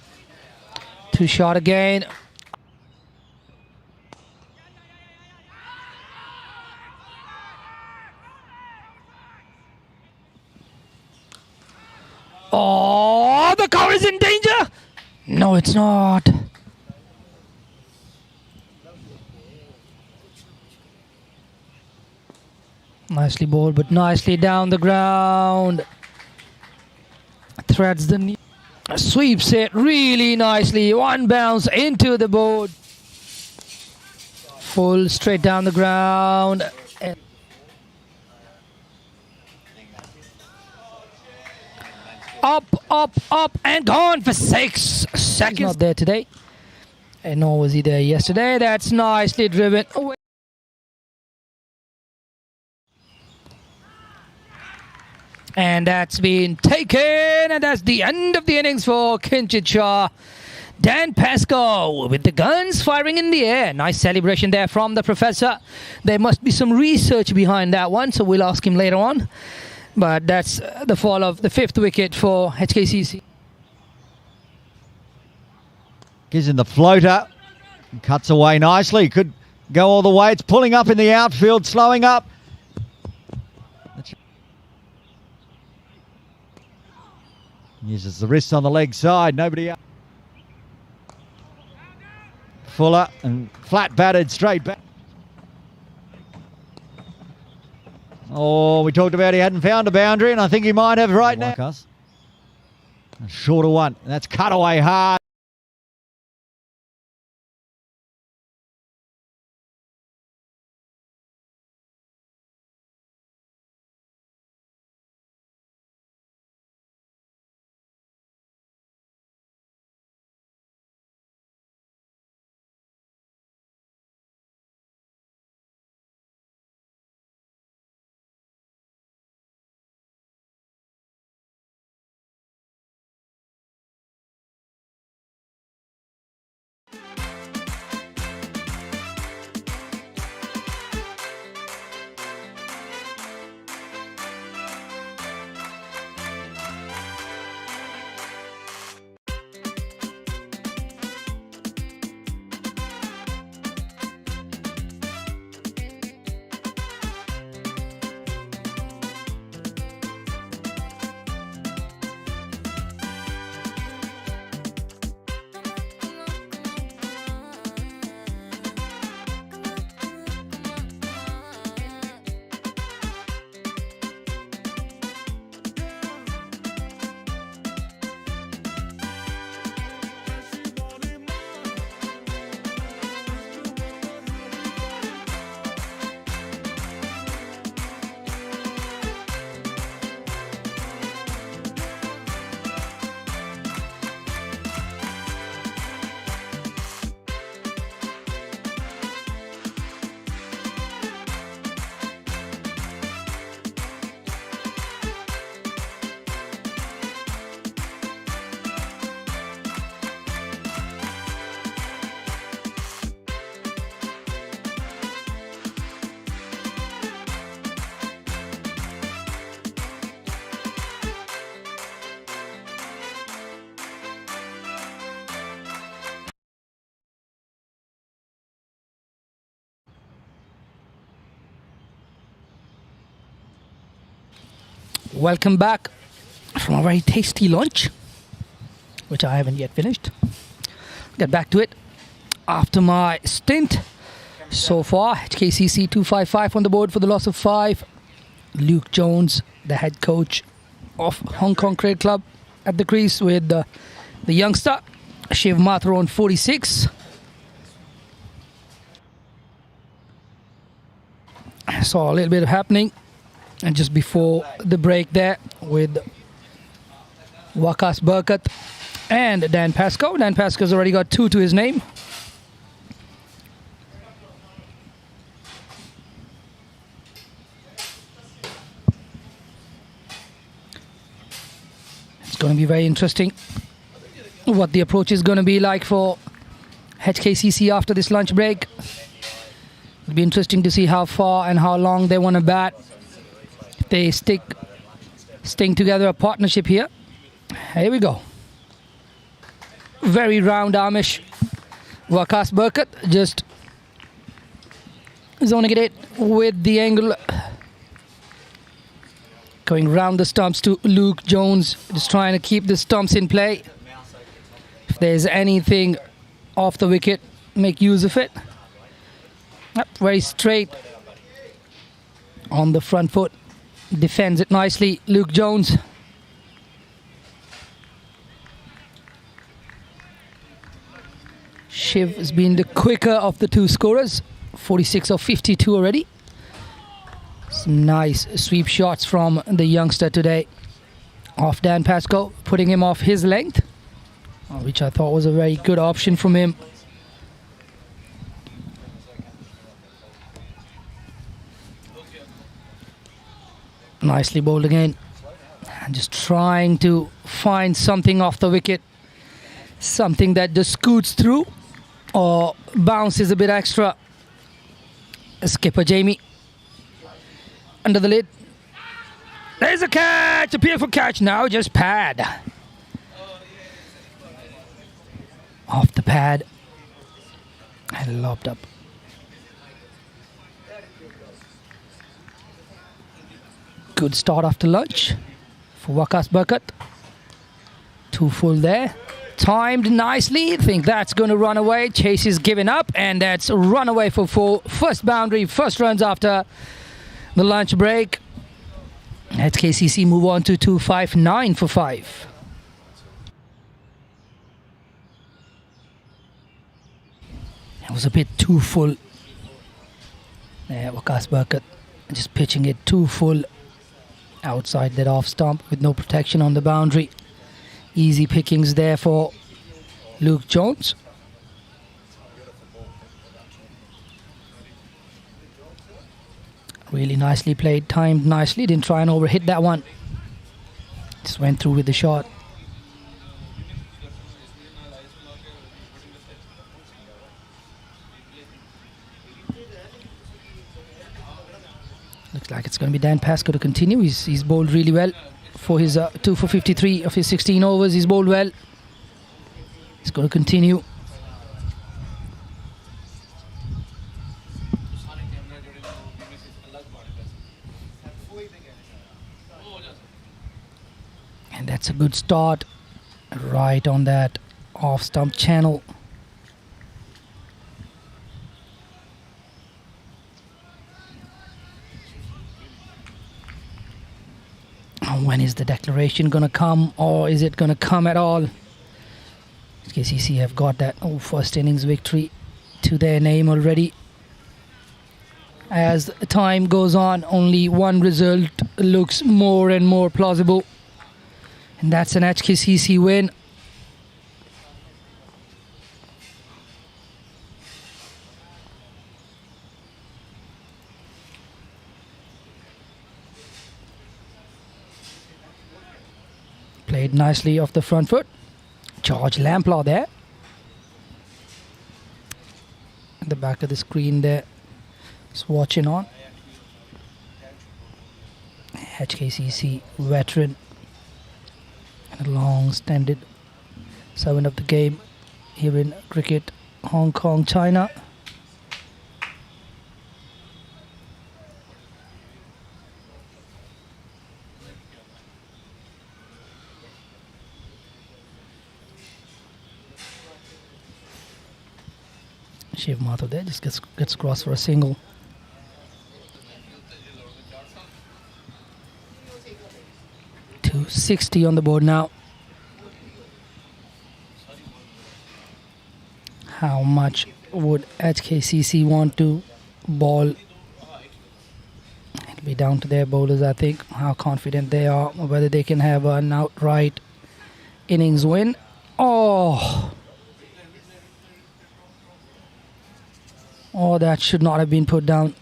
Two shot again. Oh, the cover is in danger. No, it's not. Nicely bowled, but nicely down the ground. Threads the knee. Sweeps it really nicely. One bounce into the board. Full straight down the ground. Up, up, up, and gone for 6 seconds. He's not there today. And nor was he there yesterday. That's nicely driven away. And that's been taken. And that's the end of the innings for Kinchit Shah. Dan Pascoe with the guns firing in the air. Nice celebration there from the professor. There must be some research behind that one, so we'll ask him later on. But that's the fall of the 5th wicket for HKCC. Gives him the floater. Cuts away nicely. Could go all the way. It's pulling up in the outfield, slowing up. Uses the wrist on the leg side. Nobody out. Fuller and flat batted straight back. Oh, we talked about he hadn't found a boundary, and I think he might have right now. A shorter one. That's cut away hard. Welcome back from a very tasty lunch, which I haven't yet finished. Get back to it after my stint. So far, HKCC 255 on the board for the loss of 5. Luke Jones, the head coach of Hong Kong Cricket Club, at the crease with the youngster Shiv Mathur on 46. I saw a little bit of happening, and just before the break there with Waqas Burkat and Dan Pascoe. Dan Pascoe's already got 2 to his name. It's going to be very interesting what the approach is going to be like for HKCC after this lunch break. It'll be interesting to see how far and how long they want to bat. If they string together a partnership here. Here we go. Very round armish. Waqas Burkat just zoning it with the angle. Going round the stumps to Luke Jones. Just trying to keep the stumps in play. If there's anything off the wicket, make use of it. Yep, very straight on the front foot. Defends it nicely, Luke Jones. Shiv has been the quicker of the 2 scorers. 46 of 52 already. Some nice sweep shots from the youngster today. Off Dan Pascoe, putting him off his length, which I thought was a very good option from him. Nicely bowled again. And just trying to find something off the wicket. Something that just scoots through or bounces a bit extra. Skipper Jamie under the lid. There's a catch, a beautiful catch. Now just pad. Off the pad and lobbed up. Good start after lunch for Waqas Burkat. 2 full there. Timed nicely. Think that's going to run away. Chase is giving up, and that's run away for 4. First boundary, first runs after the lunch break. HKCC move on to 259 for 5. It was a bit too full. There, Waqas Burkat just pitching it too full. Outside that off stump with no protection on the boundary. Easy pickings there for Luke Jones. Really nicely played, timed nicely. Didn't try and overhit that one. Just went through with the shot. Looks like it's going to be Dan Pascoe to continue. He's bowled really well for his 2 for 53 of his 16 overs. He's bowled well. He's going to continue. And that's a good start. Right on that off stump channel. When is the declaration going to come, or is it going to come at all? KCC have got that first innings victory to their name already. As time goes on, only one result looks more and more plausible, and that's an HKCC win. Played nicely off the front foot. George Lamplaw there. At the back of the screen there. Just watching on. HKCC veteran. And a long-standing servant of the game here in cricket, Hong Kong, China. Shiv Mathur there just gets crossed for a single. .260 on the board now. How much would HKCC want to ball? It'll be down to their bowlers, I think, how confident they are, or whether they can have an outright innings win. Oh, that should not have been put down.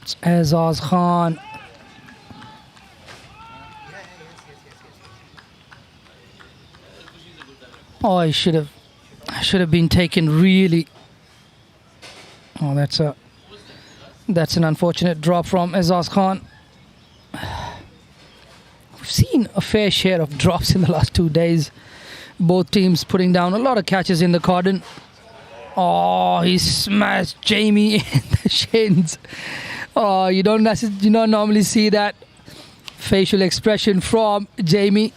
It's Azaz Khan. Oh, I should have been taken really. Oh, that's an unfortunate drop from Azaz Khan. We've seen a fair share of drops in the last 2 days. Both teams putting down a lot of catches in the cordon. Oh, he smashed Jamie in the shins. Oh, you don't normally see that facial expression from Jamie.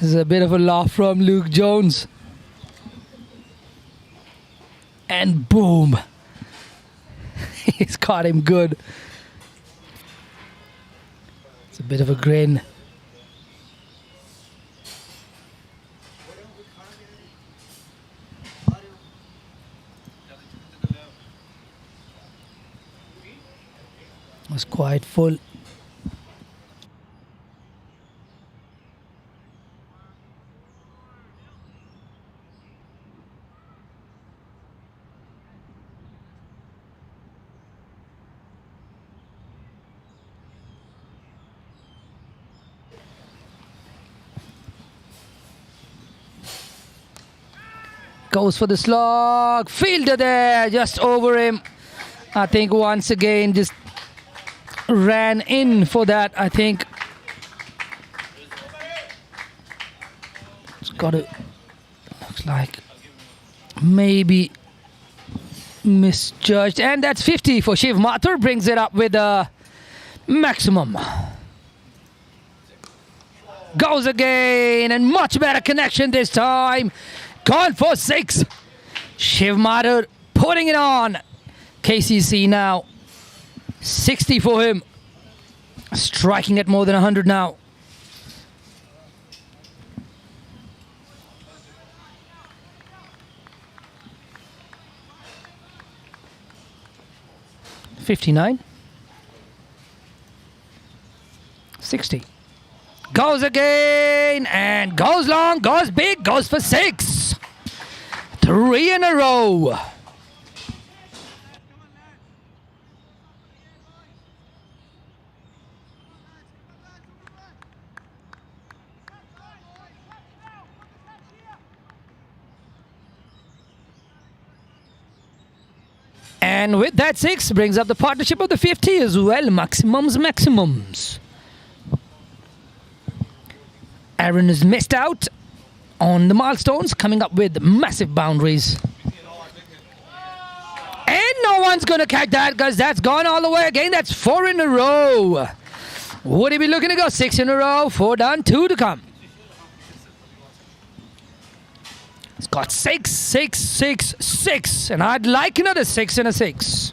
There's a bit of a laugh from Luke Jones. And boom. He's caught him good. It's a bit of a grin. It was quite full. Goes for the slog. Fielder there, just over him. I think once again just ran in for that, I think. It's got to, looks like maybe misjudged. And that's 50 for Shiv Mathur. Brings it up with a maximum. Goes again, and much better connection this time. Gone for 6. Shiv Mathur putting it on. KCC now 60 for him. Striking at more than 100 now. .59. 60. Goes again and goes long, goes big, goes for 6. 3 in a row. And with that 6 brings up the partnership of the 50 as well. Maximums. Aaron has missed out on the milestones, coming up with massive boundaries. And no one's going to catch that because that's gone all the way again. That's 4 in a row. Would he be looking to go 6 in a row? 4 done, 2 to come. It's got 6, 6, 6, 6. And I'd like another 6 and a 6.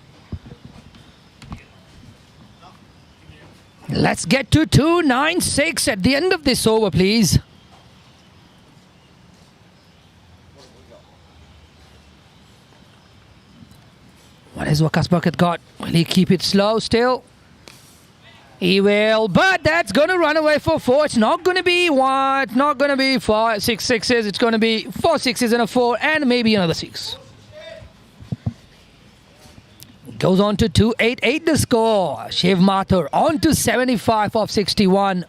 Let's get to 296 at the end of this over, please. What has Waqas Bucket got? Will he keep it slow still? He will, but that's going to run away for 4. It's not going to be 1. It's not going to be 5, 6 sixes. It's going to be 4 6s and a 4 and maybe another 6. Goes on to 288 the score. Shiv Mathur on to 75 of 61.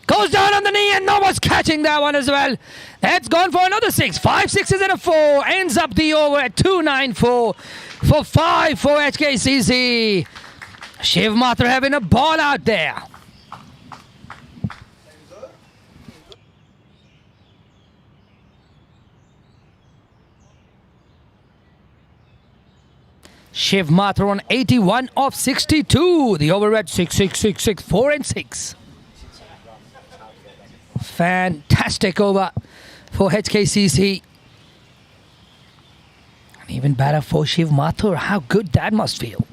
Goes down on the knee and no one's catching that one as well. That's gone for another 6. 5 6s and a 4. Ends up the over at 294 for 5 for HKCC. Shiv Mathur having a ball out there. Shiv Mathur on 81 of 62. The over at 6-6-6-6, 4 and 6. Fantastic over for HKCC. And even better for Shiv Mathur. How good that must feel. So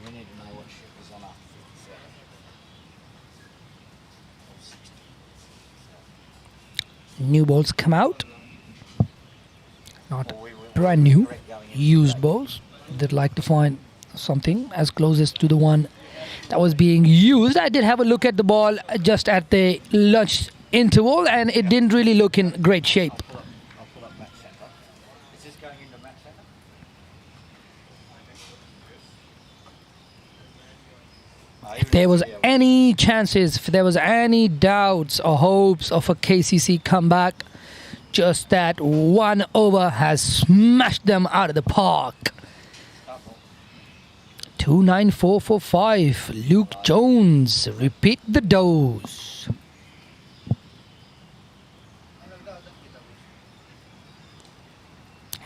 we need to know what ship is on after 57. New balls come out. Not brand new, used balls. They'd like to find something as closest to the one that was being used. I did have a look at the ball just at the lunch interval, and it didn't really look in great shape. I'll pull up match centre. Is this going into match centre? If there was any chances, if there was any doubts or hopes of a KCC comeback, just that one over has smashed them out of the park. 29445. Luke Jones, repeat the dose.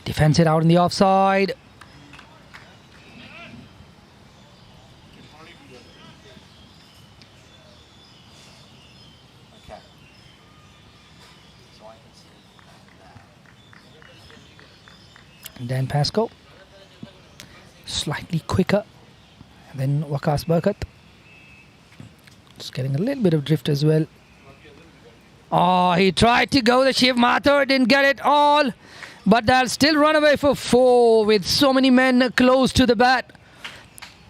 Defends it out in the offside. Okay. So I can see that. Dan Pascoe, slightly quicker than Waqas Barkat. Just getting a little bit of drift as well. Oh, he tried to go the Shiv Mathur, didn't get it all. But they'll still run away for 4 with so many men close to the bat.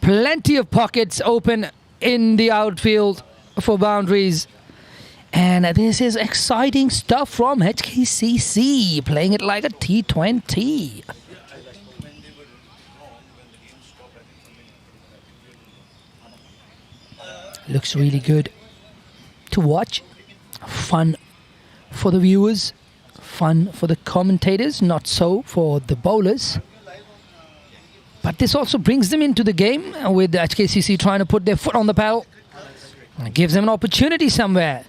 Plenty of pockets open in the outfield for boundaries. And this is exciting stuff from HKCC, playing it like a T20. Looks really good to watch. Fun for the viewers, fun for the commentators, not so for the bowlers. But this also brings them into the game with HKCC trying to put their foot on the pedal. It gives them an opportunity somewhere.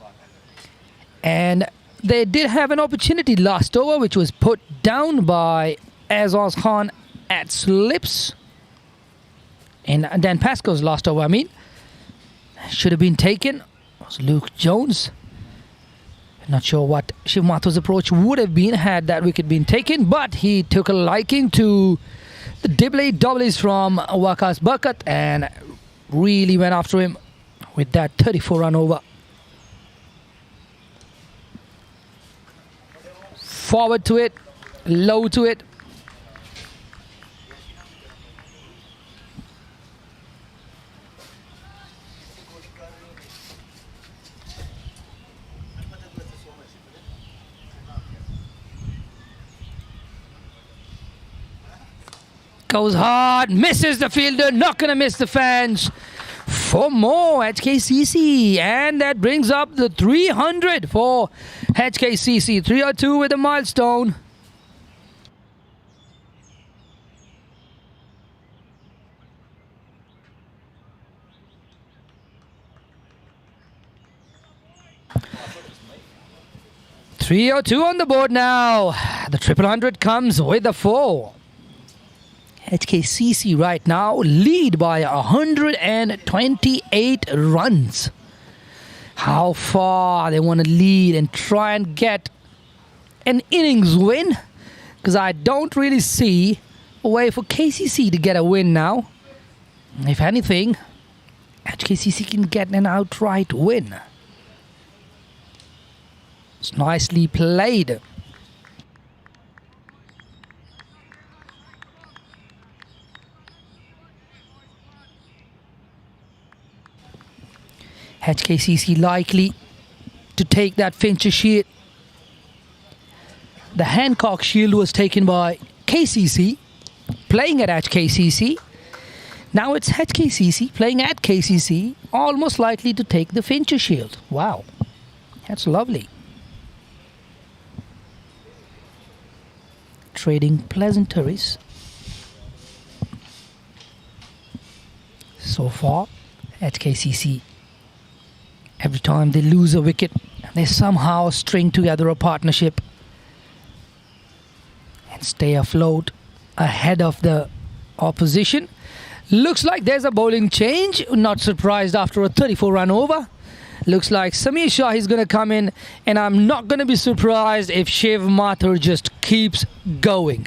And they did have an opportunity last over, which was put down by Azaz Khan at slips. And Dan Pascoe's last over, I mean. Should have been taken. It was Luke Jones. Not sure what Shiv Mathur's approach would have been had that wicket been taken, but he took a liking to the doublies from Waqas Barkat and really went after him with that 34 run over. Forward to it, low to it. Goes hard, misses the fielder, not going to miss the fans. 4 more HKCC, and that brings up the 300 for HKCC. 302 with a milestone. .302 on the board now. The 100 comes with a 4. HKCC right now lead by 128 runs. How far they want to lead and try and get an innings win? Because I don't really see a way for KCC to get a win now. If anything, HKCC can get an outright win. It's nicely played. HKCC likely to take that Fincher shield. The Hancock shield was taken by KCC, playing at HKCC. Now it's HKCC playing at KCC, almost likely to take the Fincher shield. Wow, that's lovely. Trading pleasantries. So far, HKCC, every time they lose a wicket, they somehow string together a partnership and stay afloat ahead of the opposition. Looks like there's a bowling change. Not surprised after a 34-run over. Looks like Samir Shah is going to come in, and I'm not going to be surprised if Shiv Mathur just keeps going.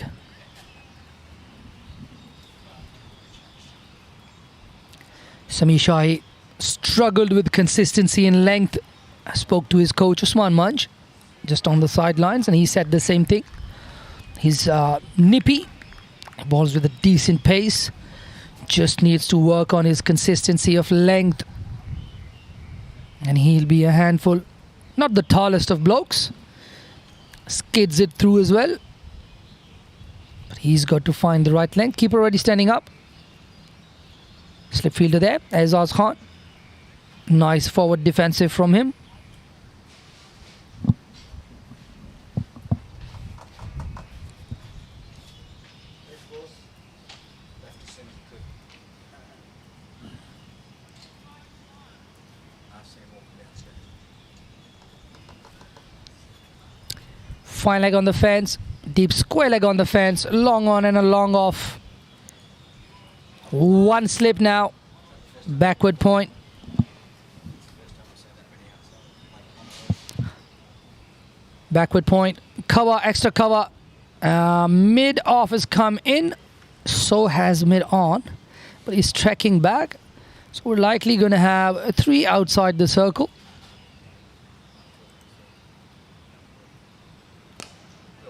Samir Shah struggled with consistency and length. I spoke to his coach Usman Manj just on the sidelines, and he said the same thing. He's nippy, balls with a decent pace, just needs to work on his consistency of length, and he'll be a handful. Not the tallest of blokes, skids it through as well, but he's got to find the right length. Keeper already standing up. Slip fielder there, Azaz Khan. Nice forward defensive from him. Fine leg on the fence, deep square leg on the fence, long on and a long off. One slip now, backward point. Backward point, cover, extra cover. Mid off has come in, so has mid on, but he's tracking back. So we're likely going to have a 3 outside the circle.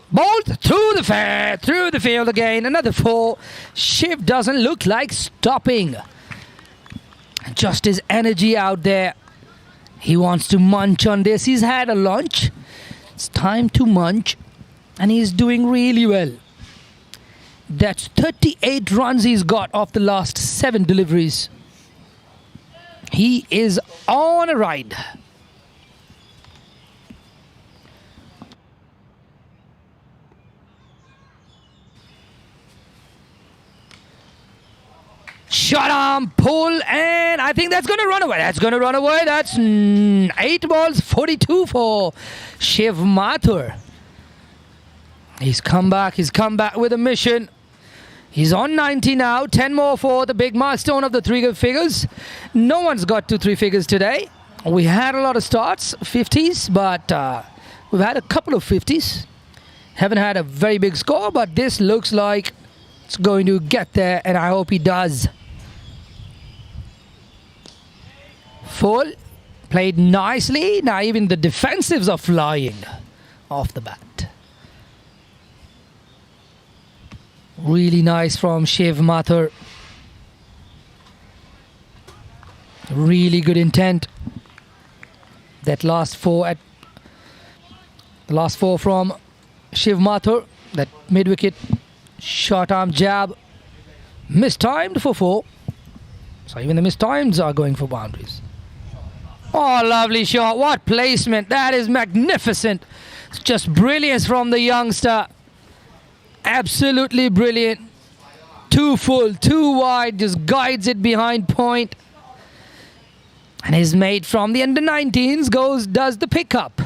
Bowled through the field again, another 4. Shiv doesn't look like stopping. Just his energy out there. He wants to munch on this. He's had a lunch. It's time to munch, and he's doing really well. That's 38 runs he's got off the last 7 deliveries. He is on a ride. Shot arm, pull, and I think that's going to run away. That's going to run away. That's 8 balls, 42 for Shiv Mathur. He's come back with a mission. He's on 90 now, 10 more for the big milestone of the 3 figures. No one's got to 3 figures today. We had a lot of starts, 50s, but we've had a couple of 50s. Haven't had a very big score, but this looks like it's going to get there, and I hope he does. Full, played nicely. Now even the defensives are flying off the bat. Really nice from Shiv Mathur. Really good intent. That last 4 from Shiv Mathur. That mid wicket short arm jab, mistimed for 4. So even the mistimes are going for boundaries. Oh, lovely shot. What placement. That is magnificent. It's just brilliance from the youngster. Absolutely brilliant. 2 full, 2 wide, just guides it behind point. And his mate from the under-19s does the pickup.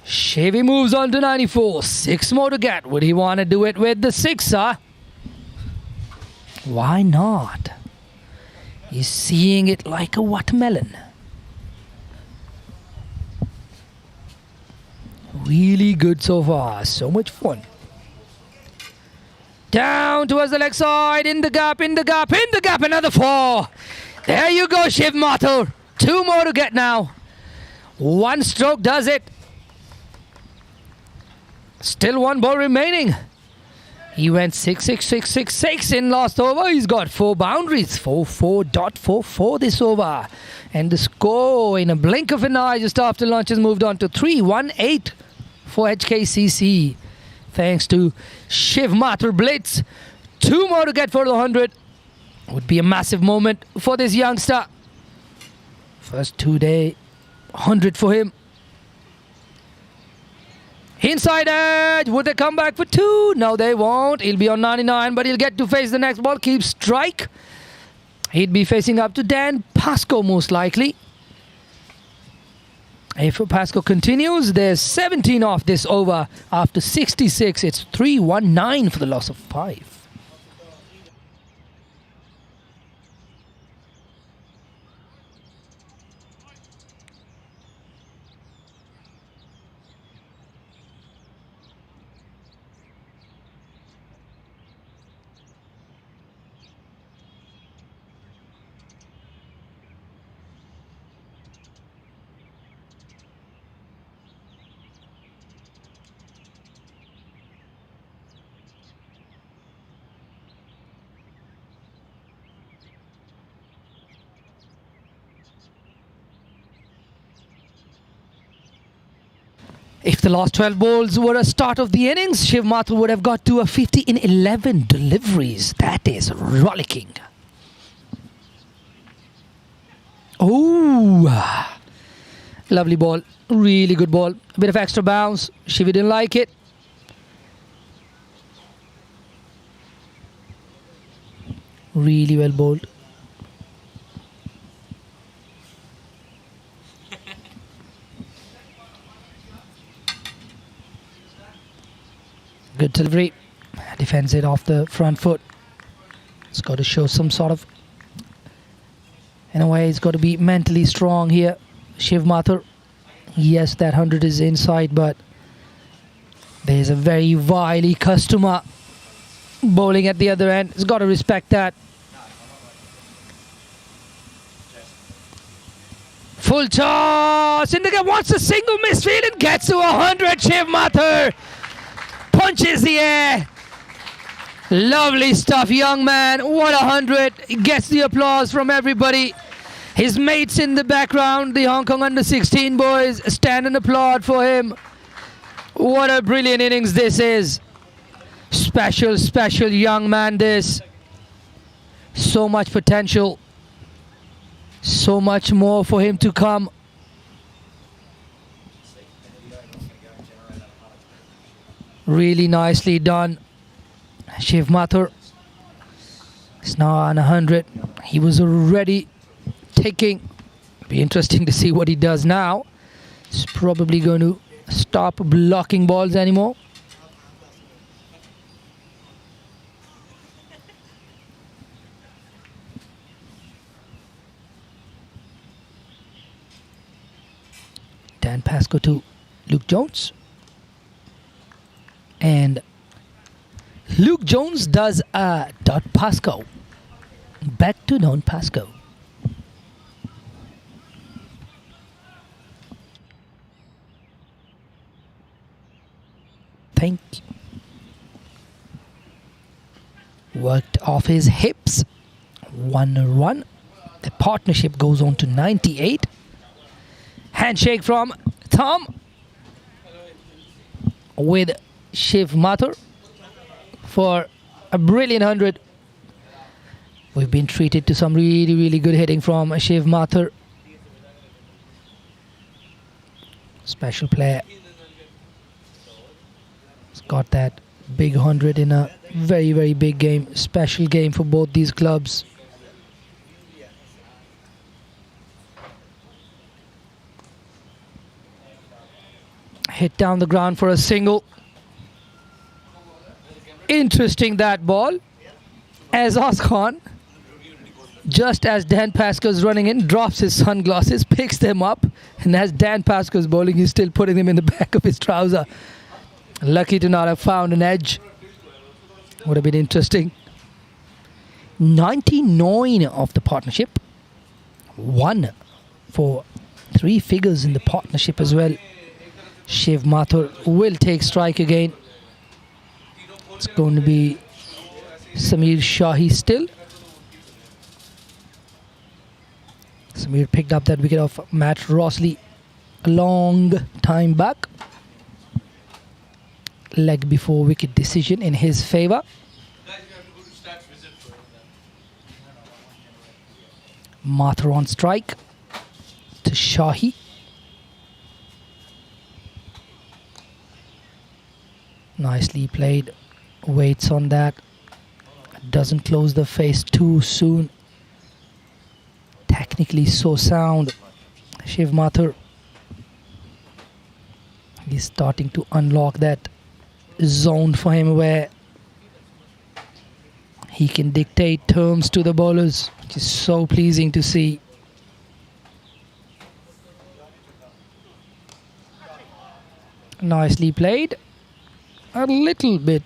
Chevy moves on to 94. 6 more to get. Would he want to do it with the 6er? Why not? He's seeing it like a watermelon. Really good so far. So much fun. Down towards the leg side. In the gap, in the gap, in the gap. Another 4. There you go, Shiv Mathur. 2 more to get now. 1 stroke does it. Still 1 ball remaining. He went 6-6-6-6-6 in last over. He's got 4 boundaries. 4-4.44 this over. And the score in a blink of an eye just after lunch has moved on to 3-1-8 for HKCC. Thanks to Shiv Mathur blitz. 2 more to get for the 100. Would be a massive moment for this youngster. First 2-day 100 for him. Inside edge. Would they come back for 2? No, they won't. He'll be on 99, but he'll get to face the next ball. Keep strike. He'd be facing up to Dan Pascoe most likely. If Pascoe continues, there's 17 off this over. After 66, it's 3-1-9 for the loss of 5. If the last 12 balls were a start of the innings, Shiv Mathur would have got to a 50 in 11 deliveries. That is rollicking. Oh, lovely ball. Really good ball. A bit of extra bounce. Shivi didn't like it. Really well bowled. Good delivery. Defends it off the front foot. It's got to show some sort of... In a way, it's got to be mentally strong here. Shiv Mathur. Yes, that 100 is inside, but there's a very wily customer bowling at the other end. He's got to respect that. Full toss. Indica wants a single misfield and gets to 100. Shiv Mathur punches the air. Lovely stuff, young man. What 100. He gets the applause from everybody. His mates in the background, the Hong Kong under-16 boys, stand and applaud for him. What a brilliant innings this is. Special, special young man this. So much potential. So much more for him to come. Really nicely done. Shiv Mathur is now on 100. He was already taking. Be interesting to see what he does now. He's probably going to stop blocking balls anymore. Dan Pascoe to Luke Jones. And Luke Jones does a dot Pascoe. Back to Don Pascoe. Thank you. Worked off his hips. 1 run. The partnership goes on to 98. Handshake from Tom with Shiv Mathur for a brilliant 100. We've been treated to some really, really good hitting from Shiv Mathur. Special player. He's got that big 100 in a very, very big game. Special game for both these clubs. Hit down the ground for a single. Interesting that ball. Azaz Khan, just as Dan Pascoe is running in, drops his sunglasses, picks them up, and as Dan Pascoe is bowling, he's still putting them in the back of his trouser. Lucky to not have found an edge. Would have been interesting. 99 of the partnership. 1 for 3 figures in the partnership as well. Shiv Mathur will take strike again. It's going to be Samir Shahi still. Samir picked up that wicket of Matt Rossley a long time back. Leg before wicket decision in his favour. Mathur on strike to Shahi. Nicely played. Waits on that. Doesn't close the face too soon. Technically so sound. Shiv Mathur. He's starting to unlock that zone for him where he can dictate terms to the bowlers, which is so pleasing to see. Nicely played. A little bit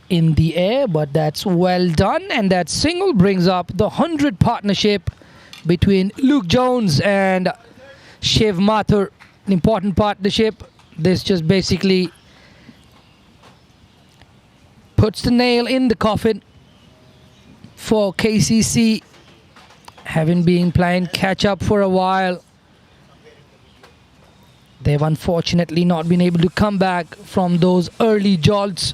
in the air, but that's well done, and that single brings up the 100 partnership between Luke Jones and Shiv Mathur. An important partnership. This just basically puts the nail in the coffin for KCC, having been playing catch up for a while. They've unfortunately not been able to come back from those early jolts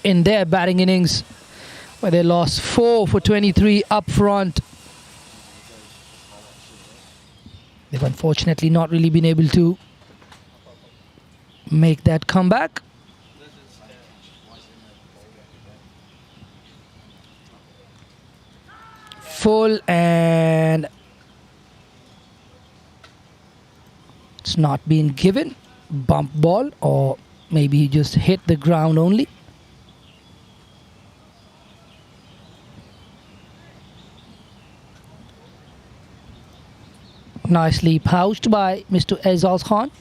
in their batting innings, where they lost 4 for 23 up front. They've unfortunately not really been able to make that comeback. Full, and it's not been given. Bump ball, or maybe he just hit the ground only. Nicely pouched by Mr. Aizaz Khan.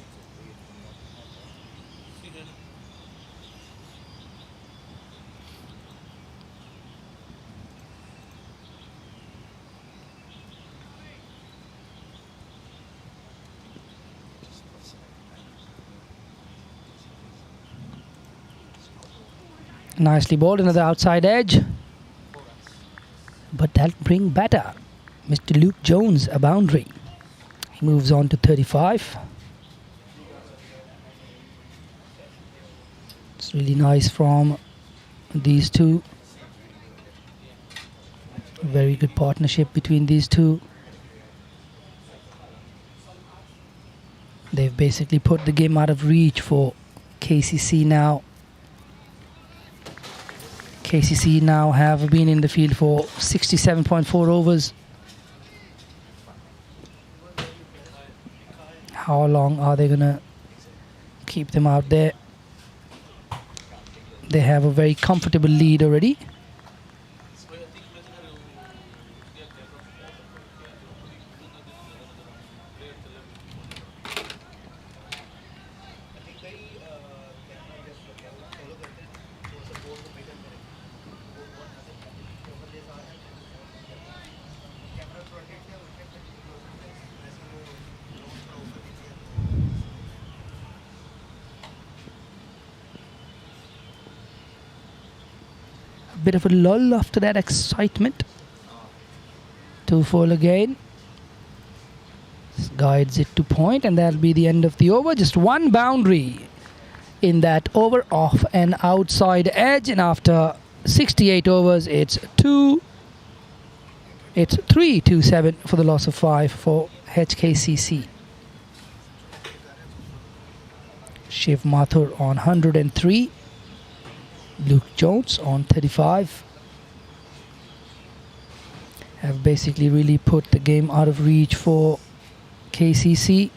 Nicely bowled into the outside edge. But that'll bring batter Mr. Luke Jones a boundary. He moves on to 35. It's really nice from these two. Very good partnership between these two. They've basically put the game out of reach for KCC now. KCC now have been in the field for 67.4 overs. How long are they going to keep them out there? They have a very comfortable lead already. Bit of a lull after that excitement. 2 full again. This guides it to point, and that'll be the end of the over. Just one boundary in that over off an outside edge, and after 68 overs, it's 3-2-7 for the loss of 5 for HKCC. Shiv Mathur on 103. Luke Jones on 35 have basically really put the game out of reach for KCC.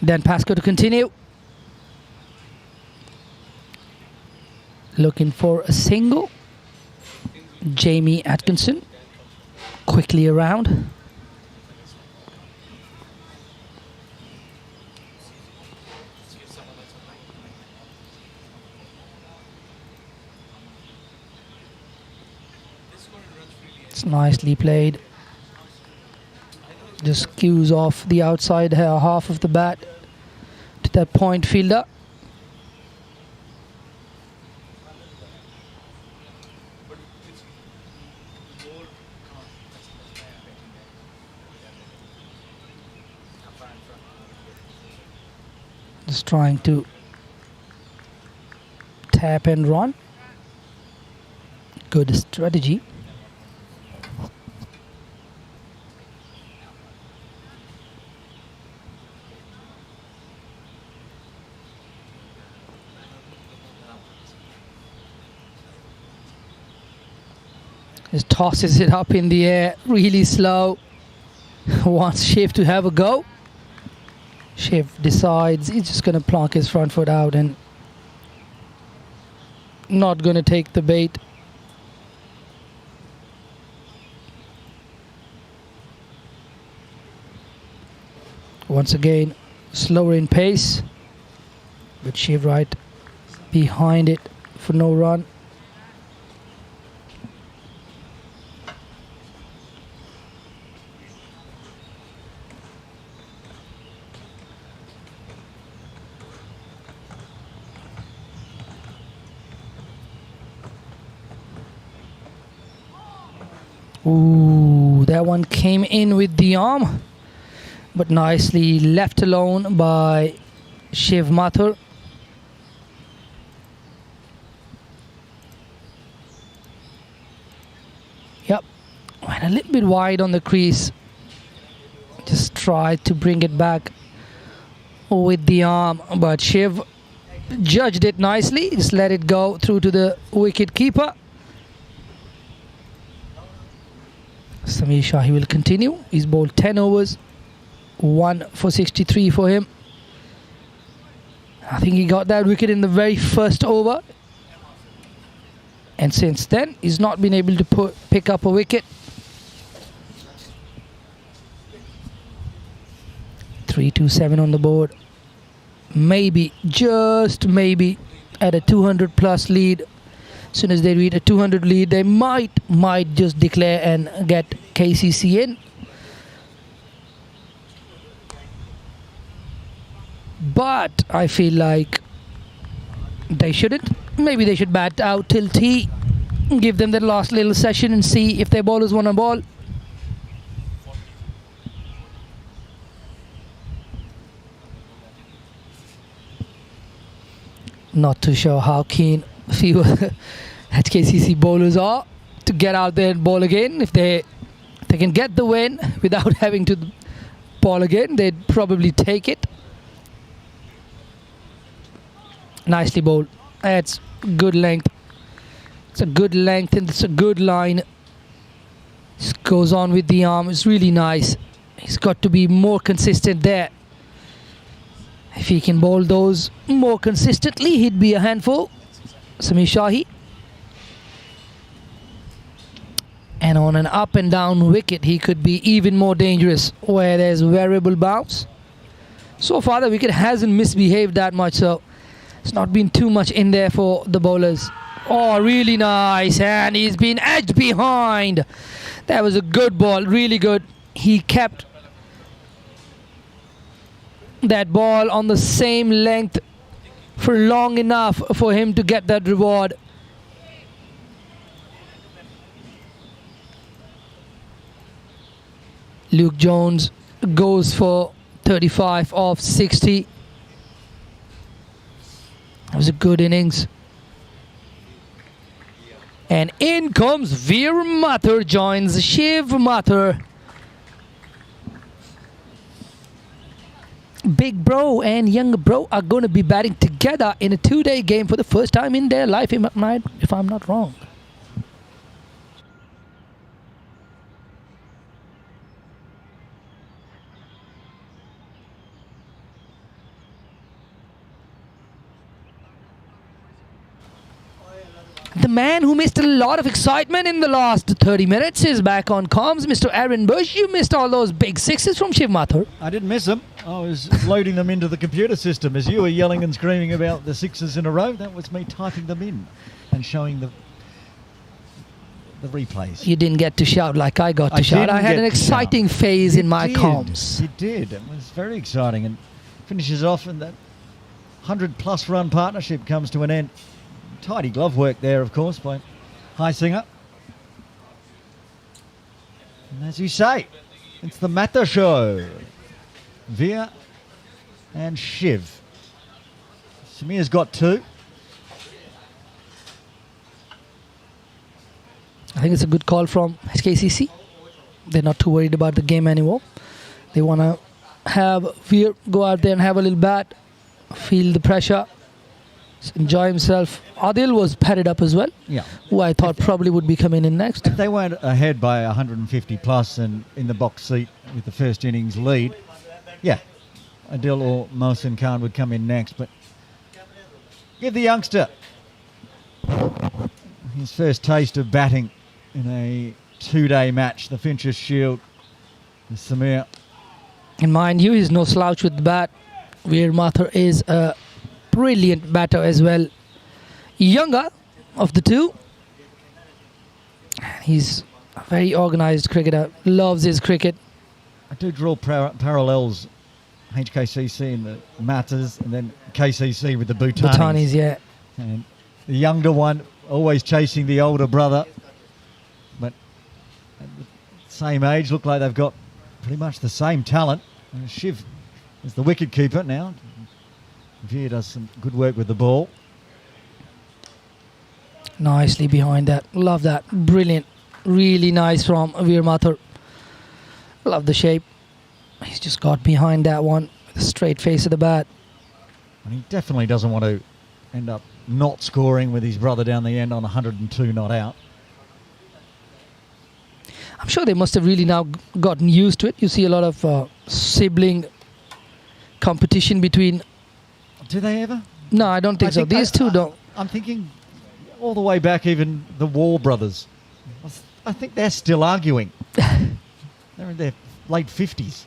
Dan Pascoe to continue. Looking for a single. Jamie Atkinson quickly around. It's nicely played. Just cues off the outside half of the bat to that point fielder. Just trying to tap and run. Good strategy. Just tosses it up in the air, really slow. Wants Shiv to have a go. Shiv decides he's just going to plonk his front foot out and not going to take the bait. Once again, slower in pace, but Shiv right behind it for no run. Ooh, that one came in with the arm, but nicely left alone by Shiv Mathur. Yep, went a little bit wide on the crease. Just tried to bring it back with the arm, but Shiv judged it nicely. Just let it go through to the wicket keeper. Sameer Shahi will continue. He's bowled 10 overs, 1 for 63 for him. I think he got that wicket in the very first over, and since then he's not been able to pick up a wicket. 327 on the board. Maybe, just maybe, at a 200 plus lead. As soon as they reach a 200 lead, they might just declare and get KCC in. But I feel like they shouldn't. Maybe they should bat out till tea, give them the last little session and see if their bowlers want to ball. Not too sure how keen few HKCC bowlers are to get out there and bowl again. If they can get the win without having to bowl again, they'd probably take it. Nicely bowled. That's good length. It's a good length and it's a good line. Just goes on with the arm. It's really nice. He's got to be more consistent there. If he can bowl those more consistently, he'd be a handful. Sameer Shahi. And on an up and down wicket, he could be even more dangerous where there's variable bounce. So far, the wicket hasn't misbehaved that much, so it's not been too much in there for the bowlers. Oh, really nice. And he's been edged behind. That was a good ball, really good. He kept that ball on the same length for long enough for him to get that reward. Luke Jones goes for 35 off 60. That was a good innings. And in comes Veer Mathur, joins Shiv Mathur. Big bro and young bro are going to be batting together in a two-day game for the first time in their life, if I'm not wrong. The man who missed a lot of excitement in the last 30 minutes is back on comms. Mr. Aaron Bush, you missed all those big sixes from Shiv Mathur. I didn't miss them. I was loading them into the computer system as you were yelling and screaming about the sixes in a row. That was me typing them in and showing the replays. You didn't get to shout like I got to shout. I had an exciting phase in my comms. It did. It was very exciting and finishes off, and that 100-plus run partnership comes to an end. Tidy glove work there, of course, by Highsinger. And as you say, it's the Mathur show. Veer and Shiv. Sameer's got 2. I think it's a good call from HKCC. They're not too worried about the game anymore. They want to have Veer go out there and have a little bat, feel the pressure, enjoy himself. Adil was padded up as well, who I thought probably would be coming in next. If they weren't ahead by 150 plus and in the box seat with the first innings lead, Adil or Mohsin Khan would come in next. But give the youngster his first taste of batting in a 2-day match, the Fincher Shield. Sameer And mind you, he's no slouch with the bat. Veer Mathur is a brilliant batter as well. Younger of the two. He's a very organised cricketer. Loves his cricket. I do draw parallels, HKCC in the Matters, and then KCC with the Bhutanis. Bhutanis, yeah. And the younger one always chasing the older brother, but at the same age, look like they've got pretty much the same talent. And Shiv is the wicket keeper now. Veer does some good work with the ball. Nicely behind that. Love that. Brilliant. Really nice from Veer Mathur. Love the shape. He's just got behind that one with a straight face of the bat. And he definitely doesn't want to end up not scoring with his brother down the end on 102 not out. I'm sure they must have really now gotten used to it. You see a lot of sibling competition between... Do they ever? No, I don't think so. These two don't. I'm thinking all the way back, even the War brothers. I think they're still arguing. They're in their late 50s.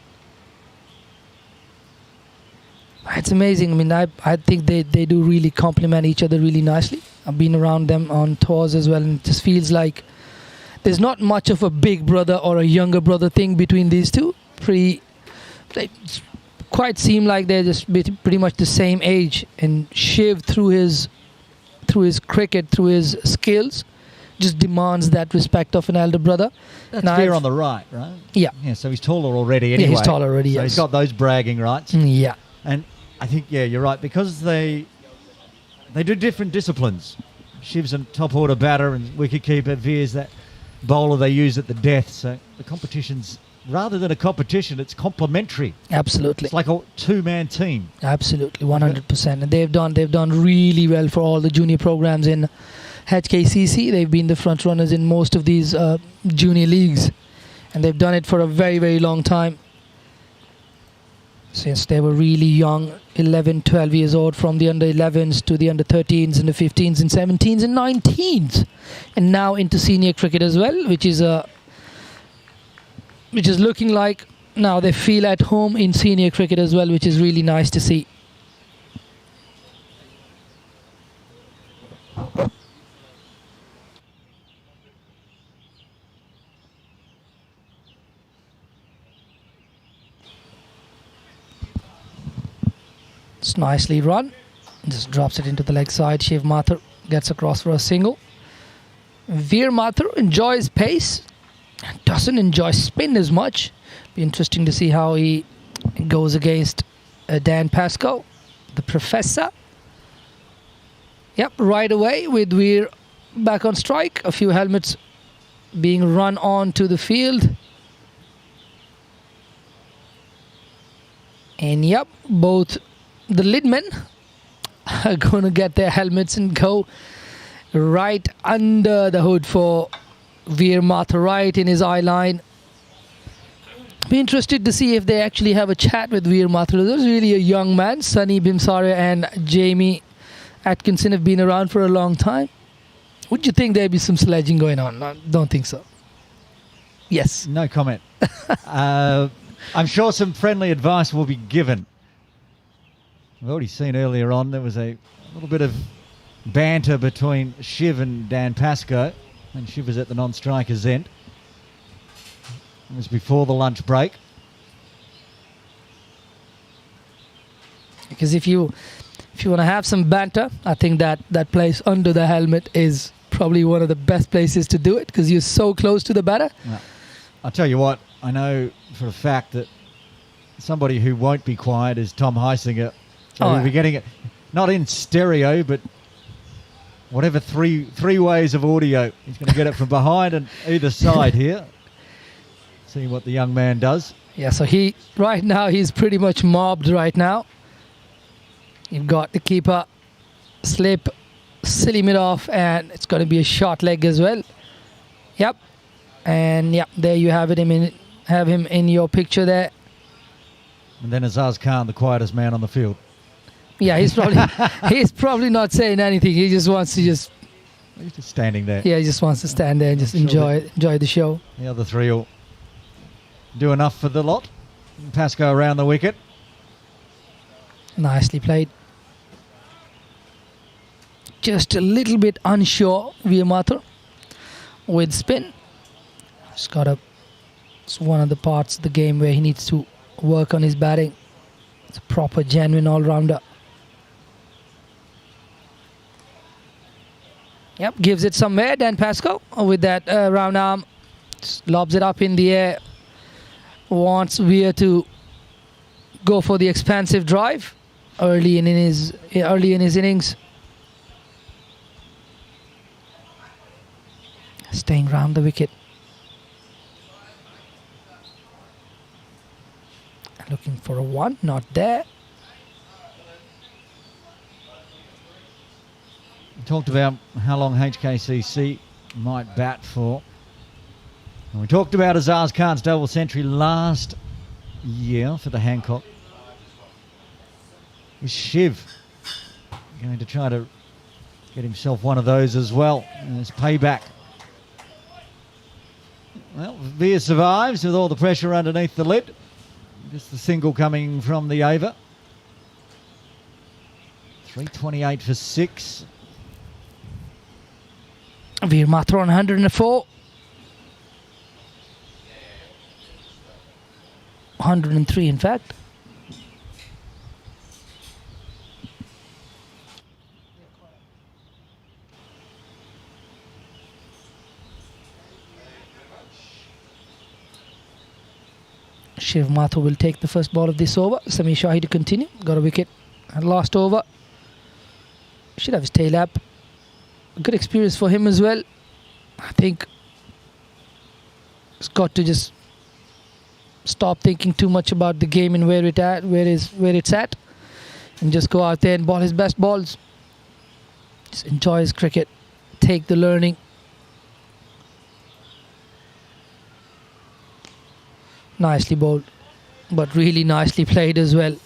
It's amazing. I mean, I think they do really complement each other really nicely. I've been around them on tours as well, and it just feels like there's not much of a big brother or a younger brother thing between these two. They quite seem like they're just pretty much the same age. And Shiv, through his cricket, through his skills, just demands that respect of an elder brother. That's Veer on the right, right? Yeah. Yeah, so he's taller already anyway. Yeah, he's taller already, so yes. he's got those bragging rights. Yeah. And I think, yeah, you're right, because they do different disciplines. Shiv's a top order batter and wicketkeeper. Veer's that bowler they use at the death. So the competition's, rather than a competition, it's complementary. Absolutely. It's like a two-man team. Absolutely, 100%. And they've done really well for all the junior programs in HKCC. They've been the front runners in most of these junior leagues, and they've done it for a very, very long time. Since they were really young, 11, 12 years old, from the under 11s to the under 13s and the 15s and 17s and 19s, and now into senior cricket as well, which is looking like now they feel at home in senior cricket as well, which is really nice to see. It's nicely run. Just drops it into the leg side. Shiv Mathur gets across for a single. Veer Mathur enjoys pace. Doesn't enjoy spin as much. Be interesting to see how he goes against Dan Pascoe, the professor. Yep, right away with Veer back on strike. A few helmets being run on to the field. And yep, both the lidmen are going to get their helmets and go right under the hood for Veer Mathur, right in his eye line. Be interested to see if they actually have a chat with Veer Mathur. There's really a young man. Sunny Bimsaria and Jamie Atkinson have been around for a long time. Would you think there'd be some sledging going on? No, don't think so. Yes. No comment. I'm sure some friendly advice will be given. We've already seen earlier on there was a little bit of banter between Shiv and Dan Pascoe, and Shiv was at the non-striker's end. It was before the lunch break. Because if you want to have some banter, I think that place under the helmet is probably one of the best places to do it, because you're so close to the batter. Yeah. I'll tell you what, I know for a fact that somebody who won't be quiet is Tom Heisinger. So we'll be getting it, not in stereo, but whatever three ways of audio. He's going to get it from behind and either side here. See what the young man does. Yeah, so right now he's pretty much mobbed right now. You've got the keeper slip, silly mid off, and it's going to be a short leg as well. Yep. And yep, there you have it. Have him in your picture there. And then Azaz Khan, the quietest man on the field. Yeah, he's probably not saying anything. He just wants to he's just standing there. Yeah, he just wants to stand there and just enjoy the show. The other three will do enough for the lot. Pascoe around the wicket. Nicely played. Just a little bit unsure, Veermathur, with spin. It's one of the parts of the game where he needs to work on his batting. It's a proper, genuine all-rounder. Yep, gives it somewhere. Dan Pascoe with that round arm. Just lobs it up in the air. Wants Veer to go for the expansive drive early in his innings. Staying round the wicket. Looking for a one, not there. We talked about how long HKCC might bat for. And we talked about Azaz Khan's double century last year for the Hancock. Is Shiv going to try to get himself one of those as well? And it's payback. Well, Veer survives with all the pressure underneath the lid. Just the single coming from the over. 328 for 6. Veermathur on 104. 103 in fact. Shiv Mathur will take the first ball of this over. Sami Shahi to continue. Got a wicket at last over. Should have his tail up. Good experience for him as well. I think he's got to just stop thinking too much about the game and where it's at, and just go out there and ball his best balls. Just enjoy his cricket. Take the learning. Nicely bowled, but really nicely played as well.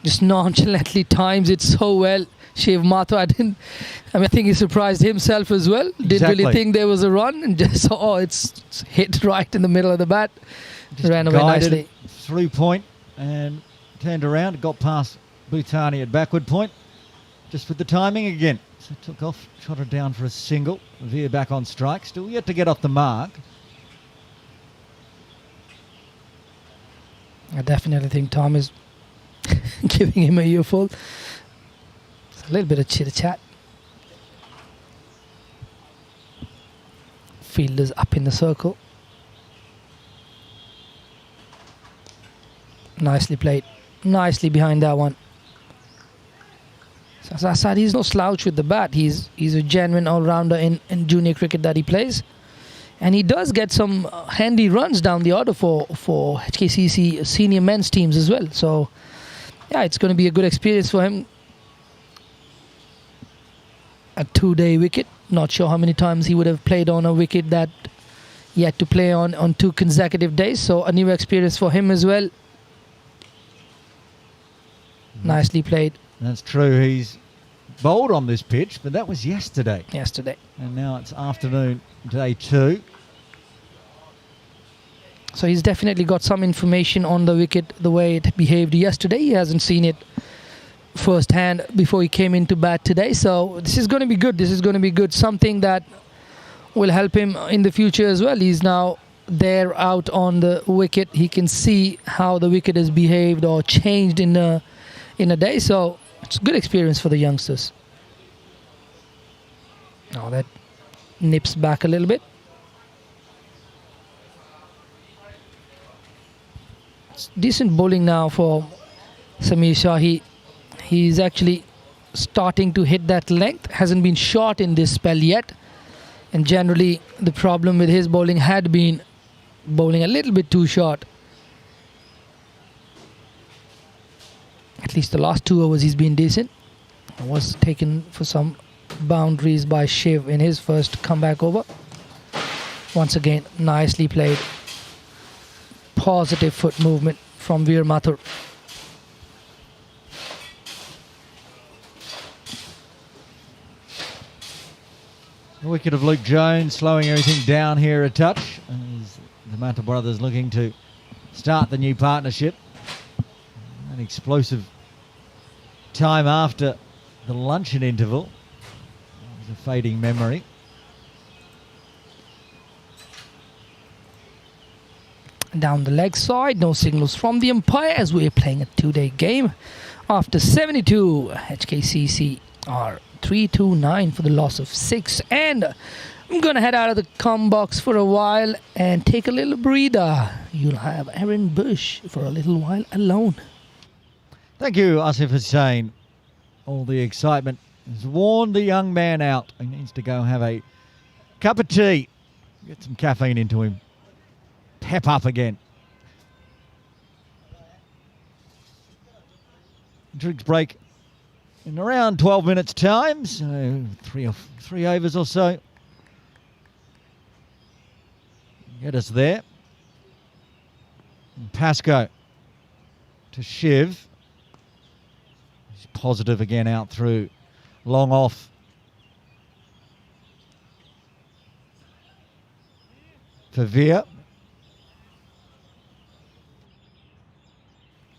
Just nonchalantly times it so well. Shiv Mathur, I think he surprised himself as well. Didn't really think there was a run, and just saw it's hit right in the middle of the bat. Just ran away nicely. Through point and turned around, got past Bhutani at backward point. Just with the timing again. So took off, trotted down for a single. Veer back on strike. Still yet to get off the mark. I definitely think Tom is giving him a earful. It's a little bit of chitter-chat. Fielders up in the circle. Nicely played. Nicely behind that one. So as I said, he's no slouch with the bat. He's a genuine all-rounder in junior cricket that he plays. And he does get some handy runs down the order for HKCC senior men's teams as well. So, yeah, it's going to be a good experience for him. A 2-day wicket. Not sure how many times he would have played on a wicket that he had to play on 2 consecutive days. So, a new experience for him as well. Nicely played. That's true. He's bowled on this pitch, but that was yesterday. And now it's afternoon, day 2. So he's definitely got some information on the wicket, the way it behaved yesterday. He hasn't seen it firsthand before he came into bat today. So this is going to be good. This is going to be good. Something that will help him in the future as well. He's now there out on the wicket. He can see how the wicket has behaved or changed in a day. So it's a good experience for the youngsters. Now that nips back a little bit. It's decent bowling now for Samir Shahi. He's actually starting to hit that length. Hasn't been short in this spell yet. And generally the problem with his bowling had been bowling a little bit too short. At least the last 2 overs he's been decent. Was taken for some boundaries by Shiv in his first comeback over. Once again, nicely played. Positive foot movement from Veermathur. The wicket of Luke Jones slowing everything down here a touch. As the Mata brothers looking to start the new partnership. an explosive time after the luncheon interval. It was a fading memory. Down the leg side, no signals from the umpire as we're playing a two-day game. After 72, HKCC are 3-2-9 for the loss of 6. And I'm going to head out of the comm box for a while and take a little breather. You'll have Aaron Bush for a little while alone. Thank you, Asif Hussain. All the excitement has worn the young man out. He needs to go have a cup of tea, get some caffeine into him. Pep up again. Drinks break in around 12 minutes time, so three overs or so. Get us there. And Pascoe to Shiv. He's positive again out through. Long off. For Veer.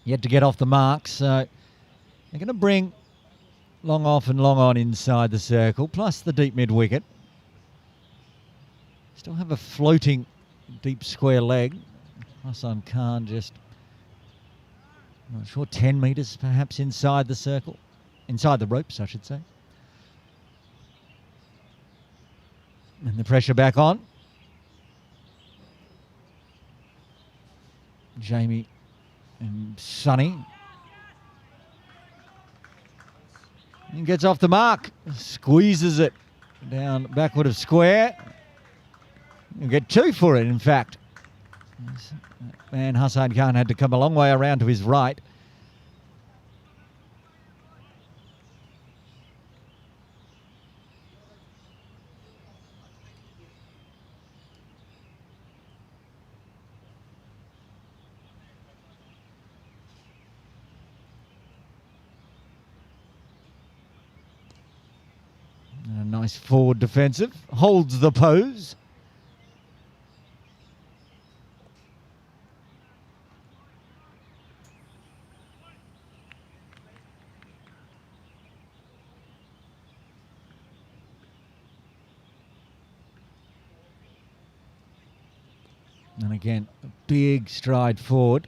Yet to get off the mark, so they're going to bring long off and long on inside the circle, plus the deep mid-wicket. Still have a floating deep square leg. Hassan Khan just, I'm not sure, 10 metres perhaps inside the circle. Inside the ropes, I should say. And the pressure back on. Jamie and Sonny. And gets off the mark. Squeezes it down backward of square. You'll get 2 for it, in fact. Man, Hassan Khan had to come a long way around to his right. A nice forward defensive. Holds the pose. And again, a big stride forward.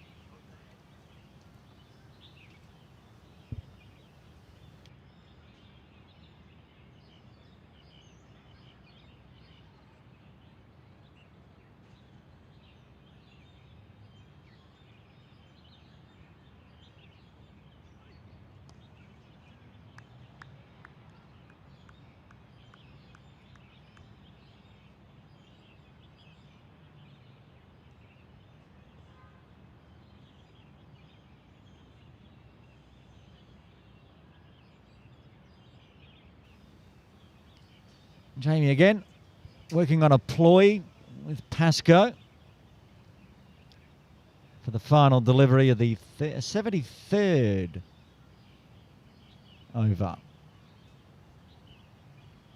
Jamie again, working on a ploy with Pascoe for the final delivery of the 73rd over.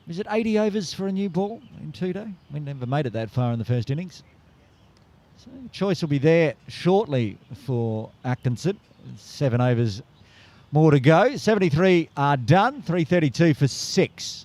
Is it 80 overs for a new ball in 2-day? We never made it that far in the first innings. So choice will be there shortly for Atkinson. 7 overs more to go. 73 are done, 332 for 6.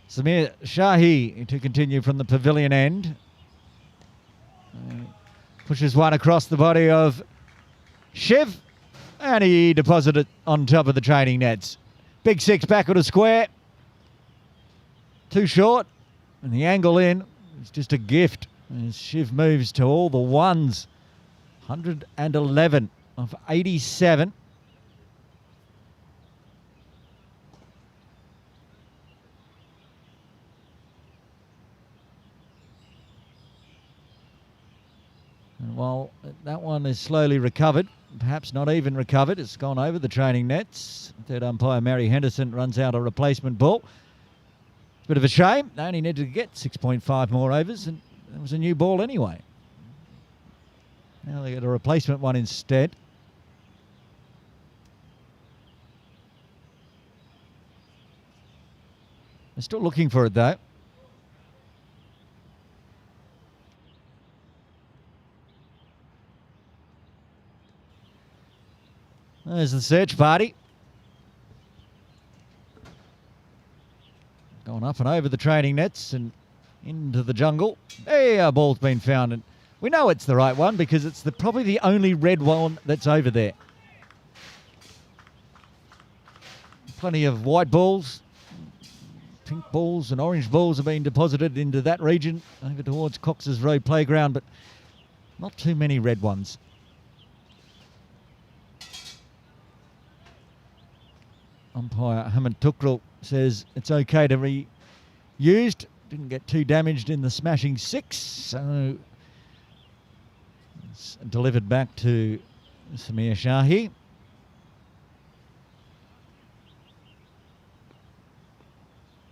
Samir Shahi to continue from the pavilion end. Pushes one across the body of Shiv. And he deposited it on top of the training nets. Big 6 backward of square. Too short. And the angle in is just a gift. As Shiv moves to all the ones. 111 of 87. And while that one is slowly recovered, perhaps not even recovered, it's gone over the training nets. Third umpire Mary Henderson runs out a replacement ball. It's a bit of a shame. They only needed to get 6.5 more overs, and it was a new ball anyway. Now they get a replacement one instead. They're still looking for it though. There's the search party. Going up and over the training nets and into the jungle. Hey, our ball's been found. And we know it's the right one because it's probably the only red one that's over there. Plenty of white balls, pink balls and orange balls have been deposited into that region over towards Cox's Road Playground, but not too many red ones. Umpire Hamid Tukrul says it's okay to be used. Didn't get too damaged in the smashing six, so it's delivered back to Samir Shahi.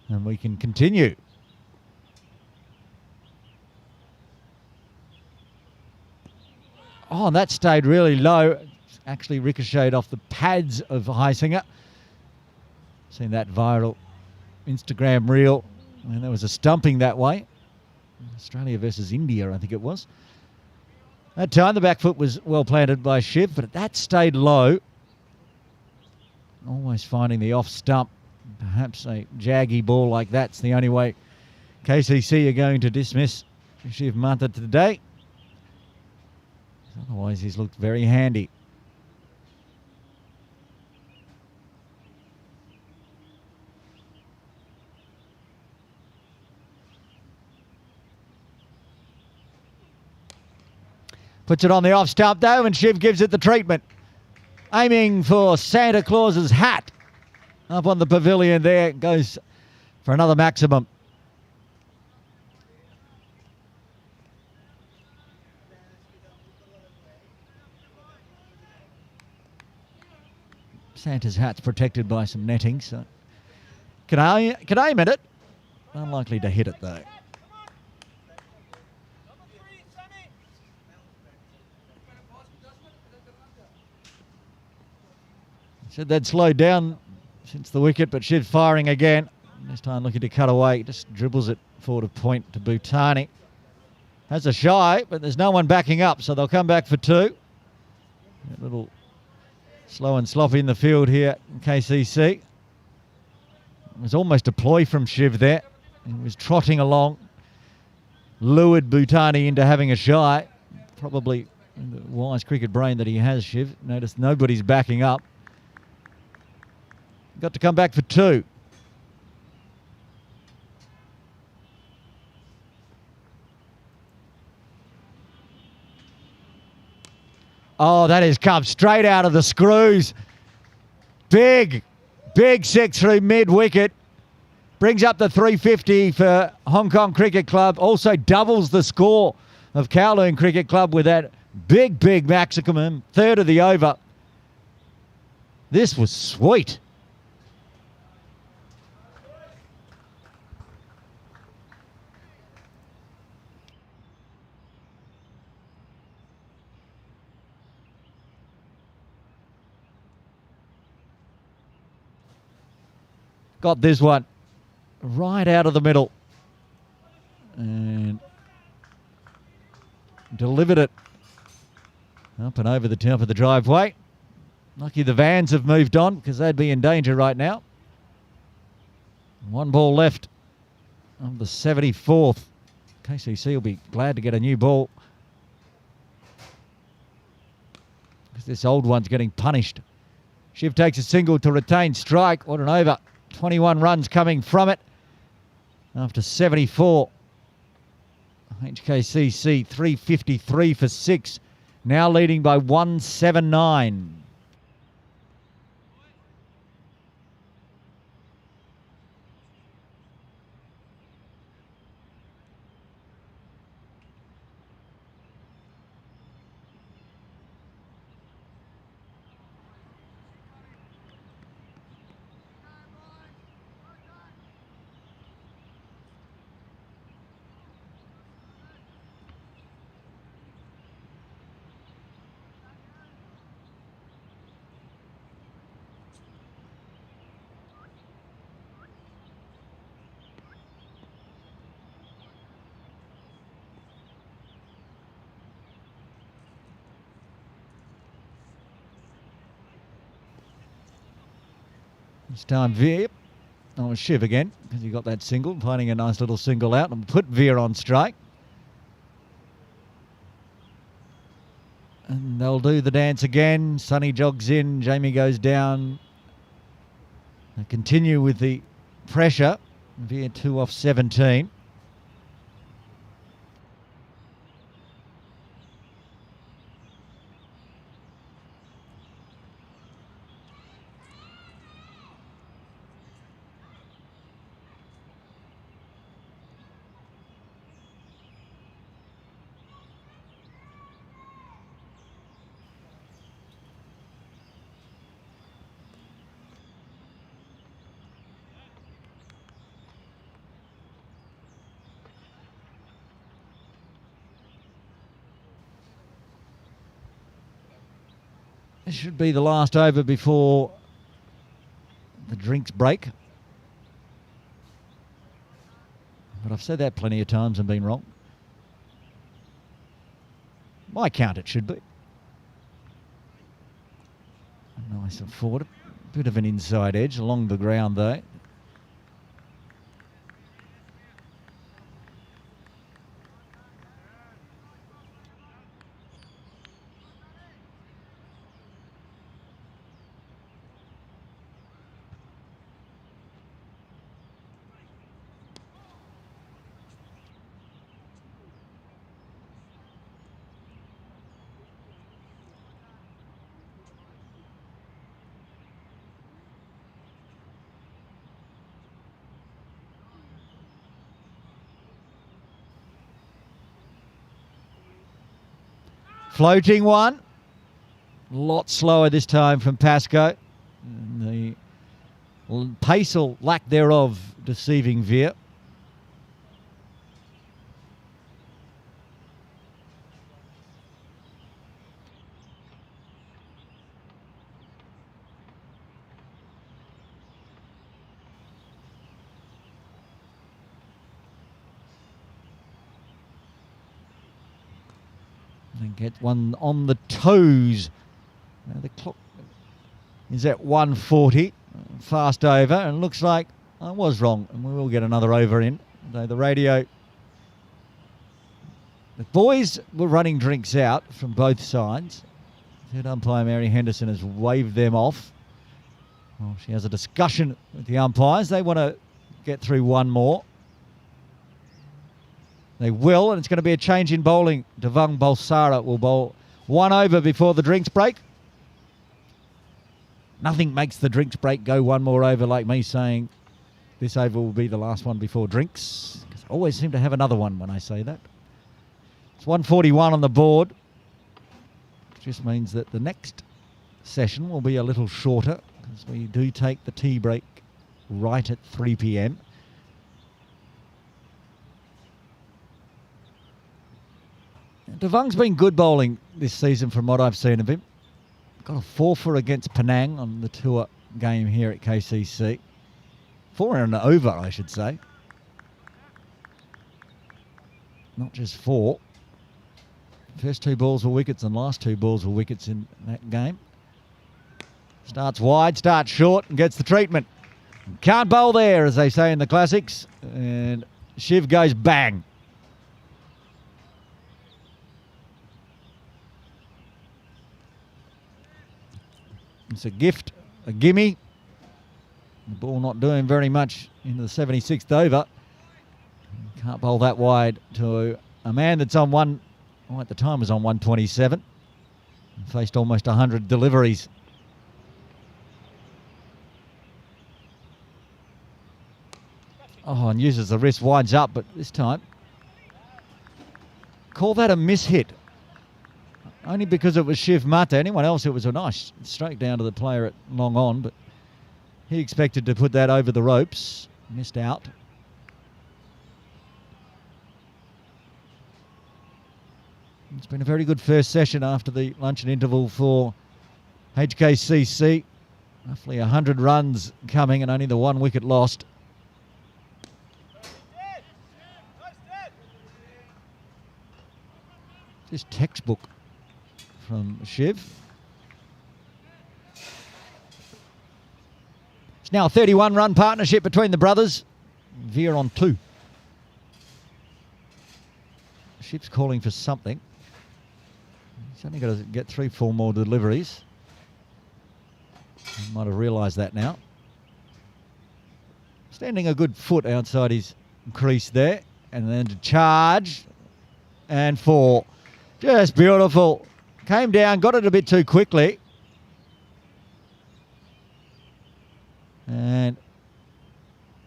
And we can continue. Oh, and that stayed really low. Actually ricocheted off the pads of Heisinger. Seen that viral Instagram reel. And there was a stumping that way. Australia versus India, I think it was. That time the back foot was well planted by Shiv, but that stayed low. Always finding the off stump. Perhaps a jaggy ball like that's the only way KCC are going to dismiss Shiv Mantha today. Otherwise, he's looked very handy. Puts it on the off stump though, and Shiv gives it the treatment. Aiming for Santa Claus's hat. Up on the pavilion there, goes for another maximum. Santa's hat's protected by some netting, so can aim at it. Unlikely to hit it though. Said they'd slowed down since the wicket, but Shiv's firing again. This time looking to cut away. Just dribbles it forward of point to Bhutani. Has a shy, but there's no one backing up, so they'll come back for two. A little slow and sloppy in the field here in KCC. It was almost a ploy from Shiv there. He was trotting along, lured Bhutani into having a shy. Probably the wise cricket brain that he has, Shiv. Notice nobody's backing up. Got to come back for two. Oh, that has come straight out of the screws. Big six through mid-wicket. Brings up the 350 for Hong Kong Cricket Club. Also doubles the score of Kowloon Cricket Club with that big maximum. Third of the over. This was sweet. Got this one right out of the middle and delivered it up and over the top of the driveway. Lucky the Vans have moved on because they'd be in danger right now. One ball left of the 74th. KCC will be glad to get a new ball because this old one's getting punished. Shiv takes a single to retain strike. What an over. 21 runs coming from it after 74. HKCC 353 for 6. Now leading by 179. This time Veer. Oh, Shiv again, because he got that single, finding a nice little single out and put Veer on strike. And they'll do the dance again. Sonny jogs in, Jamie goes down. They continue with the pressure. Veer 2 off 17. This should be the last over before the drinks break. But I've said that plenty of times and been wrong. My count it should be. Nice and forward. A bit of an inside edge along the ground though. Floating one. A lot slower this time from Pascoe. And the pace or lack thereof deceiving Veer. And get one on the toes. Now the clock is at 1:40. Fast over, and looks like I was wrong, and we will get another over in. Though the radio, the boys were running drinks out from both sides. Head umpire Mary Henderson has waved them off. Well, she has a discussion with the umpires. They want to get through one more. They will, and it's going to be a change in bowling. Devang Balsara will bowl one over before the drinks break. Nothing makes the drinks break go one more over like me saying this over will be the last one before drinks. Because I always seem to have another one when I say that. It's 1:41 on the board. Which just means that the next session will be a little shorter because we do take the tea break right at 3 p.m. Devang's been good bowling this season from what I've seen of him. Got a 4 against Penang on the tour game here at KCC. 4 and an over, I should say. Not just 4. First 2 balls were wickets and last 2 balls were wickets in that game. Starts wide, starts short and gets the treatment. Can't bowl there, as they say in the classics. And Shiv goes bang. It's a gift, a gimme. The ball not doing very much into the 76th over. Can't bowl that wide to a man that's on one, well, at the time was on 127. And faced almost 100 deliveries. Oh, and uses the wrist, winds up, but this time, call that a mishit. Only because it was Shiv Mata. Anyone else, it was a nice straight down to the player at long on, but he expected to put that over the ropes. Missed out. It's been a very good first session after the luncheon interval for HKCC. Roughly 100 runs coming and only the 1 wicket lost. Just textbook from Shiv. It's now a 31-run partnership between the brothers. Veer on 2. Ship's calling for something. He's only got to get 3-4 more deliveries. He might have realised that now. Standing a good foot outside his crease there. And then to charge. And 4. Just beautiful. Came down, got it a bit too quickly. And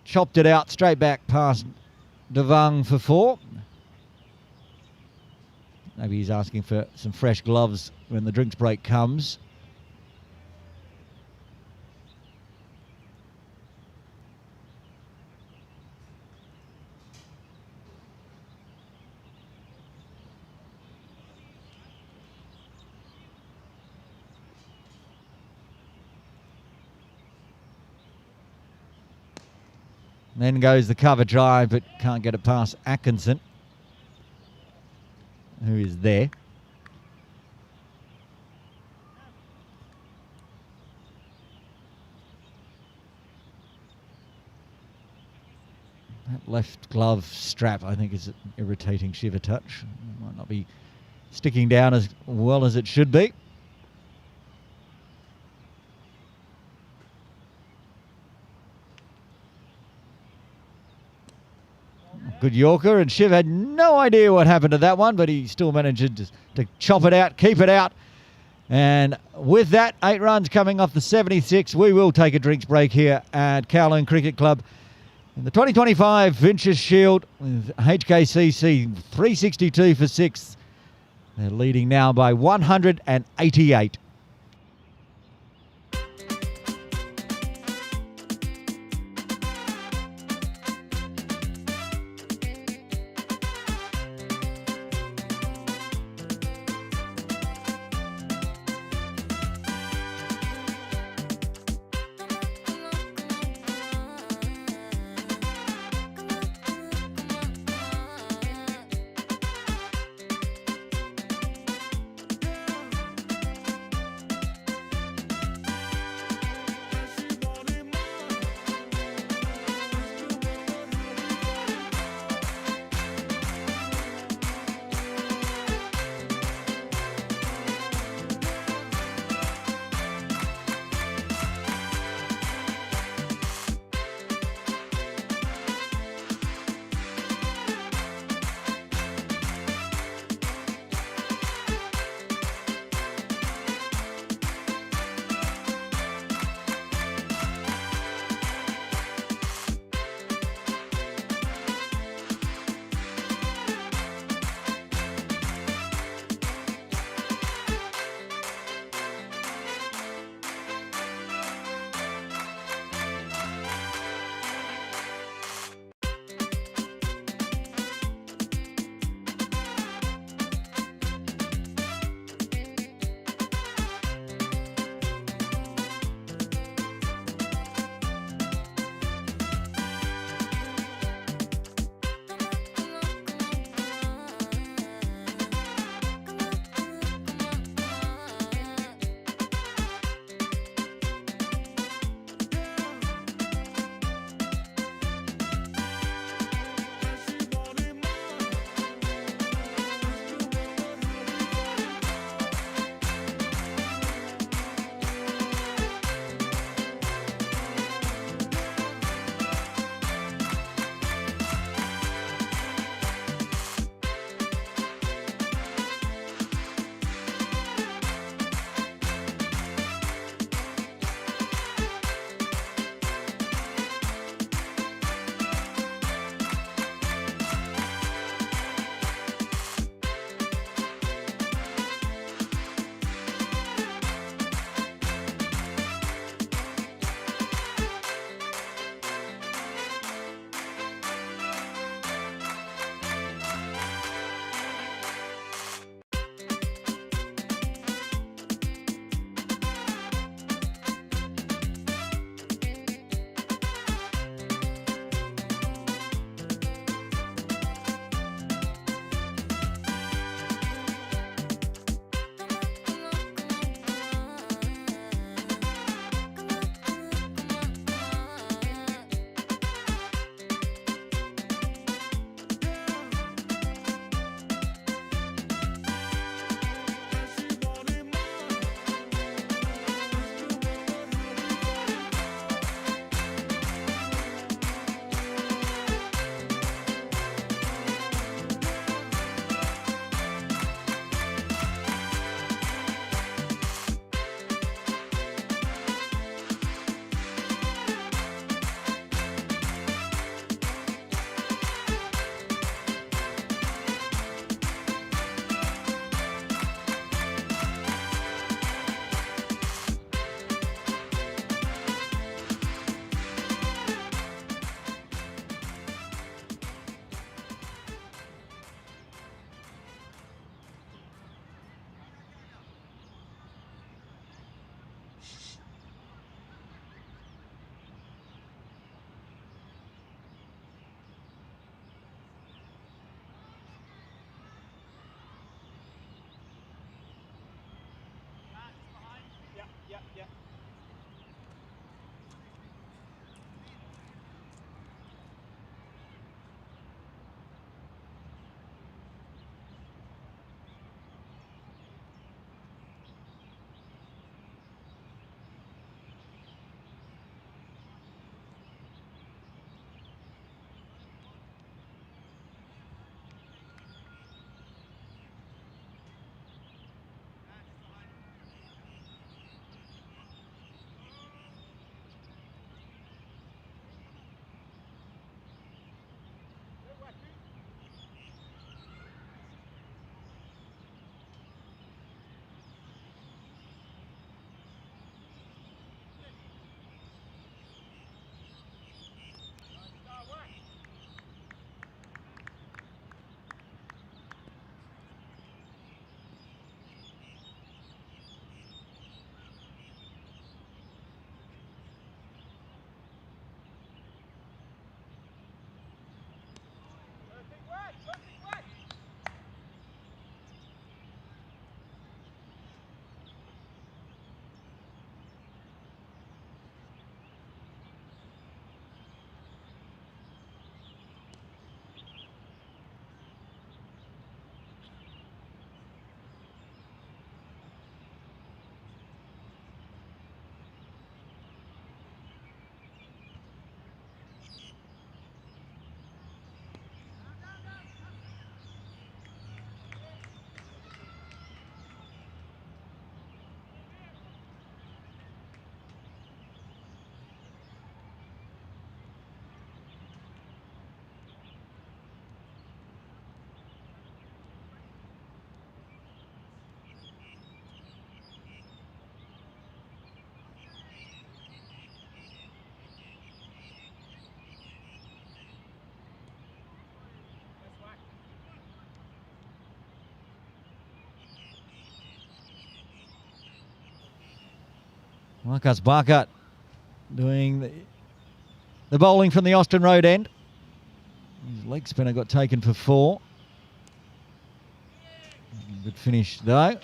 chopped it out straight back past Devang for 4. Maybe he's asking for some fresh gloves when the drinks break comes. Then goes the cover drive, but can't get it past Atkinson, who is there. That left glove strap, I think, is an irritating Shiva touch. It might not be sticking down as well as it should be. Good Yorker, and Shiv had no idea what happened to that one, but he still managed to chop it out, keep it out. And with that, 8 runs coming off the 76, we will take a drinks break here at Kowloon Cricket Club in the 2025 Fincher Shield with HKCC 362 for 6. They're leading now by 188. Marcus Barkert doing the bowling from the Austin Road end. His leg spinner got taken for 4. Good finish though.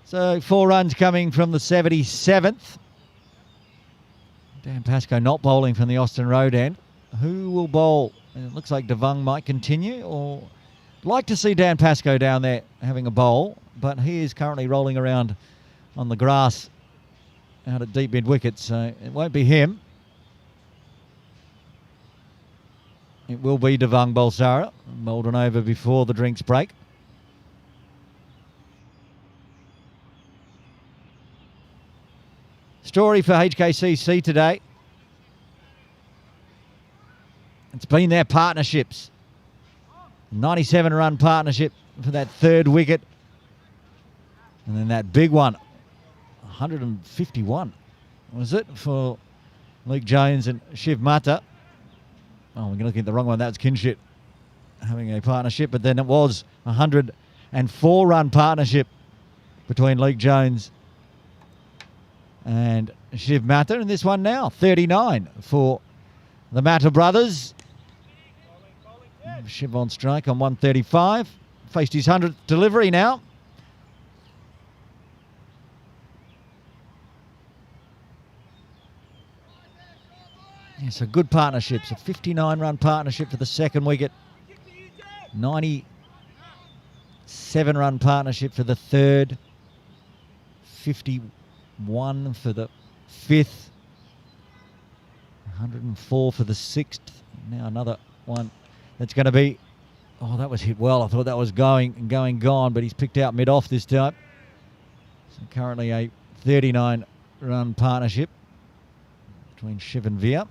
So 4 runs coming from the 77th. Dan Pascoe not bowling from the Austin Road end. Who will bowl? And it looks like Devang might continue, or like to see Dan Pascoe down there having a bowl, but he is currently rolling around on the grass out at deep mid wicket, so it won't be him. It will be Devang Balsara, bowled an over before the drinks break. Story for HKCC today. It's been their partnerships. 97-run partnership for that 3rd wicket. And then that big one, 151, was it, for Luke Jones and Shiv Mata. Oh, we're looking at the wrong one. That was Kinshit having a partnership. But then it was a 104-run partnership between Luke Jones and Shiv Mata. And this one now, 39 for the Mata brothers. Shiv on strike on 135. Faced his 100th delivery now. Yes, a good partnership. It's a 59-run partnership for the 2nd wicket. 97-run partnership for the 3rd. 51 for the 5th. 104 for the 6th. Now another one that's going to be... Oh, that was hit well. I thought that was going, gone, but he's picked out mid-off this time. So currently a 39-run partnership between Shiv and Veer.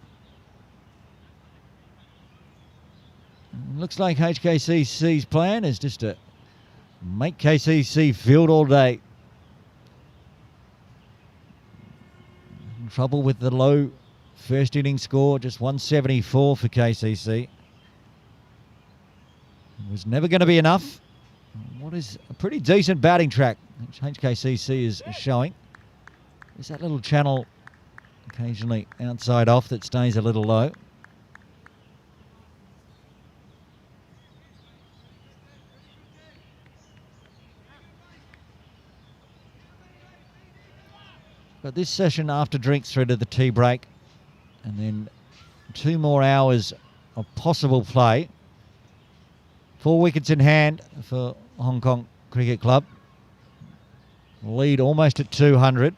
Looks like HKCC's plan is just to make KCC field all day. In trouble with the low first innings score, just 174 for KCC. It was never going to be enough. What is a pretty decent batting track which HKCC is showing. There's that little channel occasionally outside off that stays a little low. But this session after drinks through to the tea break, and then 2 more hours of possible play. 4 wickets in hand for Hong Kong Cricket Club. Lead almost at 200.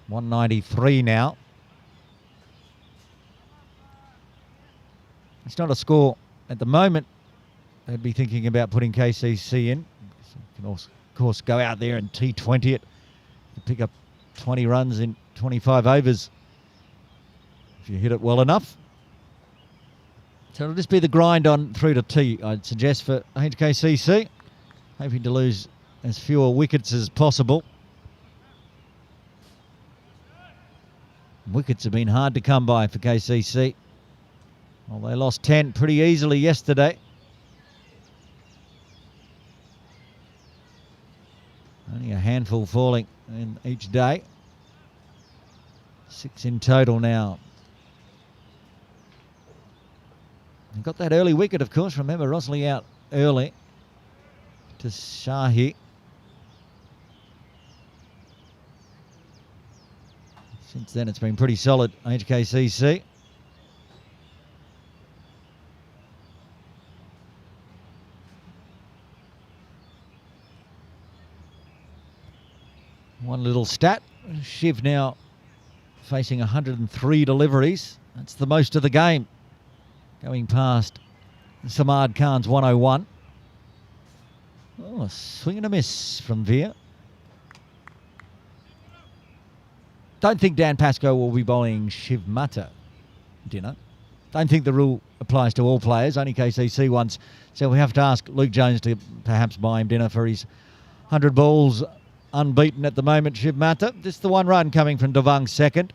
193 now. It's not a score at the moment. They'd be thinking about putting KCC in. So you can also, of course, go out there and T20 it. You pick up 20 runs in 25 overs if you hit it well enough. So it'll just be the grind on through to T, I'd suggest, for HKCC. Hoping to lose as fewer wickets as possible. Wickets have been hard to come by for KCC. Well, they lost 10 pretty easily yesterday. Only a handful falling in each day. 6 in total now. They got that early wicket, of course. Remember, Rosley out early to Shahi. Since then, it's been pretty solid, HKCC. One little stat. Shiv now facing 103 deliveries. That's the most of the game. Going past Samad Khan's 101. Oh, a swing and a miss from Veer. Don't think Dan Pascoe will be bowling Shiv Mata dinner. Don't think the rule applies to all players, only KCC ones. So we have to ask Luke Jones to perhaps buy him dinner for his 100 balls unbeaten at the moment, Shiv Mata. Just the 1 run coming from Devang's second.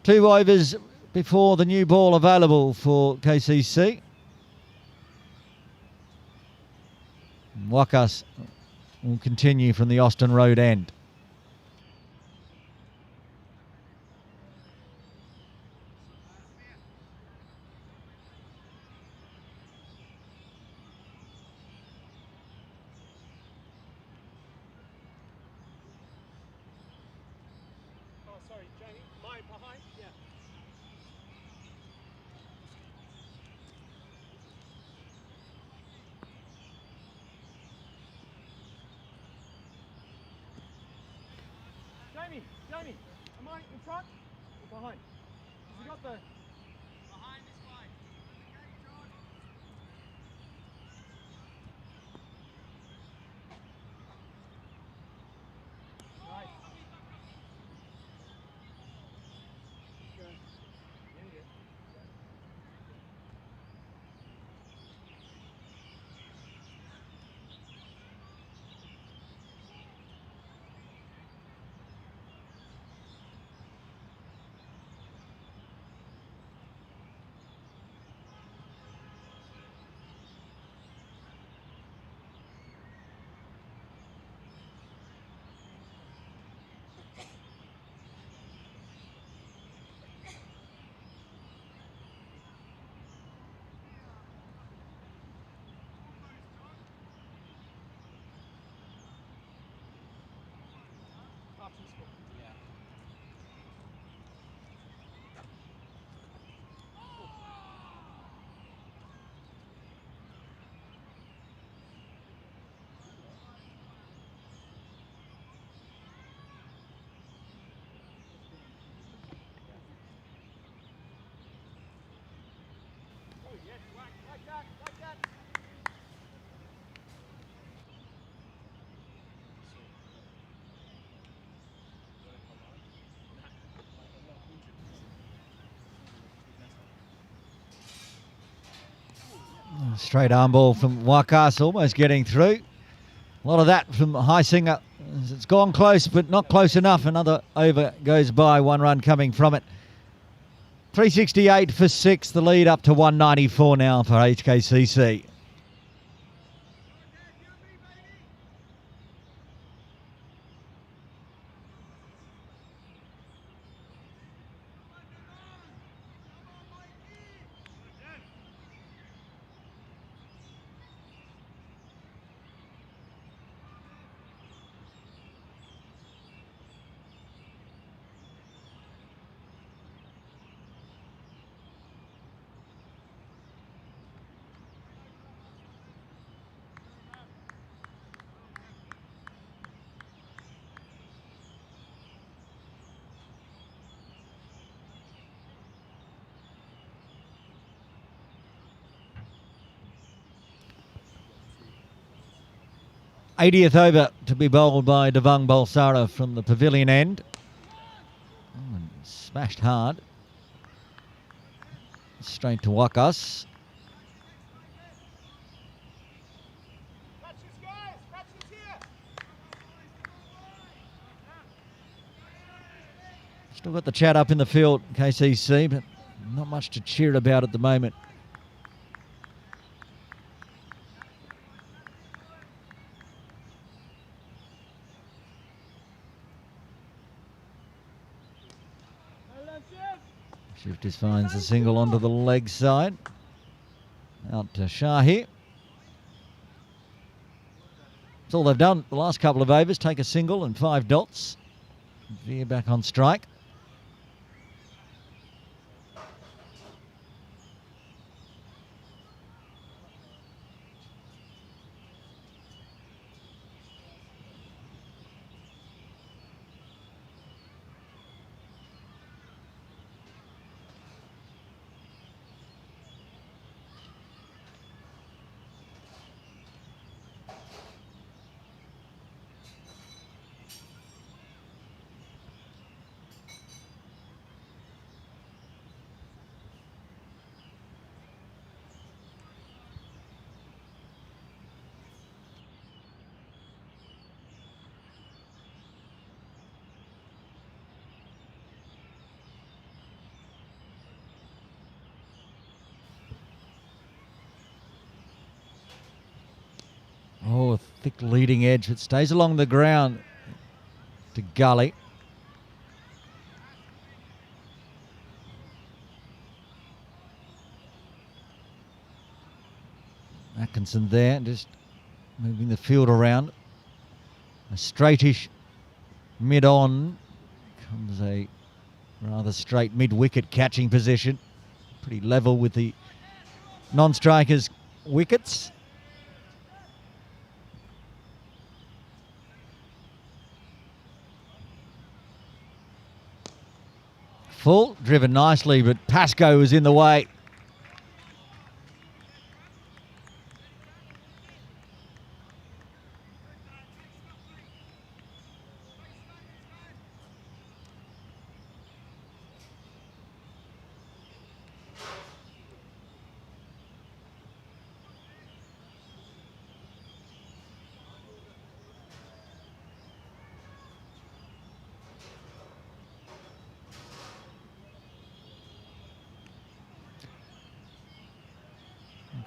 2 overs before the new ball available for KCC. Wakas will continue from the Austin Road end. Sorry, Jamie. Mine behind? Yeah. Jamie, am I in front or behind? Have you got the... Behind this way. Nice. Good. Yeah, good. Yeah. Oh, yes, like that, like that. Straight arm ball from Wakas, almost getting through. A lot of that from Heisinger. It's gone close, but not close enough. Another over goes by, 1 run coming from it. 368 for 6, the lead up to 194 now for HKCC. '80th over to be bowled by Devang Balsara from the pavilion end. Oh, and smashed hard. Straight to Wakas. Still got the chat up in the field, KCC, but not much to cheer about at the moment. Shifters finds the single onto the leg side. Out to Shah here. That's all they've done the last couple of overs. Take a single and 5 dots. Veer back on strike. Oh, a thick leading edge. It stays along the ground to Gully. Atkinson there, just moving the field around. A straightish mid-on comes a Rather straight mid-wicket catching position. Pretty level with the non-strikers' wickets. Full, driven nicely, but Pascoe was in the way.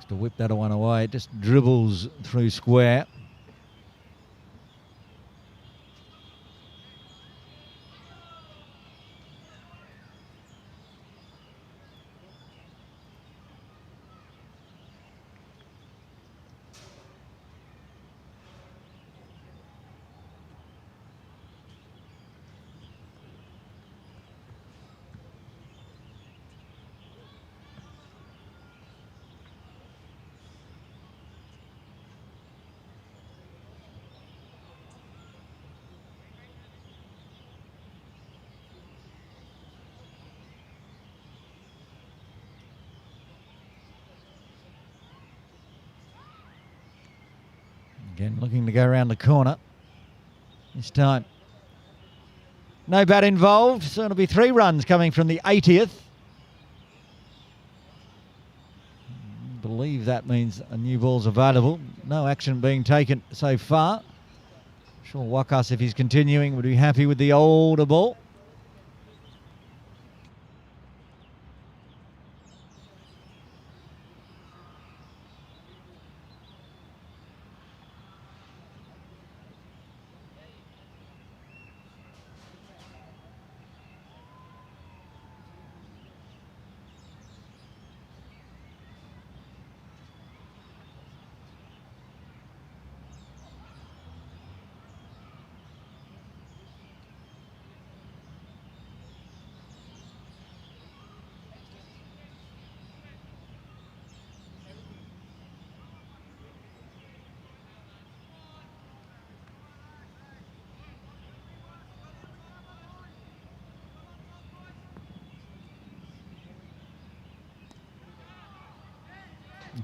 To whip that one away, it just dribbles through square. Again, looking to go around the corner this time. No bat involved, so it'll be 3 runs coming from the 80th. I believe that means a new ball's available. No action being taken so far. Sure, Wakas, if he's continuing, would be happy with the older ball.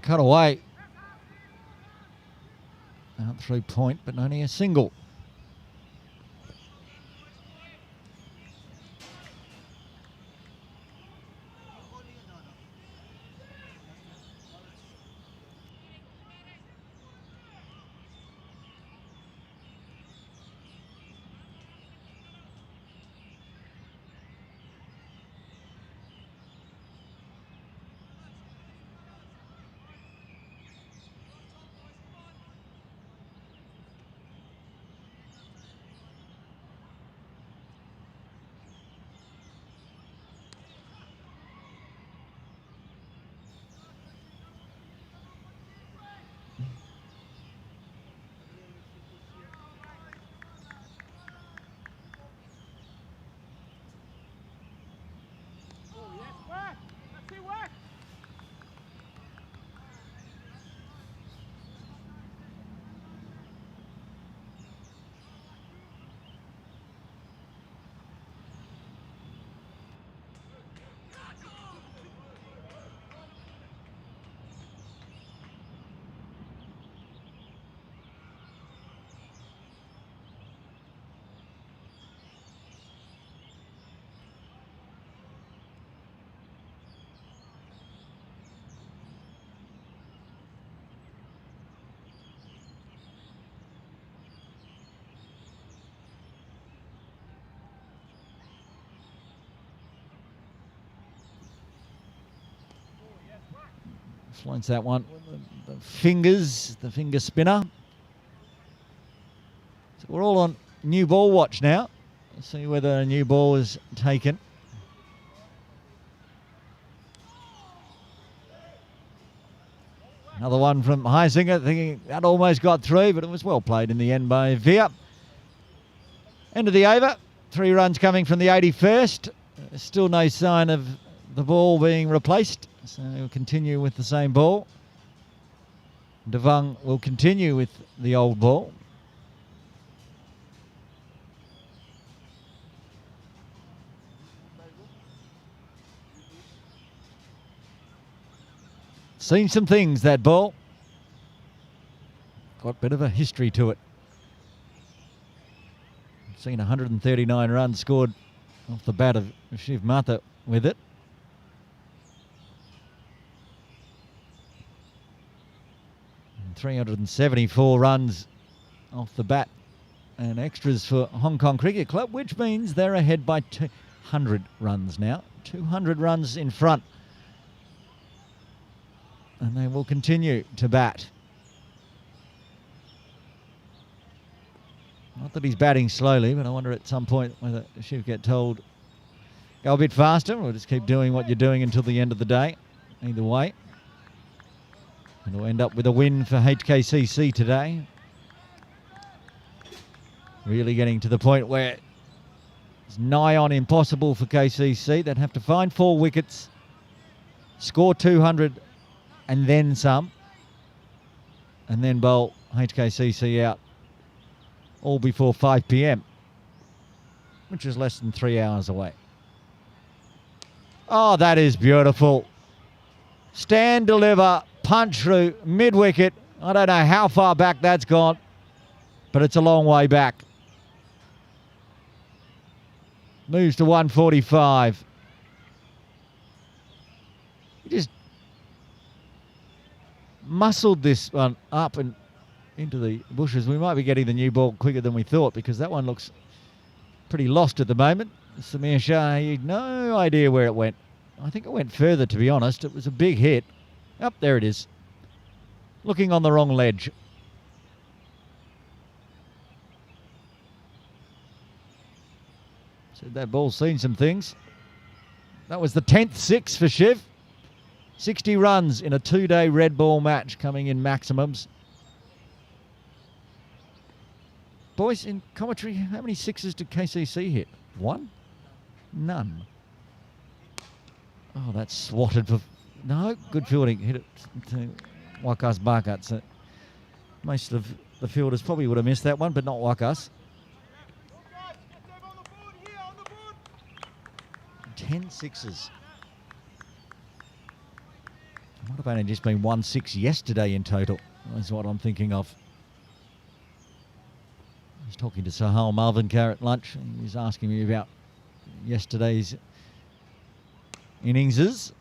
Cut away. Out through point, but only a single. Floats that one. The finger spinner. So we're all on new ball watch now. Let's see whether a new ball is taken. Another one from Heisinger, thinking that almost got through, but it was well played in the end by Veer. End of the over. 3 runs coming from the 81st. There's still no sign of the ball being replaced, so we'll continue with the same ball. Devang will continue with the old ball. Seen some things, that ball. Got a bit of a history to it. Seen 139 runs scored off the bat of Shiv Matha with it. And 374 runs off the bat and extras for Hong Kong Cricket Club, which means they're ahead by 200 runs now. 200 runs in front. And they will continue to bat. Not that he's batting slowly, but I wonder at some point whether Shiv get told, go a bit faster, or just keep doing what you're doing until the end of the day. Either way. And we'll end up with a win for HKCC today. Really getting to the point where it's nigh on impossible for KCC. They'd have to find 4 wickets, score 200 and then some, and then bowl HKCC out, all before 5 p.m, which is less than 3 hours away. Oh, that is beautiful. Stand, deliver, punch through, mid-wicket. I don't know how far back that's gone, but it's a long way back. Moves to 145. He just muscled this one up and into the bushes. We might be getting the new ball quicker than we thought, because that one looks pretty lost at the moment. Samir Shah, he had no idea where it went. I think it went further, to be honest. It was a big hit. Up there it is. Looking on the wrong ledge. So that ball's seen some things. That was the 10th 6 for Shiv. 60 runs in a 2-day red ball match, coming in maximums. Boys, in commentary, how many 6s did KCC hit? 1? None. Oh, that's swatted for... No, good fielding. Hit it to Wakas Barkat. So most of the fielders probably would have missed that one, but not Wakas. 10 6s. Might have only just been 1 6 yesterday in total. That's what I'm thinking of. I was talking to Sahal Malvinkar at lunch, and he was asking me about yesterday's inningses.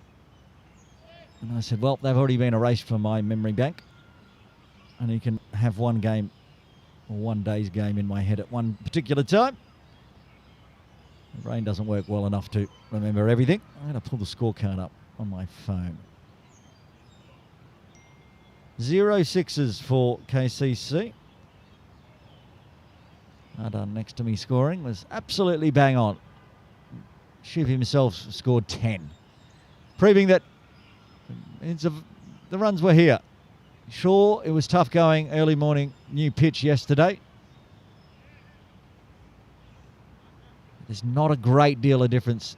And I said, well, they've already been erased from my memory bank. And you can have one game, or one day's game in my head at one particular time. The brain doesn't work well enough to remember everything. I'm going to pull the scorecard up on my phone. 0 6s for KCC. Adan next to me scoring was absolutely bang on. Shiv himself scored 10. Proving that the runs were here. Sure, it was tough going early morning, new pitch yesterday. There's not a great deal of difference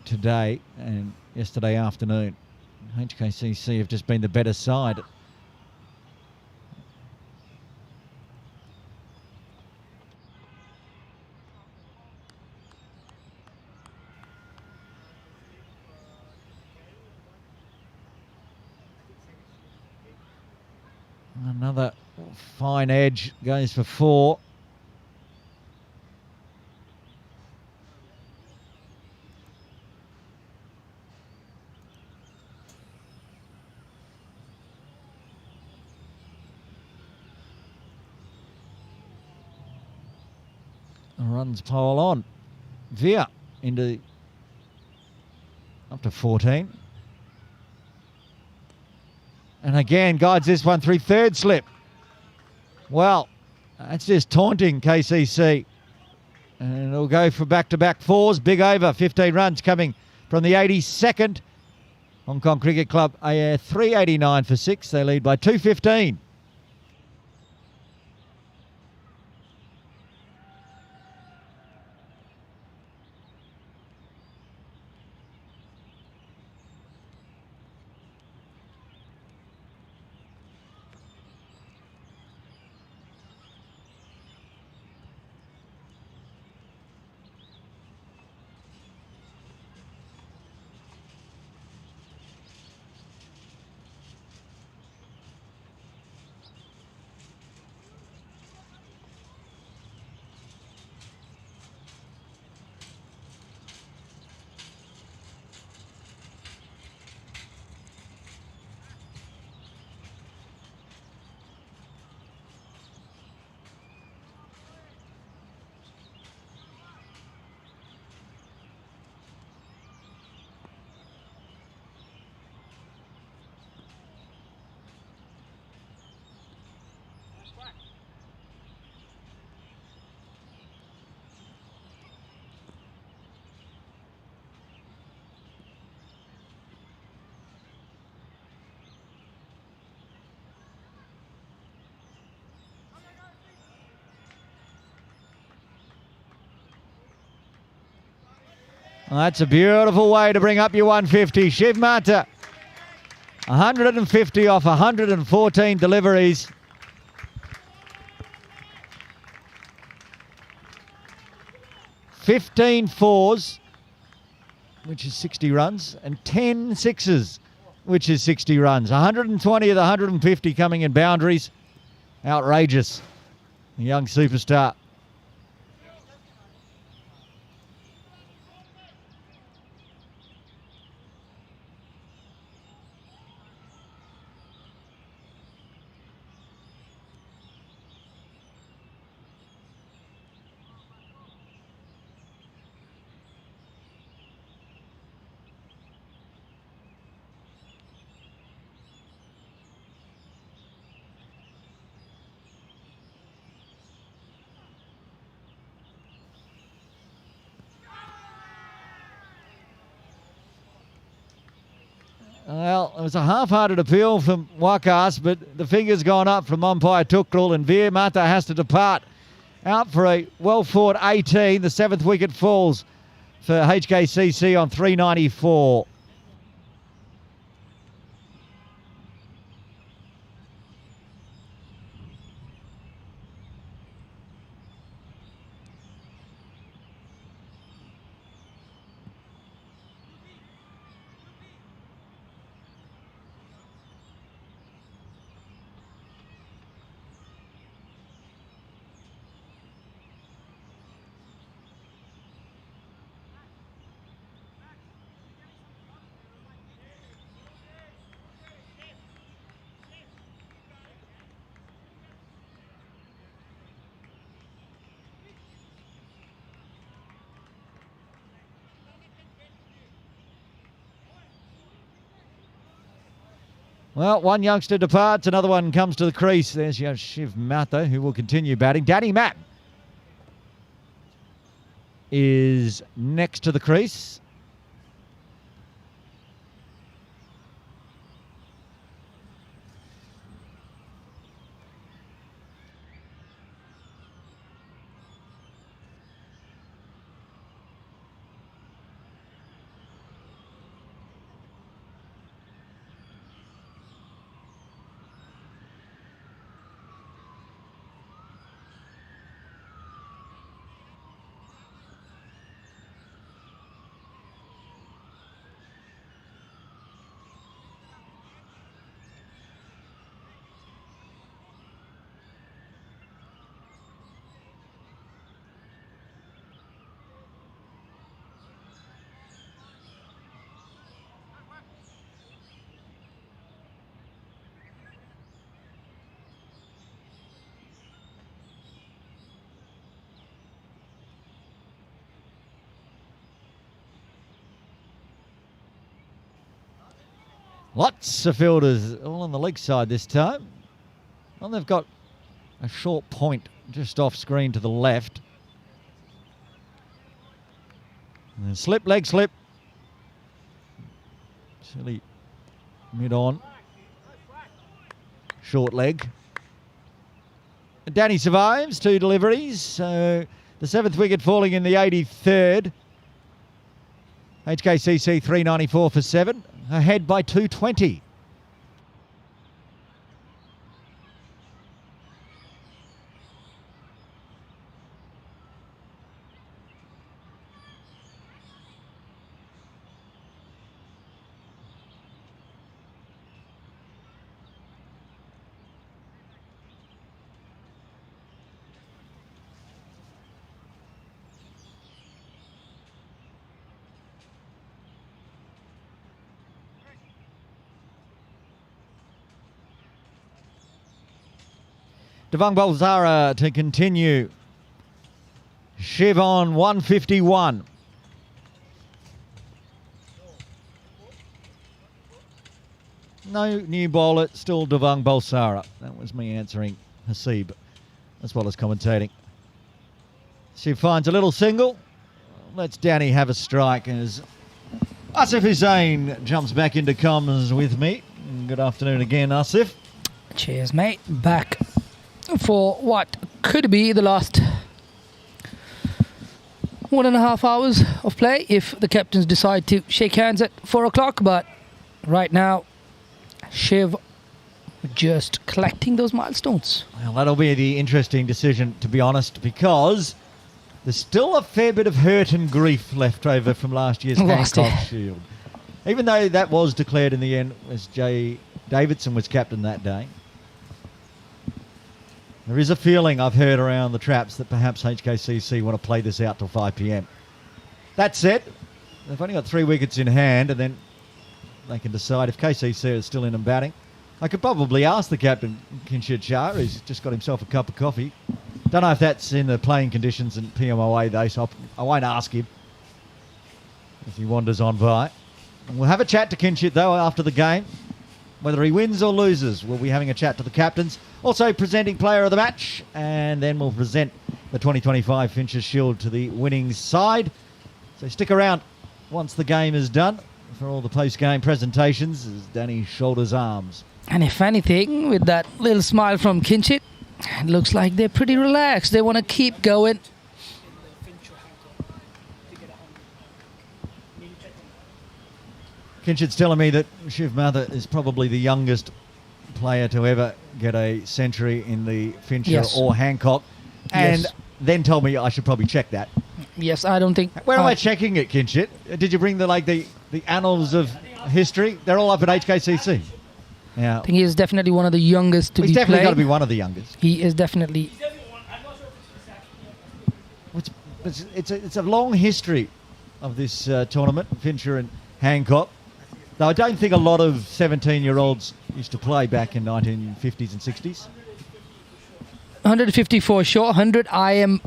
today and yesterday afternoon. HKCC have just been the better side. Another fine edge, goes for 4. Runs pile on. Veer into up to 14. And again guides this one through 3rd slip. Well, that's just taunting KCC. And it'll go for back-to-back 4s. Big over, 15 runs coming from the 82nd. Hong Kong Cricket Club, a 389 for 6. They lead by 215. Well, that's a beautiful way to bring up your 150. Shiv Mata, 150 off 114 deliveries. $15 fours, which is 60 runs, and 10 sixes, which is 60 runs. 120 of the 150 coming in boundaries. Outrageous. The young superstar. Well, it was a half-hearted appeal from Wakas, but the finger's gone up from umpire Tukrul, and Veer Mata has to depart. Out for a well-fought 18. The 7th wicket falls for HKCC on 394. Well, one youngster departs, another one comes to the crease. There's Shiv Mata, who will continue batting. Danny Matt is next to the crease. Lots of fielders all on the leg side this time. Well, they've got a short point just off screen to the left. And then slip, leg slip. Silly mid-on. Short leg. And Danny survives, 2 deliveries. So the 7th wicket falling in the 83rd. HKCC 394 for 7. Ahead by 220. Devang Balzara to continue. Shiv on 151. No new bowler, still Devang Balzara. That was me answering Hasib as well as commentating. Shiv finds a little single. Lets Danny have a strike as Asif Hussain jumps back into comms with me. Good afternoon again, Asif. Cheers, mate. Back for what could be the last 1.5 hours of play if the captains decide to shake hands at 4 o'clock. But right now, Shiv just collecting those milestones. Well, that'll be the interesting decision, to be honest, because there's still a fair bit of hurt and grief left over from last year's Hancock Shield. Even though that was declared in the end as Jay Davidson was captain that day. There is a feeling I've heard around the traps that perhaps HKCC want to play this out till 5 p.m. That said, they've only got 3 wickets in hand, and then they can decide if KCC is still in and batting. I could probably ask the captain, Kinshid Shah, who's just got himself a cup of coffee. Don't know if that's in the playing conditions and PMOA though, so I won't ask him as he wanders on by. And we'll have a chat to Kinshid though after the game. Whether he wins or loses, we'll be having a chat to the captains. Also presenting player of the match, and then we'll present the 2025 Fincher Shield to the winning side. So stick around once the game is done for all the post-game presentations as Danny shoulders arms. And if anything, with that little smile from Kinshid, it looks like they're pretty relaxed. They want to keep going. Kinshid's telling me that Shiv Mather is probably the youngest player to ever get a century in the Fincher or Hancock, and then told me I should probably check that. Yes, I don't think... Where am I checking it, Kinshid? Did you bring the annals of history? They're all up at HKCC. Yeah. I think he is definitely one of the youngest to be He's definitely got to played. be one of the youngest. He is definitely... It's a long history of this tournament, Fincher and Hancock. Though I don't think a lot of 17-year-olds used to play back in 1950s and 60s. 154 short, 100 I am...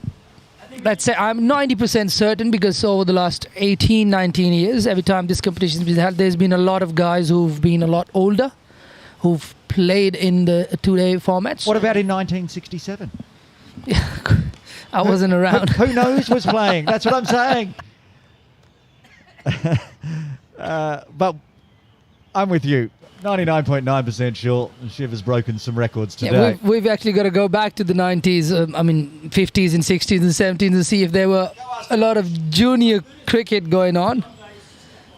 Let's say I'm 90% certain, because over the last 18, 19 years, every time this competition has been held, there's been a lot of guys who've been a lot older, who've played in the two-day formats. What about in 1967? I wasn't around. Who knows was playing? That's what I'm saying. But I'm with you. 99.9% sure Shiv has broken some records today. Yeah, we've actually got to go back to the 90s, 50s and 60s and 70s and see if there were a lot of junior cricket going on.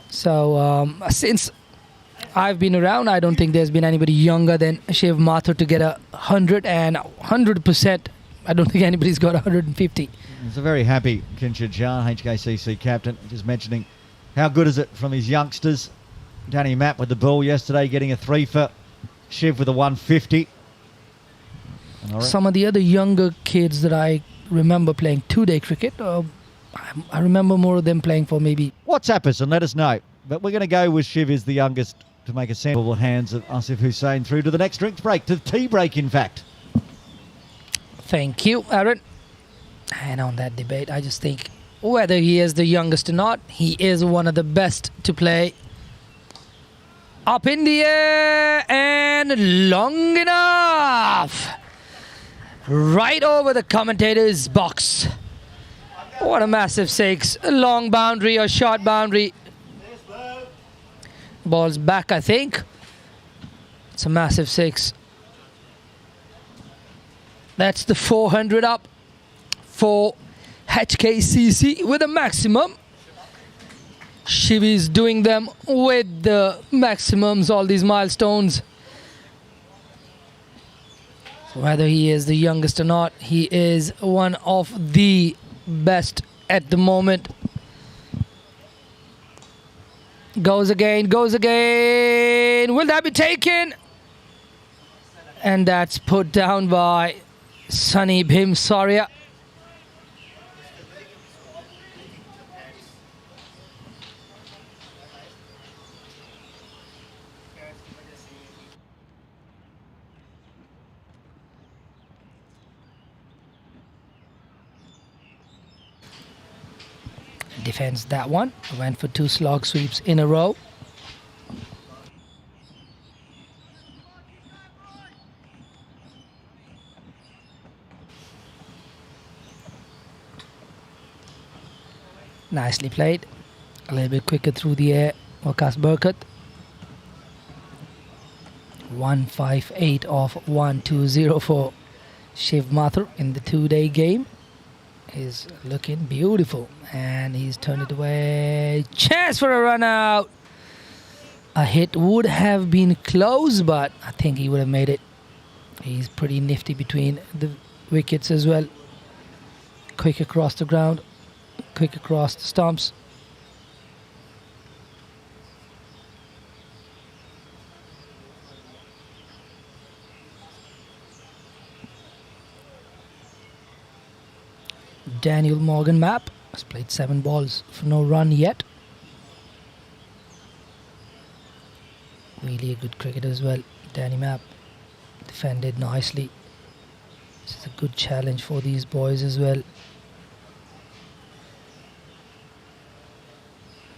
So since I've been around, I don't think there's been anybody younger than Shiv Mathur to get 100, and 100%, I don't think anybody's got 150. He's a very happy Kinshid Shah, HKCC captain, just mentioning how good is it from his youngsters. Danny Mapp with the ball yesterday, getting a 3 for Shiv with a 150. Some of the other younger kids that I remember playing two-day cricket, I remember more of them playing for maybe... WhatsApp us and let us know. But we're going to go with Shiv is the youngest to make a sample hands of Asif Hussain through to the next drinks break, to the tea break in fact. Thank you, Aaron. And on that debate, I just think whether he is the youngest or not, he is one of the best to play. Up in the air and long enough. Right over the commentator's box. What a massive six. A long boundary or short boundary. Ball's back, I think. It's a massive six. That's the 400 up for HKCC with a maximum. Shiv is doing them with the maximums, all these milestones. So whether he is the youngest or not, he is one of the best at the moment. Goes again, goes again. Will that be taken? And that's put down by Sunny Bhimsaria. Defends that one. Went for 2 slog sweeps in a row. Nicely played. A little bit quicker through the air. Wakas Burkut. 158 off 120 for Shiv Mathur in the two-day game. is looking beautiful, and he's turned it away. Chance for a run out. A hit would have been close, but I think he would have made it. He's pretty nifty between the wickets as well. Quick across the ground, quick across the stumps. Daniel Morgan Map has played 7 balls for no run yet. Really a good cricketer as well. Danny Map defended nicely. This is a good challenge for these boys as well.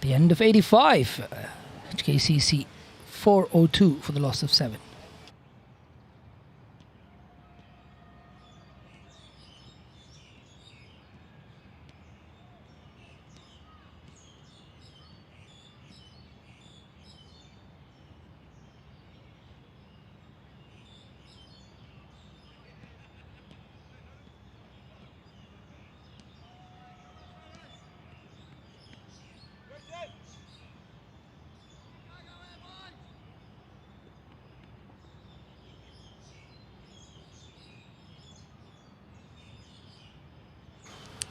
The end of 85. HKCC 402 for the loss of 7.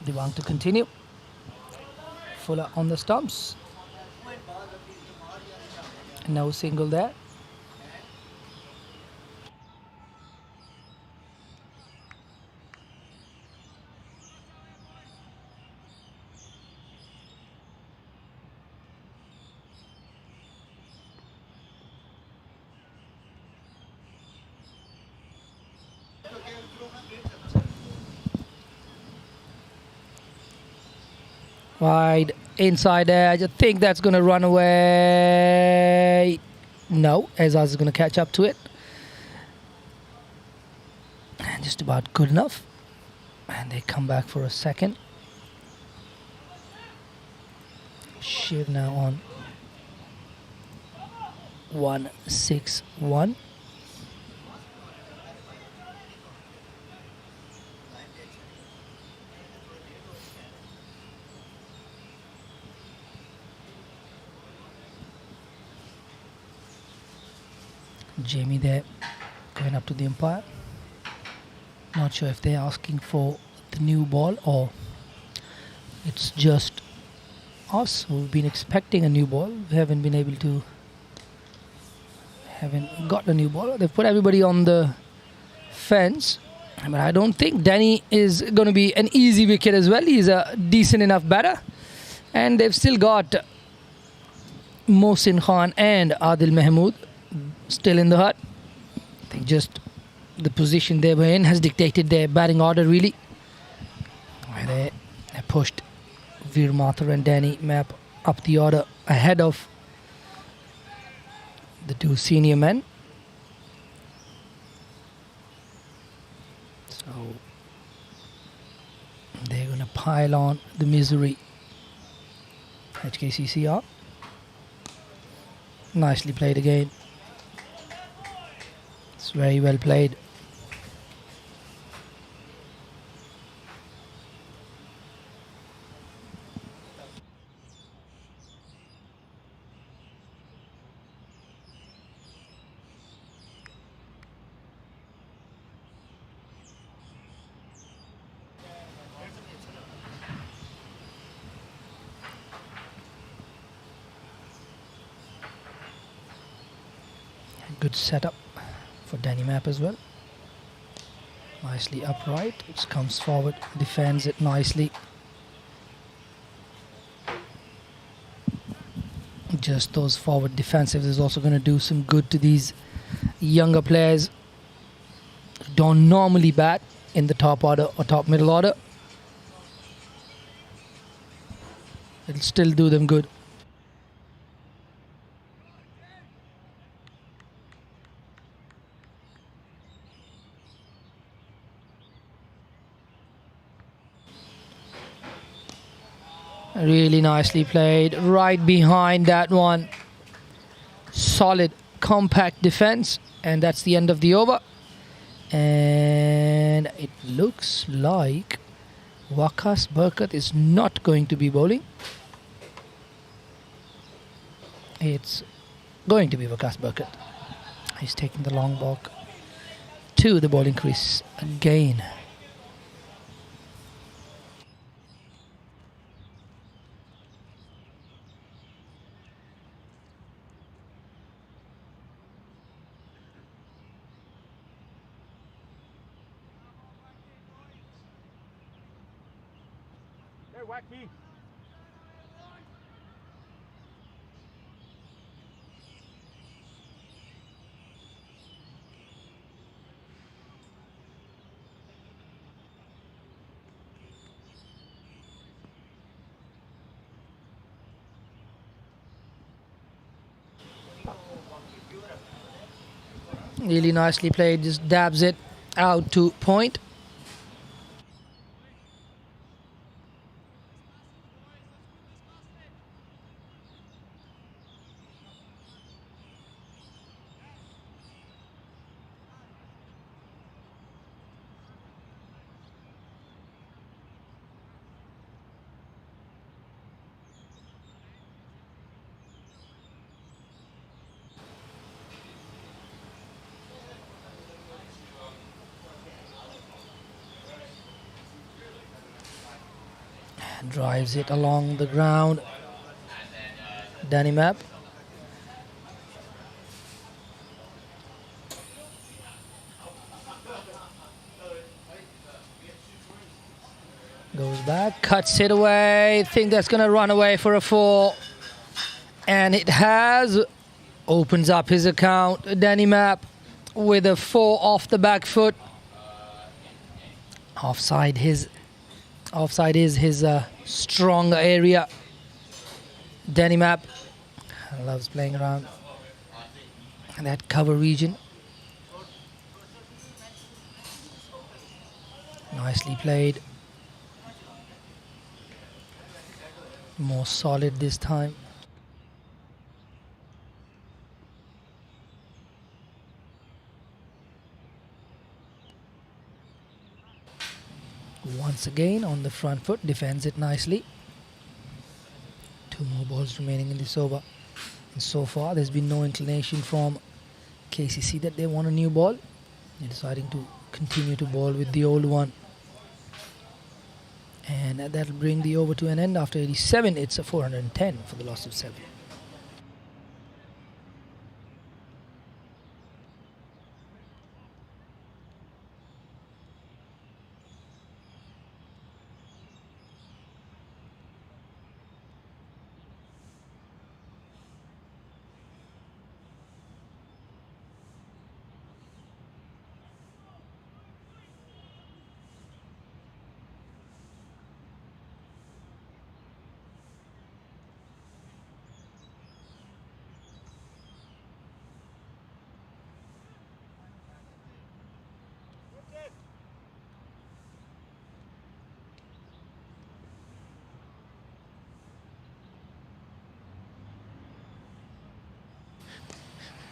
Devang to continue. Fuller on the stumps. No single there. Wide inside edge. I think that's going to run away. No, Azaz is going to catch up to it. And just about good enough. And they come back for a second. Shiv now on 161. Jamie there going up to the umpire. Not sure if they're asking for the new ball or it's just us who've been expecting a new ball. We haven't been able to, haven't got a new ball. They've put everybody on the fence. But I don't think Danny is going to be an easy wicket as well. He's a decent enough batter. And they've still got Mohsin Khan and Adil Mahmood still in the hut. I think just the position they were in has dictated their batting order really. Where they pushed Veer Mathur and Danny Map up the order ahead of the 2 senior men. So they're going to pile on the misery. HKCCR. Nicely played again. It's very well played. Good setup for Danny Map as well. Nicely upright. It comes forward, defends it nicely. Just those forward defensives is also going to do some good to these younger players who don't normally bat in the top order or top middle order. It'll still do them good. Really nicely played. Right behind that one. Solid, compact defense. And that's the end of the over. And it looks like Waqas Berkat is not going to be bowling. It's going to be Waqas Berkat. He's taking the long ball to the bowling crease again. Go, Wacky. Really nicely played, just dabs it out to point. Drives it along the ground. Danny Map. Goes back, cuts it away. Think that's going to run away for a 4. And it has. Opens up his account. Danny Map with a 4 off the back foot. Offside is his strong area. Danny Map loves playing around that cover region. Nicely played. More solid this time. Once again on the front foot, defends it nicely. 2 more balls remaining in this over. And so far, there's been no inclination from KCC that they want a new ball. They're deciding to continue to ball with the old one. And that'll bring the over to an end. After 87, it's a 410 for the loss of 7.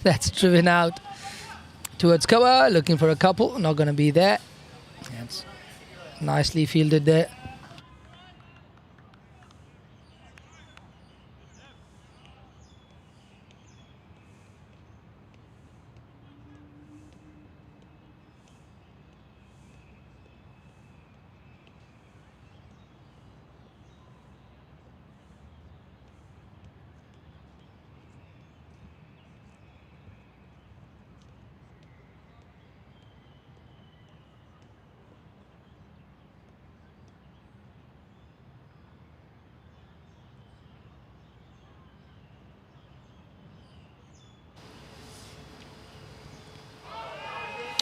That's driven out towards cover, looking for a couple, not going to be there. That's nicely fielded there.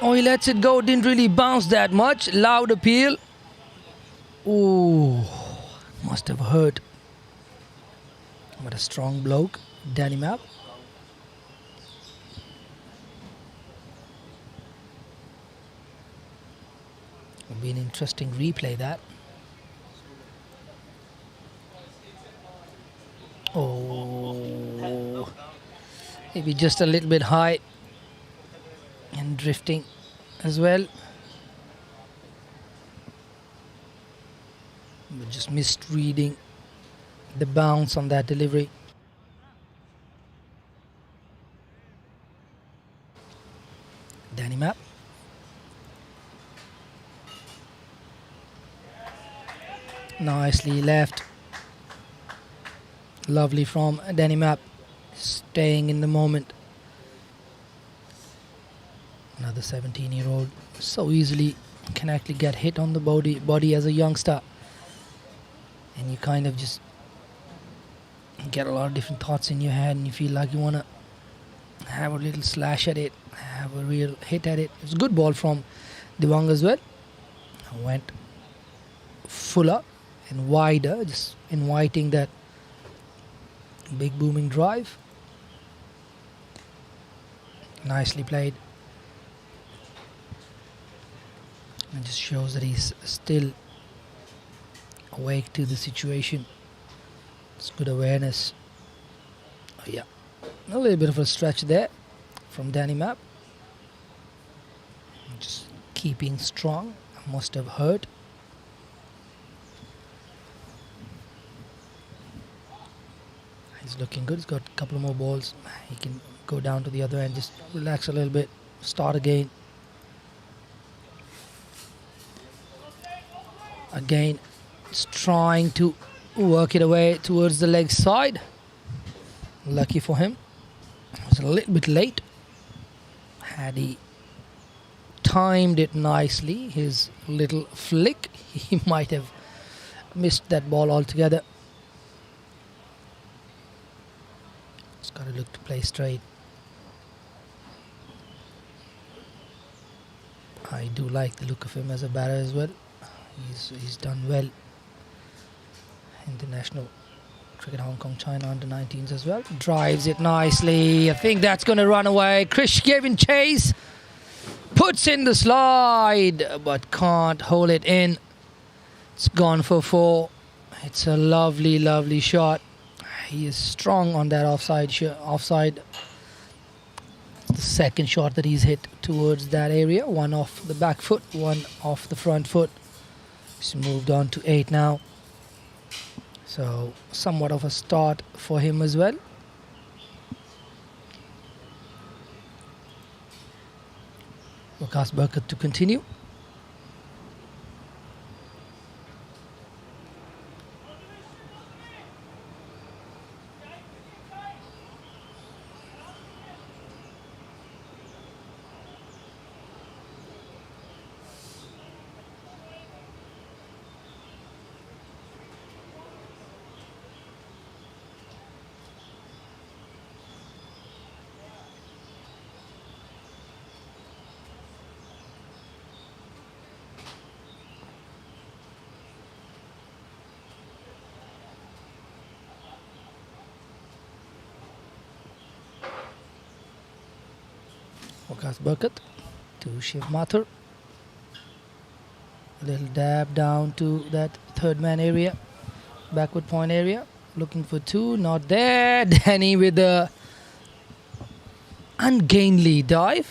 Oh, he lets it go. Didn't really bounce that much. Loud appeal. Ooh, must have hurt. What a strong bloke. Danny Map. It'll be an interesting replay, that. Oh, maybe just a little bit high and drifting as well. Just misreading the bounce on that delivery. Danny Map. Nicely left. Lovely from Danny Map. Staying in the moment. Another 17-year-old. So easily can actually get hit on the body as a youngster. And you kind of just get a lot of different thoughts in your head and you feel like you want to have a little slash at it, have a real hit at it. It's a good ball from Devang as well. Went fuller and wider, just inviting that big booming drive. Nicely played. And just shows that he's still awake to the situation. It's good awareness. Oh, yeah, a little bit of a stretch there from Danny Map. Just keeping strong. Must have hurt. He's looking good. He's got a couple more balls. He can go down to the other end, just relax a little bit, start again. Again, just trying to work it away towards the leg side. Lucky for him. It was a little bit late. Had he timed it nicely, his little flick, he might have missed that ball altogether. Just got to look to play straight. I do like the look of him as a batter as well. He's done well. International cricket, Hong Kong, China under 19s as well. Drives it nicely. I think that's going to run away. Krish gave in chase. Puts in the slide, but can't hold it in. It's gone for 4. It's a lovely, lovely shot. He is strong on that offside. The second shot that he's hit towards that area. One off the back foot, one off the front foot. He's moved on to 8 now. So somewhat of a start for him as well. Waqas Barkat to continue. Waqas Barkat to Shiv Mathur. A little dab down to that third man area, backward point area. Looking for 2, not there. Danny with the ungainly dive.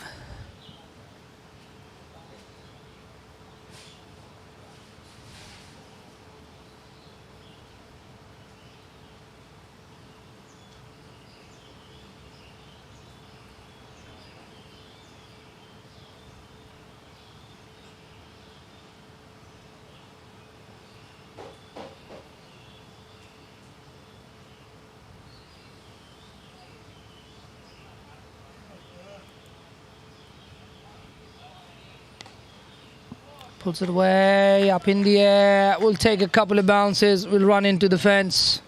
Pulls it way up in the air. We'll take a couple of bounces. We'll run into the fence.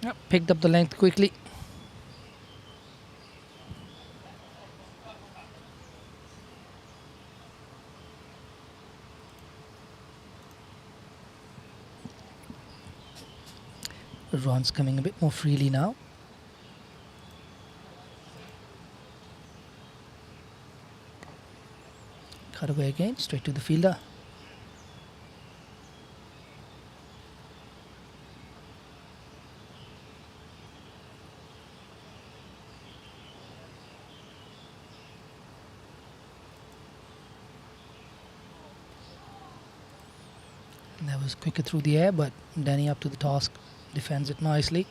Yep, picked up the length quickly. The run's coming a bit more freely now. Cut away again, straight to the fielder. That was quicker through the air, but Danny up to the task, defends it nicely.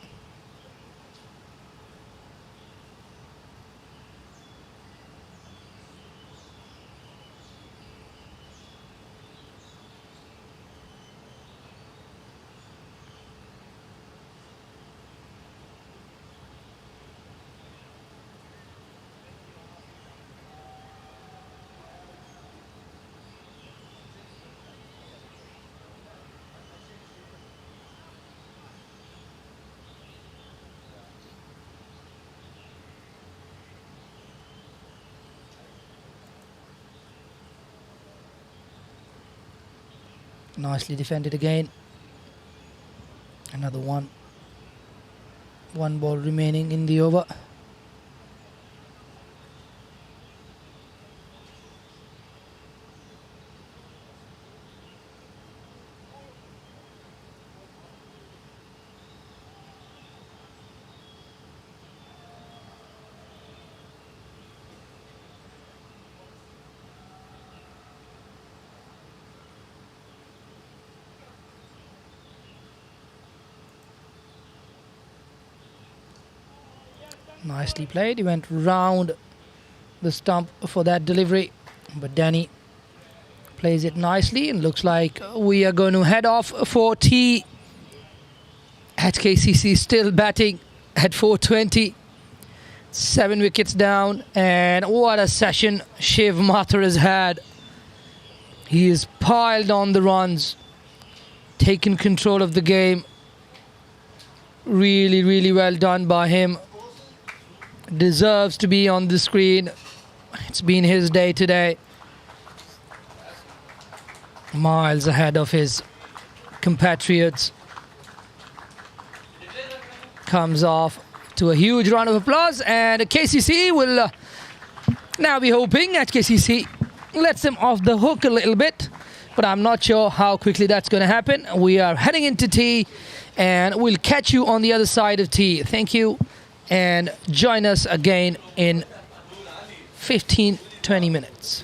Nicely defended again. Another one. One ball remaining in the over. Nicely played. He went round the stump for that delivery, but Danny plays it nicely, and looks like we are going to head off for tea. At KCC still batting at 420, 7 wickets down, and what a session Shiv Mathur has had. He has piled on the runs, taken control of the game. Really, really well done by him. Deserves to be on the screen. It's been his day today. Miles ahead of his compatriots. Comes off to a huge round of applause, and KCC will now be hoping at KCC lets them off the hook a little bit, but I'm not sure how quickly that's going to happen. We are heading into tea, and we'll catch you on the other side of tea. Thank you, and join us again in 15-20 minutes.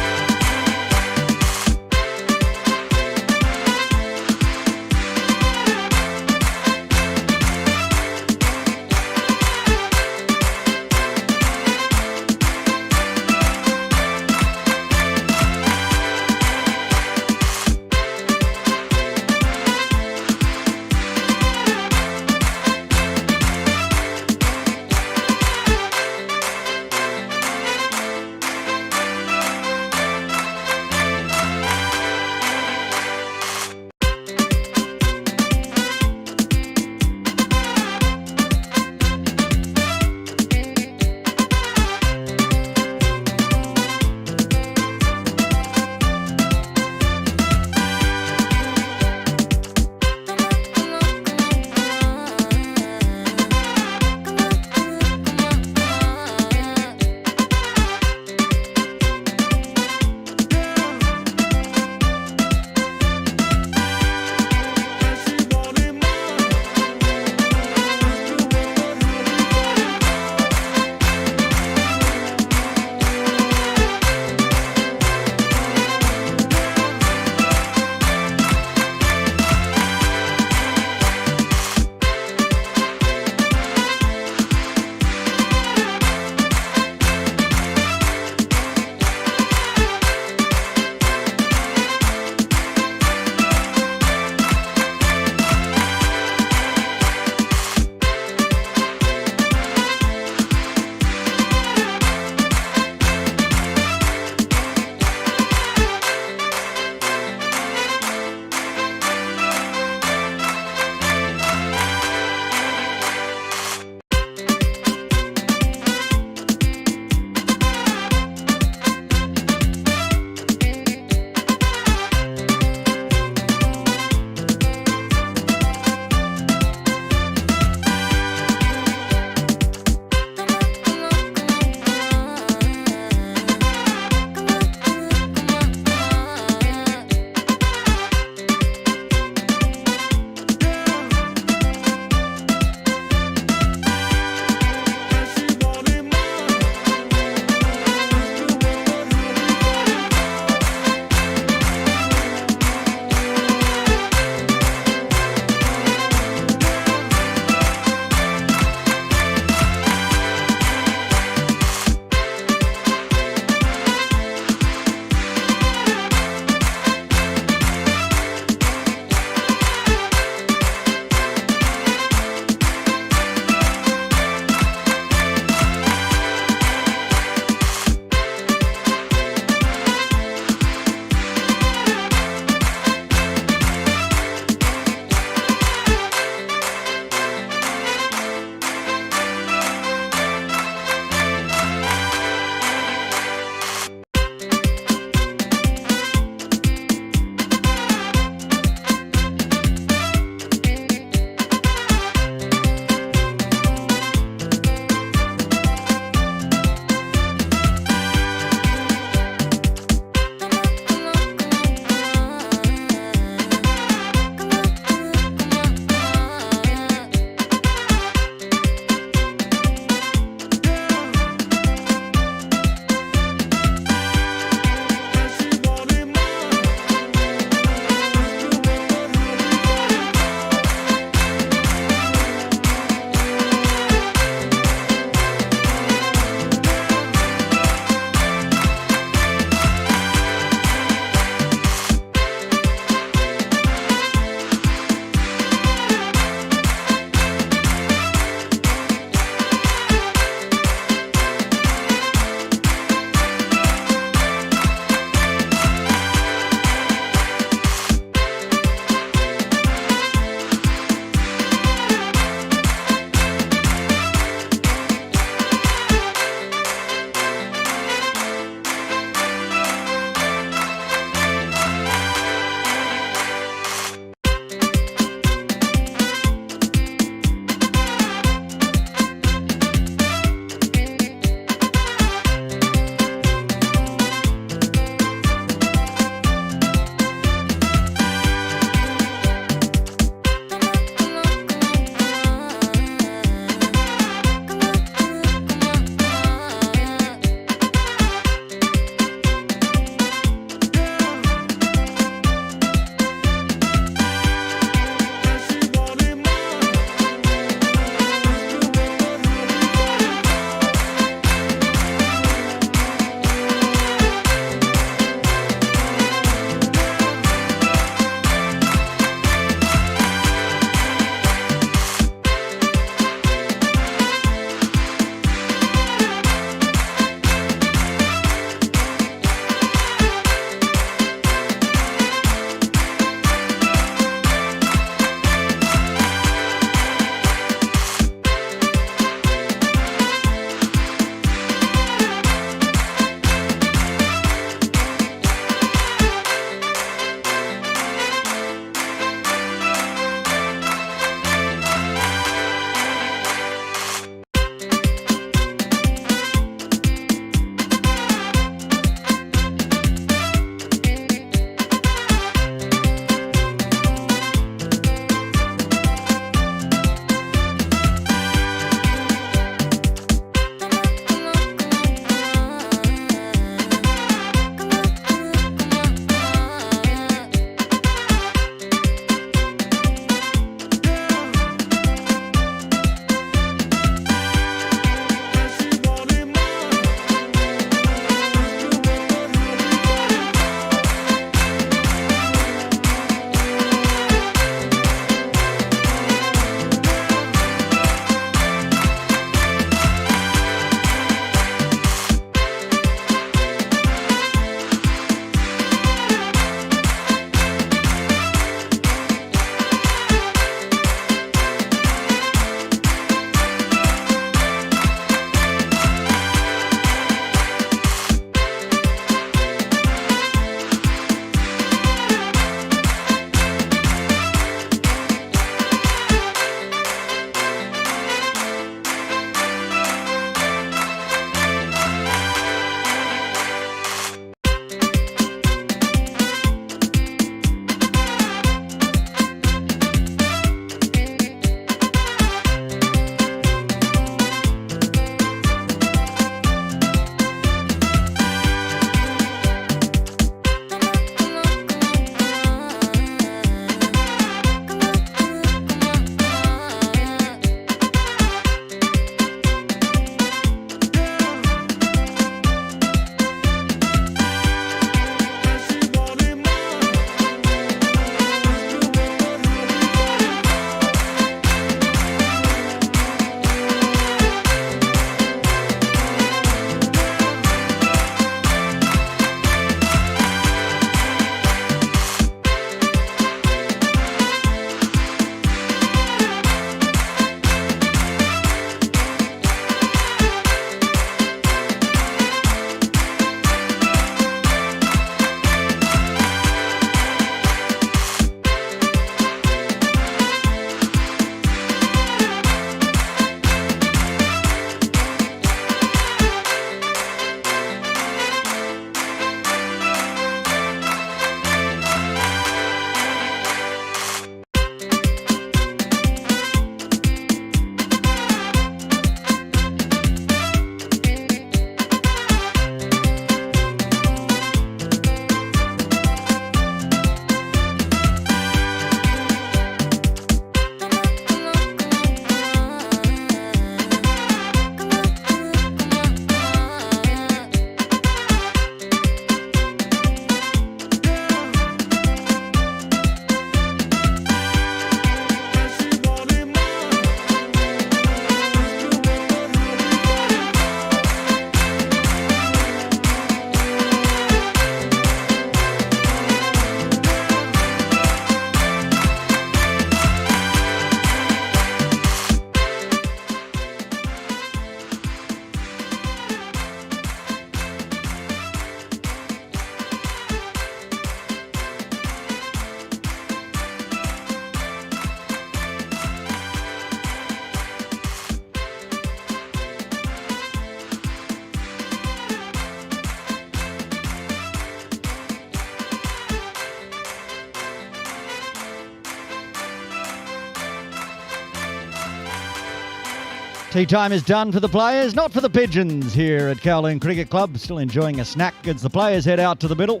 Tea time is done for the players, not for the pigeons here at Kowloon Cricket Club. Still enjoying a snack as the players head out to the middle.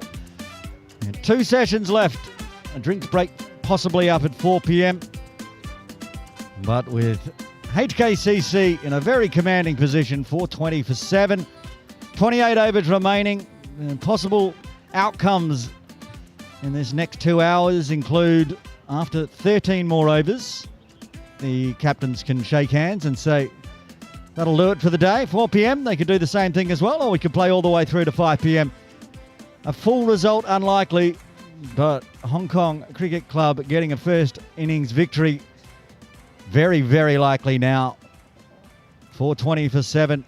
And 2 sessions left. A drinks break possibly up at 4 p.m. But with HKCC in a very commanding position, 420 for 7. 28 overs remaining. And possible outcomes in this next 2 hours include, after 13 more overs, the captains can shake hands and say, that'll do it for the day. 4 p.m, they could do the same thing as well, or we could play all the way through to 5 p.m. A full result unlikely, but Hong Kong Cricket Club getting a first innings victory very, very likely now. 420 for 7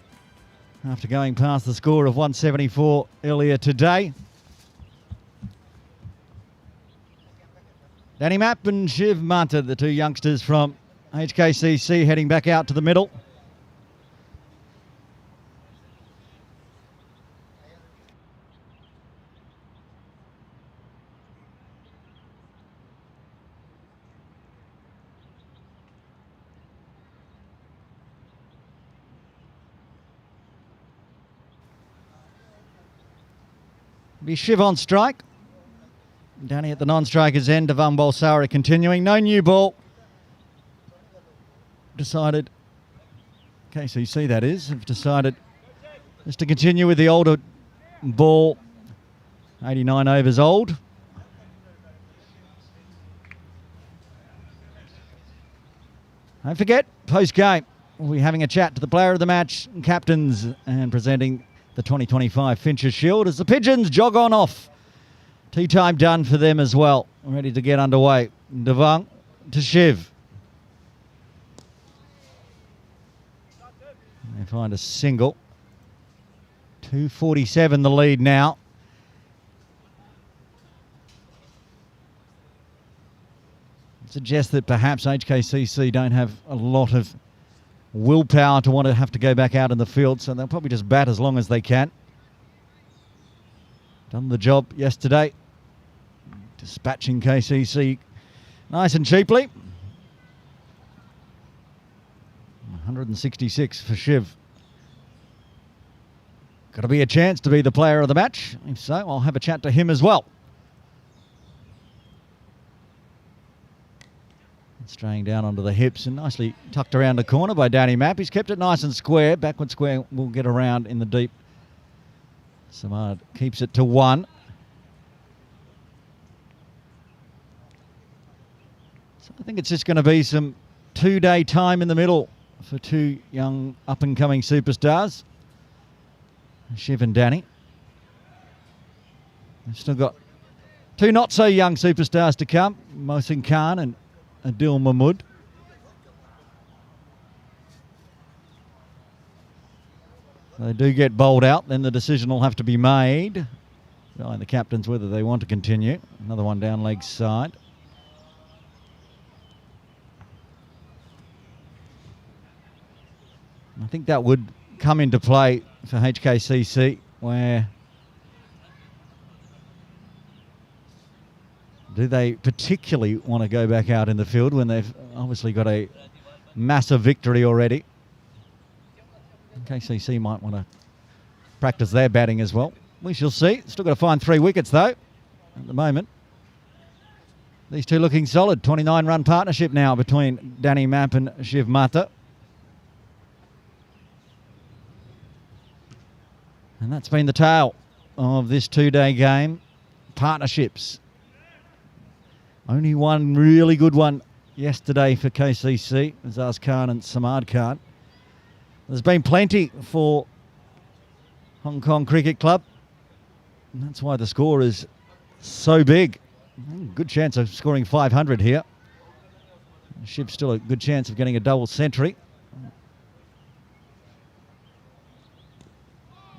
after going past the score of 174 earlier today. Danny Mapp and Shiv Manta, the 2 youngsters from HKCC, heading back out to the middle. Be Shiv on strike. Danny at the non-strikers end. Devan Bolsara continuing. No new ball. Decided, KCC that is, have decided just to continue with the older ball. 89 overs old. Don't forget, post-game, we'll be having a chat to the player of the match, captains, and presenting the 2025 Fincher Shield as the Pigeons jog on off. Tea time done for them as well. Ready to get underway. Devang to Shiv. They find a single. 247 the lead now. Suggests that perhaps HKCC don't have a lot of willpower to want to have to go back out in the field, so they'll probably just bat as long as they can. Done the job yesterday, dispatching KCC nice and cheaply. 166 for Shiv. Got to be a chance to be the player of the match. If so, I'll have a chat to him as well. Straying down onto the hips and nicely tucked around the corner by Danny Mapp. He's kept it nice and square. Backward square will get around in the deep. Samad keeps it to 1. So I think it's just going to be some 2-day time in the middle for 2 young up-and-coming superstars, Shiv and Danny. They've still got 2 not-so-young superstars to come, Mohsin Khan and Adil Mahmood. So they do get bowled out, then the decision will have to be made by the captains whether they want to continue. Another one down leg side. I think that would come into play for HKCC, where do they particularly want to go back out in the field when they've obviously got a massive victory already? KCC might want to practice their batting as well. We shall see. Still got to find 3 wickets though at the moment. These 2 looking solid. 29-run partnership now between Danny Mapp and Shiv Mata. And that's been the tale of this 2-day game. Partnerships. Only one really good one yesterday for KCC, Azaz Khan and Samad Khan. There's been plenty for Hong Kong Cricket Club. And that's why the score is so big. Good chance of scoring 500 here. Shiv's still a good chance of getting a double century.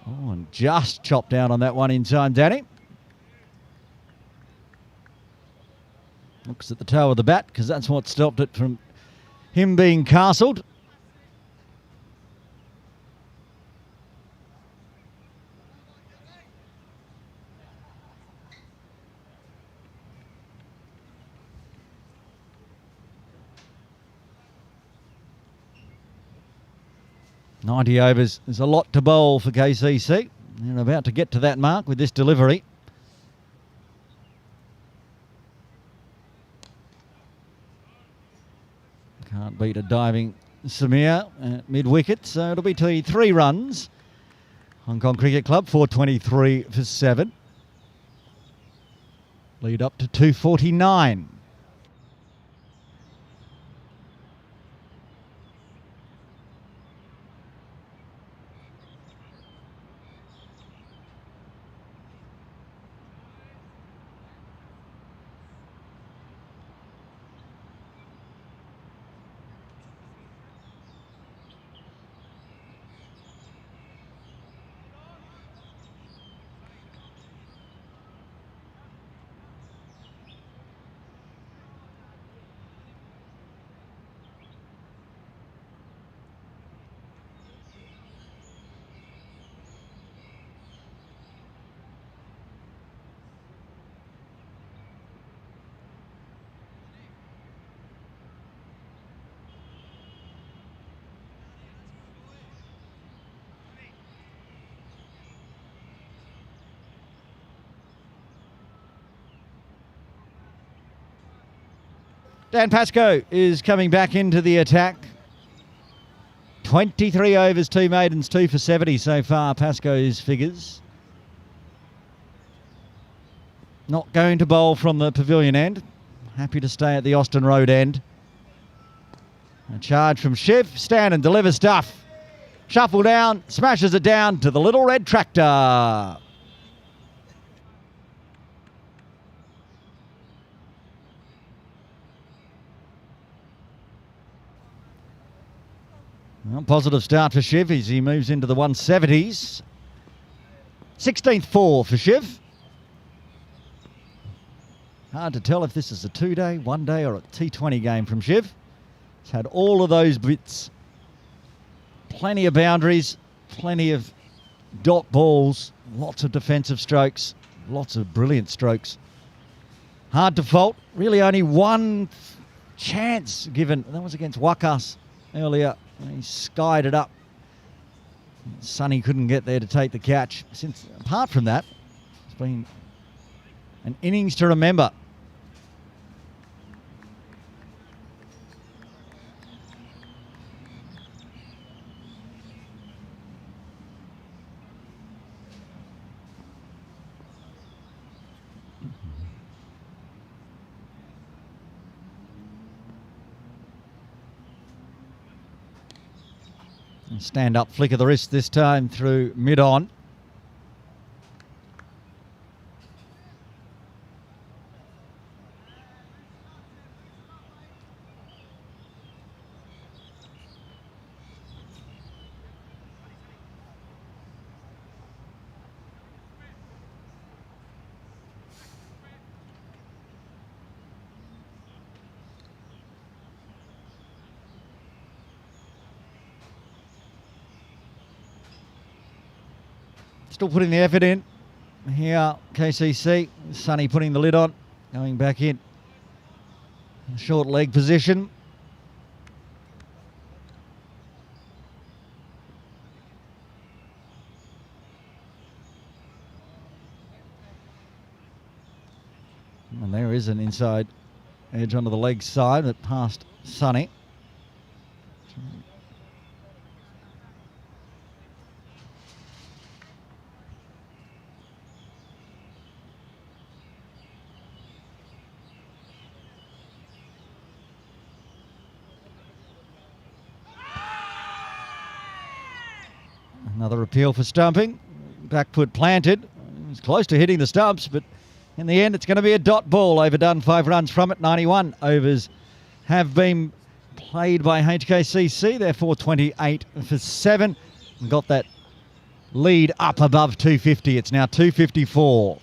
Oh, and just chopped down on that one in time, Danny. Looks at the toe of the bat because that's what stopped it from him being castled. 90 overs. There's a lot to bowl for KCC. They're about to get to that mark with this delivery. Can't beat a diving Samir at mid-wicket, so it'll be 3 runs. Hong Kong Cricket Club, 423 for 7. Lead up to 249. Dan Pascoe is coming back into the attack. 23 overs, 2 maidens, 2 for 70 so far, Pascoe's figures. Not going to bowl from the pavilion end. Happy to stay at the Austin Road end. A charge from Shiv. Stand and deliver stuff. Shuffle down, smashes it down to the little red tractor. Well, positive start for Shiv as he moves into the 170s. 16th 4 for Shiv. Hard to tell if this is a 2-day, 1-day or a T20 game from Shiv. He's had all of those bits. Plenty of boundaries, plenty of dot balls, lots of defensive strokes, lots of brilliant strokes. Hard to fault. Really only one chance given. That was against Wakas earlier. He skied it up. Sonny couldn't get there to take the catch. Since, apart from that, it's been an innings to remember. Stand up flick of the wrist this time through mid-on. Still putting the effort in. Here, KCC. Sonny putting the lid on. Going back in. Short leg position. And there is an inside edge onto the leg side, but past Sonny. Another appeal for stumping. Back foot planted. It's close to hitting the stumps, but in the end, it's going to be a dot ball. Overdone 5 runs from it. 91 overs have been played by HKCC. They're 428 for 7. And got that lead up above 250. It's now 254.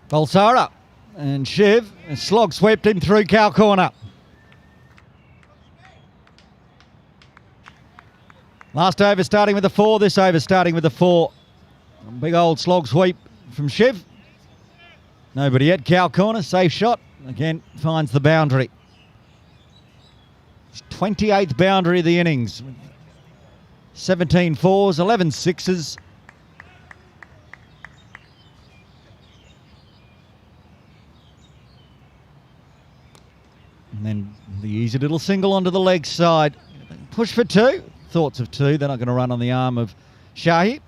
Balsara and Shiv slog swept him through cow corner. Last over starting with the 4, this over starting with the 4. Big old slog sweep from Shiv. Nobody at cow corner, safe shot. Again, finds the boundary. His 28th boundary of the innings. 17 fours, 11 sixes. And then the easy little single onto the leg side. Push for 2. Thoughts of 2. They're not going to run on the arm of Shahi.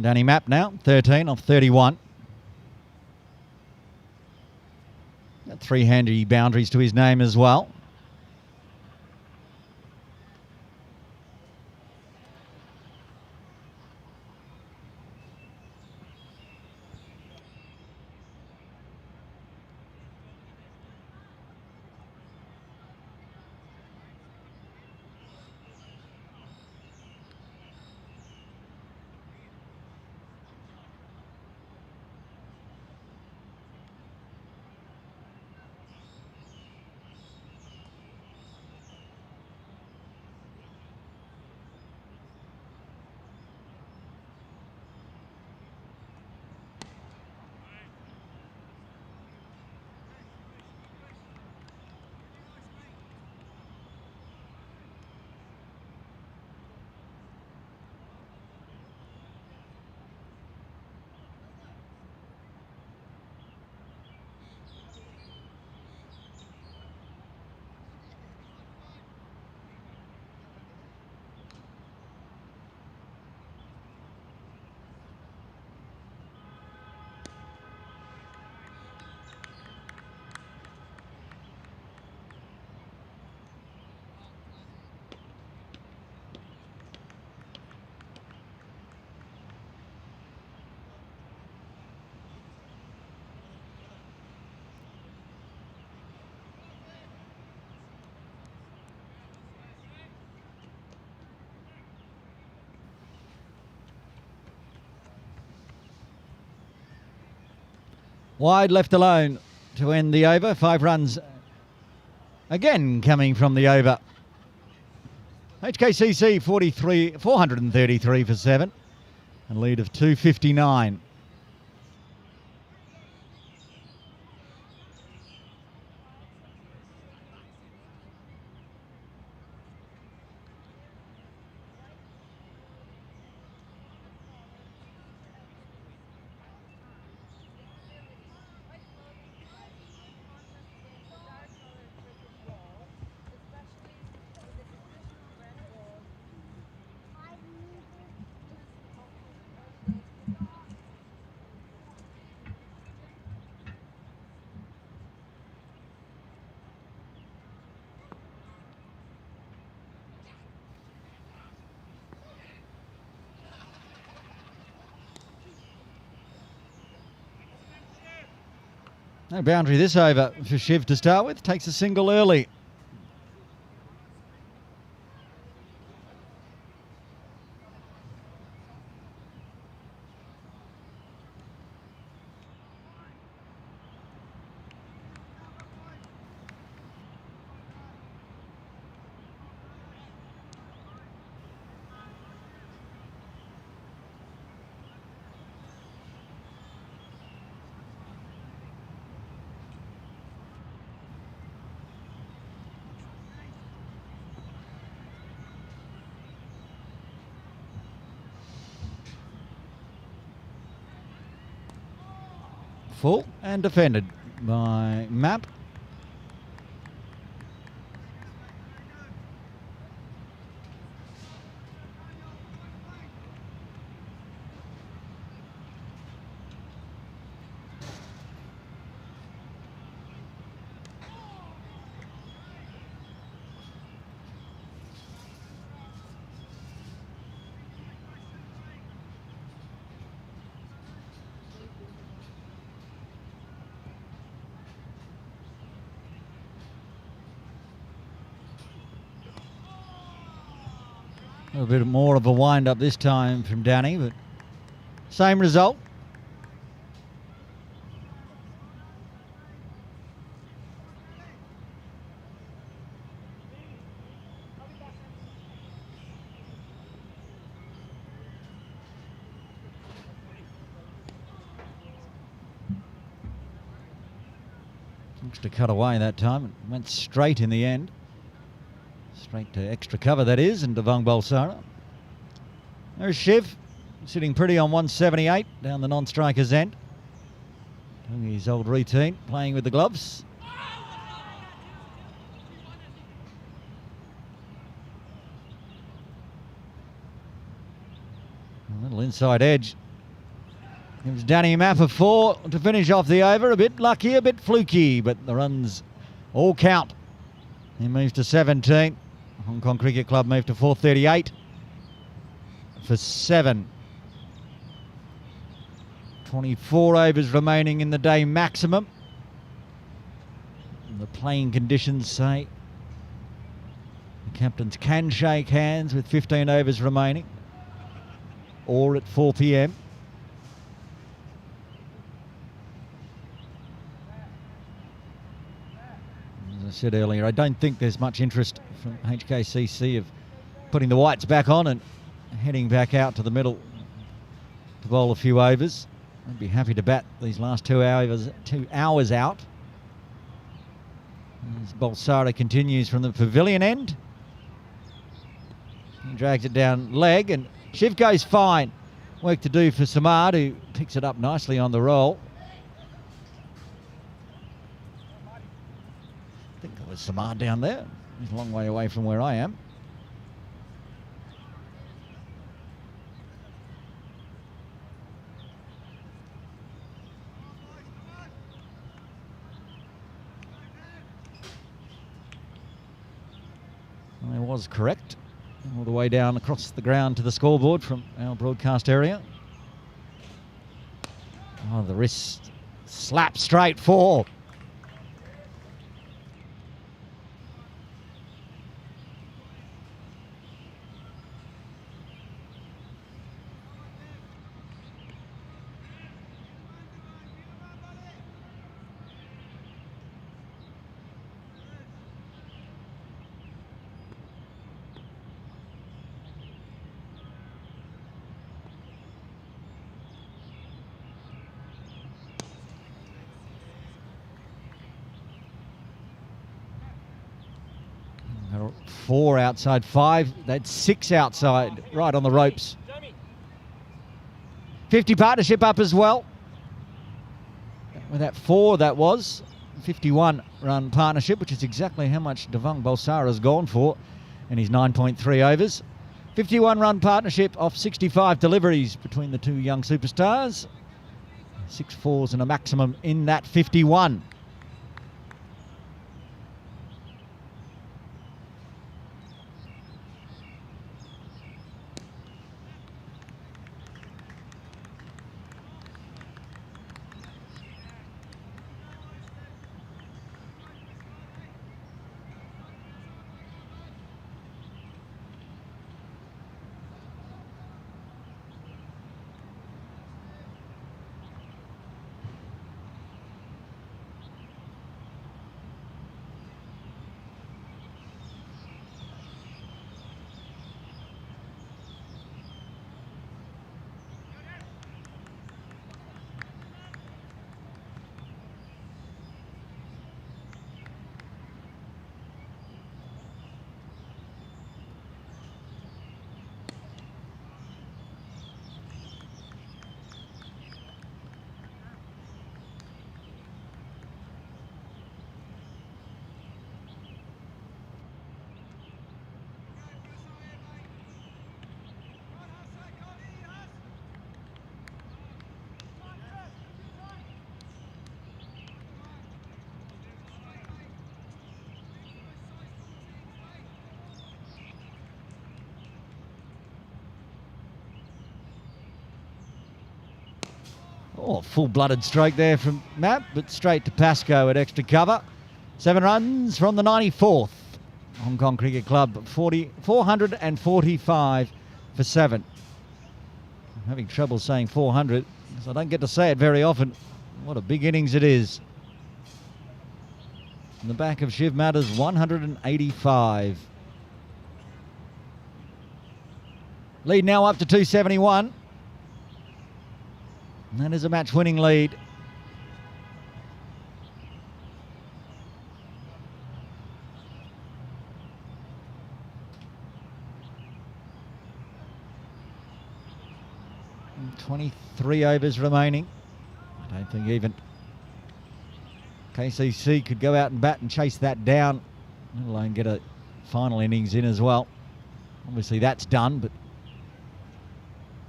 Danny Mapp now, 13 off 31. Got 3 handy boundaries to his name as well. Wide left alone to end the over. 5 runs again coming from the over. HKCC 433 for 7. A lead of 259. No boundary this over for Shiv to start with. Takes a single early. Full and defended by Mapp. A bit more of a wind-up this time from Danny, but same result. Looks to cut away that time. It went straight in the end. Straight to extra cover, that is, and Devang Balsara. There's Shiv, sitting pretty on 178 down the non-striker's end. Doing his old routine, playing with the gloves. A little inside edge. Gives Danny a map of 4 to finish off the over. A bit lucky, a bit fluky, but the runs all count. He moves to 17. Hong Kong Cricket Club moved to 438 for 7. 24 overs remaining in the day maximum. The playing conditions say the captains can shake hands with 15 overs remaining, or at 4 p.m. As I said earlier, I don't think there's much interest from HKCC of putting the whites back on and heading back out to the middle to bowl a few overs. I'd be happy to bat these last 2 hours out. As Balsara continues from the pavilion end. He drags it down leg, and Shiv goes fine. Work to do for Samad, who picks it up nicely on the roll. I think there was Samad down there. He's a long way away from where I am. I was correct. All the way down across the ground to the scoreboard from our broadcast area. Oh, the wrist slap straight 4. Four outside 5. That's 6 outside, right on the ropes. 50 partnership up as well. With that 4, that was 51 run partnership, which is exactly how much Devang Balsara has gone for in his 9.3 overs. 51 run partnership off 65 deliveries between the two young superstars. 6 fours and a maximum in that 51. Oh, full-blooded stroke there from Matt, but straight to Pascoe at extra cover. 7 runs from the 94th. Hong Kong Cricket Club, 445 for 7. I'm having trouble saying 400 because I don't get to say it very often. What a big innings it is. In the back of Shiv Matters, 185. Lead now up to 271. And that is a match-winning lead. And 23 overs remaining. I don't think even KCC could go out and bat and chase that down, let alone get a final innings in as well. Obviously that's done, but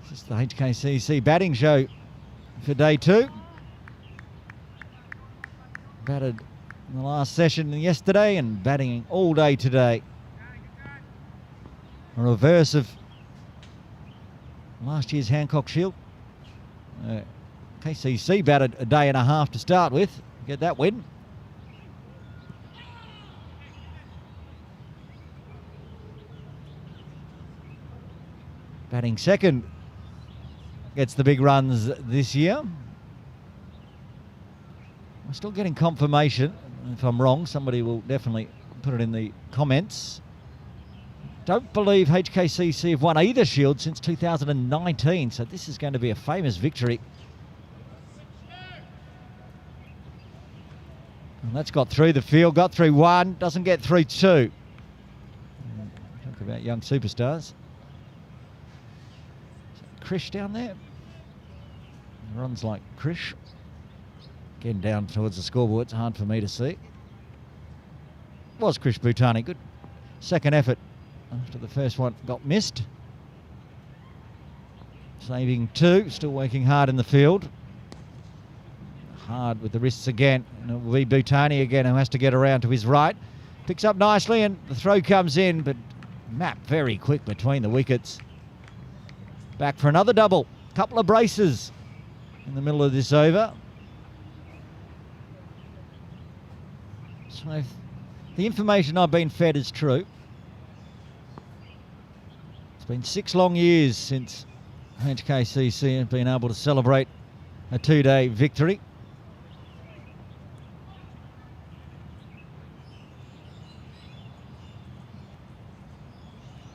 it's just the HKCC batting show for day 2. Batted in the last session yesterday and batting all day today. A reverse of last year's Hancock Shield. KCC batted a day and a half to start with. Get that win. Batting second gets the big runs this year. I'm still getting confirmation. If I'm wrong, somebody will definitely put it in the comments. Don't believe HKCC have won either Shield since 2019, so this is going to be a famous victory. And that's got through the field, got through 1, doesn't get through 2. Talk about young superstars. Krish down there. Runs like Krish. Again down towards the scoreboard, it's hard for me to see. Was Krish Bhutani, good second effort after the first one got missed. Saving 2, still working hard in the field. Hard with the wrists again, and it will be Bhutani again who has to get around to his right. Picks up nicely and the throw comes in, but Map very quick between the wickets. Back for another double. Couple of braces in the middle of this over. So if the information I've been fed is true, it's been 6 long years since HKCC have been able to celebrate a 2-day victory.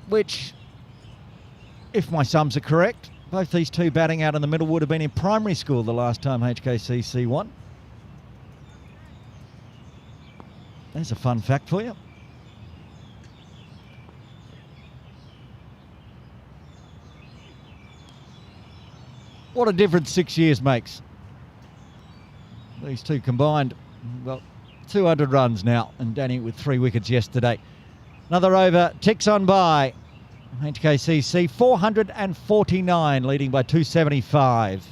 Which, if my sums are correct, both these two batting out in the middle would have been in primary school the last time HKCC won. There's a fun fact for you. What a difference 6 years makes. These two combined, well, 200 runs now, and Danny with 3 wickets yesterday. Another over ticks on by. HKCC 449, leading by 275.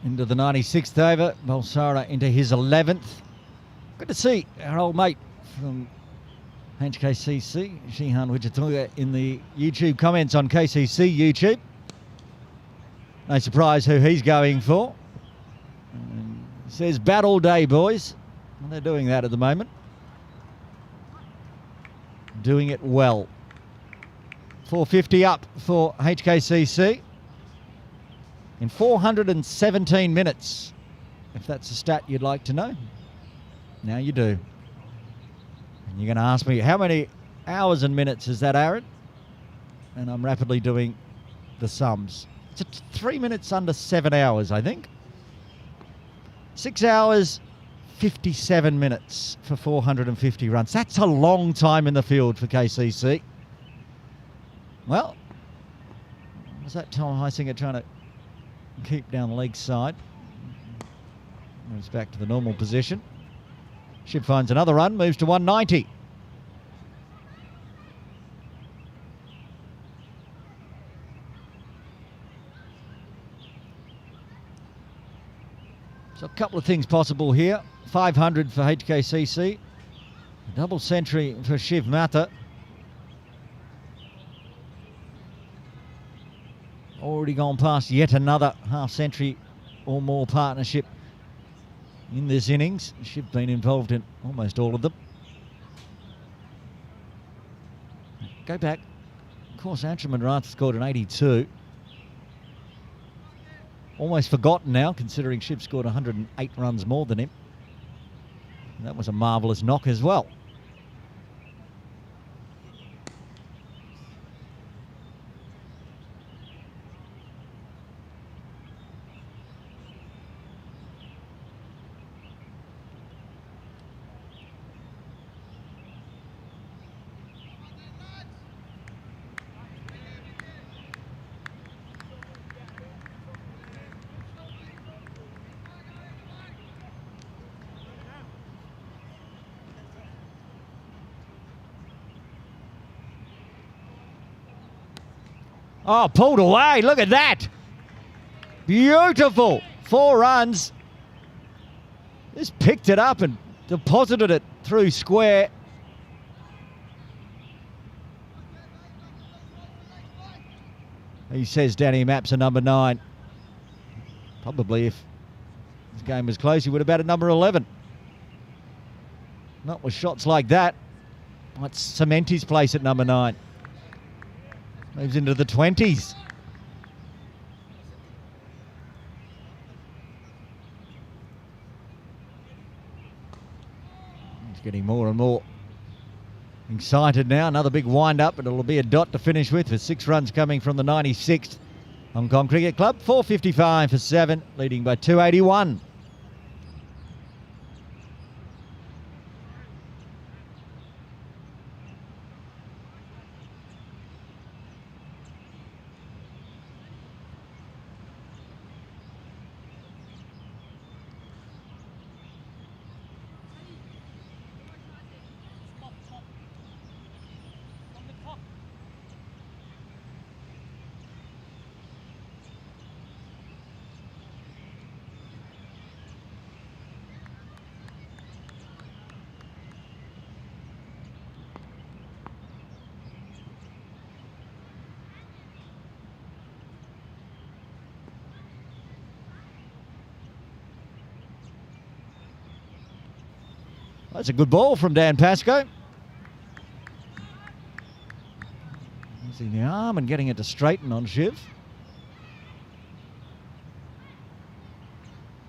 Into the 96th over, Balsara into his 11th. Good to see our old mate from HKCC, Shihan Wichitoga, in the YouTube comments on KCC YouTube. No surprise who he's going for. He says, bat all day, boys. And they're doing that at the moment. Doing it well. 450 up for HKCC in 417 minutes. If that's a stat you'd like to know, now you do. And you're going to ask me, how many hours and minutes is that, Aaron? And I'm rapidly doing the sums. It's 3 minutes under 7 hours, I think. 6 hours, 57 minutes for 450 runs. That's a long time in the field for KCC. Well, was that Tom Heisinger trying to keep down the leg side? Moves back to the normal position. Shiv finds another run, moves to 190. So a couple of things possible here. 500 for HKCC. A double century for Shiv Mata. Already gone past yet another half century or more partnership in this innings. Shiv been involved in almost all of them. Go back. Of course, Antrim Rath scored an 82. Almost forgotten now, considering Shiv scored 108 runs more than him. And that was a marvellous knock as well. Oh, pulled away. Look at that. Beautiful. 4 runs. Just picked it up and deposited it through square. He says Danny Maps a number 9. Probably if this game was close, he would have batted number 11. Not with shots like that. Might cement his place at number 9. Moves into the 20s. He's getting more and more excited now. Another big wind-up, but it'll be a dot to finish with 6 runs coming from the 96th Hong Kong Cricket Club. 455 for 7, leading by 281. That's a good ball from Dan Pascoe. Using the arm and getting it to straighten on Shiv.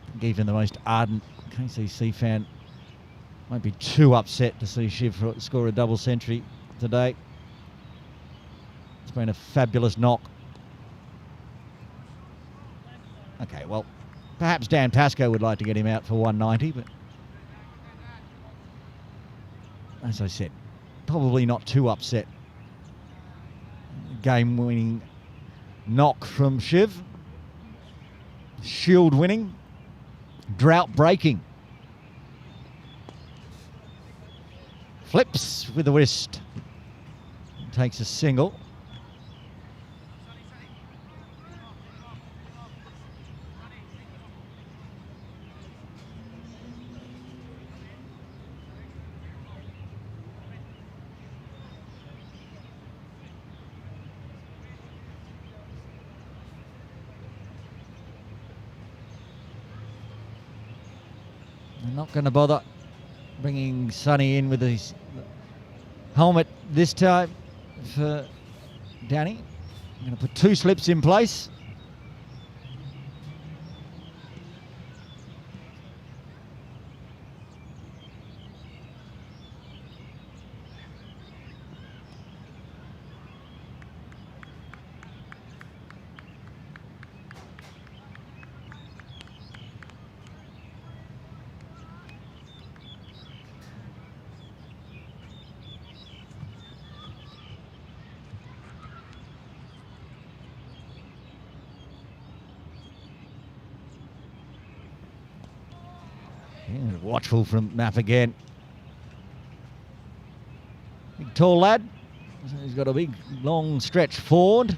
I think even the most ardent KCC fan won't be too upset to see Shiv score a double century today. It's been a fabulous knock. Okay, well, perhaps Dan Pascoe would like to get him out for 190, but as I said, probably not too upset. Game-winning knock from Shiv. Shield winning. Drought breaking. Flips with the wrist. Takes a single. Not going to bother bringing Sonny in with his helmet this time for Danny. I'm going to put 2 slips in place. Yeah, watchful from Mapp again. Big tall lad. He's got a big long stretch forward.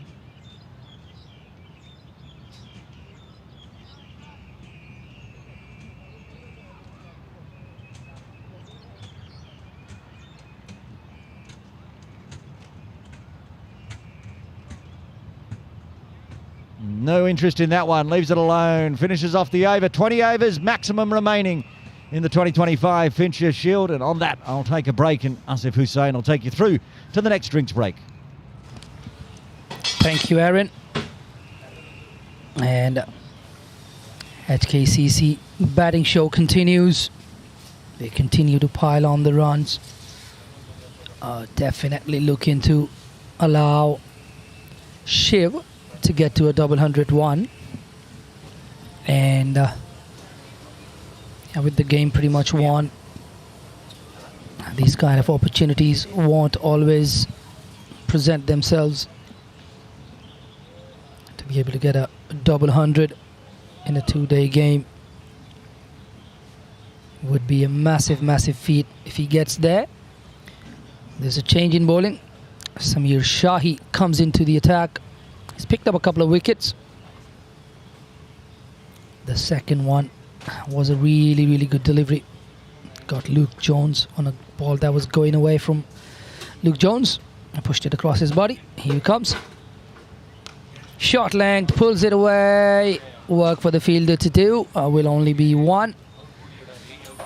No interest in that one, leaves it alone. Finishes off the over, 20 overs maximum remaining in the 2025 Fincher Shield. And on that, I'll take a break, and Asif Hussain will take you through to the next drinks break. Thank you, Aaron. And HKCC batting show continues. They continue to pile on the runs. Definitely looking to allow Shiv to get to a double 101. And with the game pretty much won, these kind of opportunities won't always present themselves. To be able to get a double 100 in a 2-day game would be a massive, massive feat if he gets there. There's a change in bowling. Samir Shahi comes into the attack. He's picked up a couple of wickets. The second one was a really, really good delivery. Got Luke Jones on a ball that was going away from Luke Jones. I pushed it across his body. Here he comes. Short length, pulls it away. Work for the fielder to do. Will only be 1.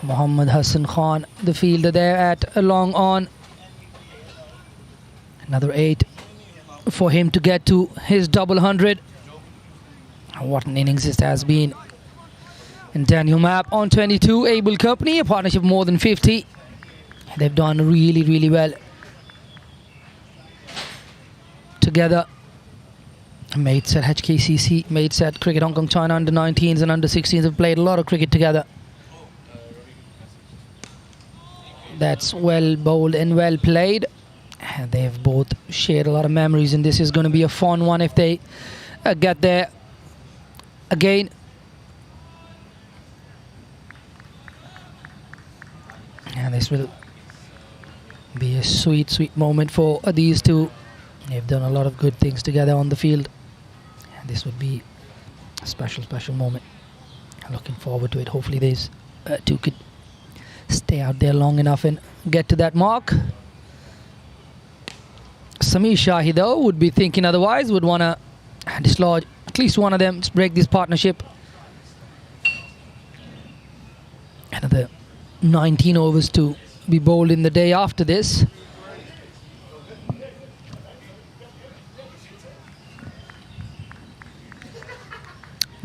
Mohammad Hassan Khan, the fielder there at a long on. Another 8 for him to get to his double 100. What an innings this has been. And Daniel Mapp on 22, Able Company, a partnership more than 50. They've done really, really well together. Mates at HKCC, mates at Cricket Hong Kong China under 19s and under 16s have played a lot of cricket together. That's well bowled and well played. And they've both shared a lot of memories, and this is going to be a fun one if they get there again. And this will be a sweet, sweet moment for these two. They've done a lot of good things together on the field. And this would be a special, special moment. I'm looking forward to it. Hopefully these two could stay out there long enough and get to that mark. Samir Shahi, though, would be thinking otherwise, would want to dislodge at least one of them to break this partnership. Another 19 overs to be bowled in the day after this.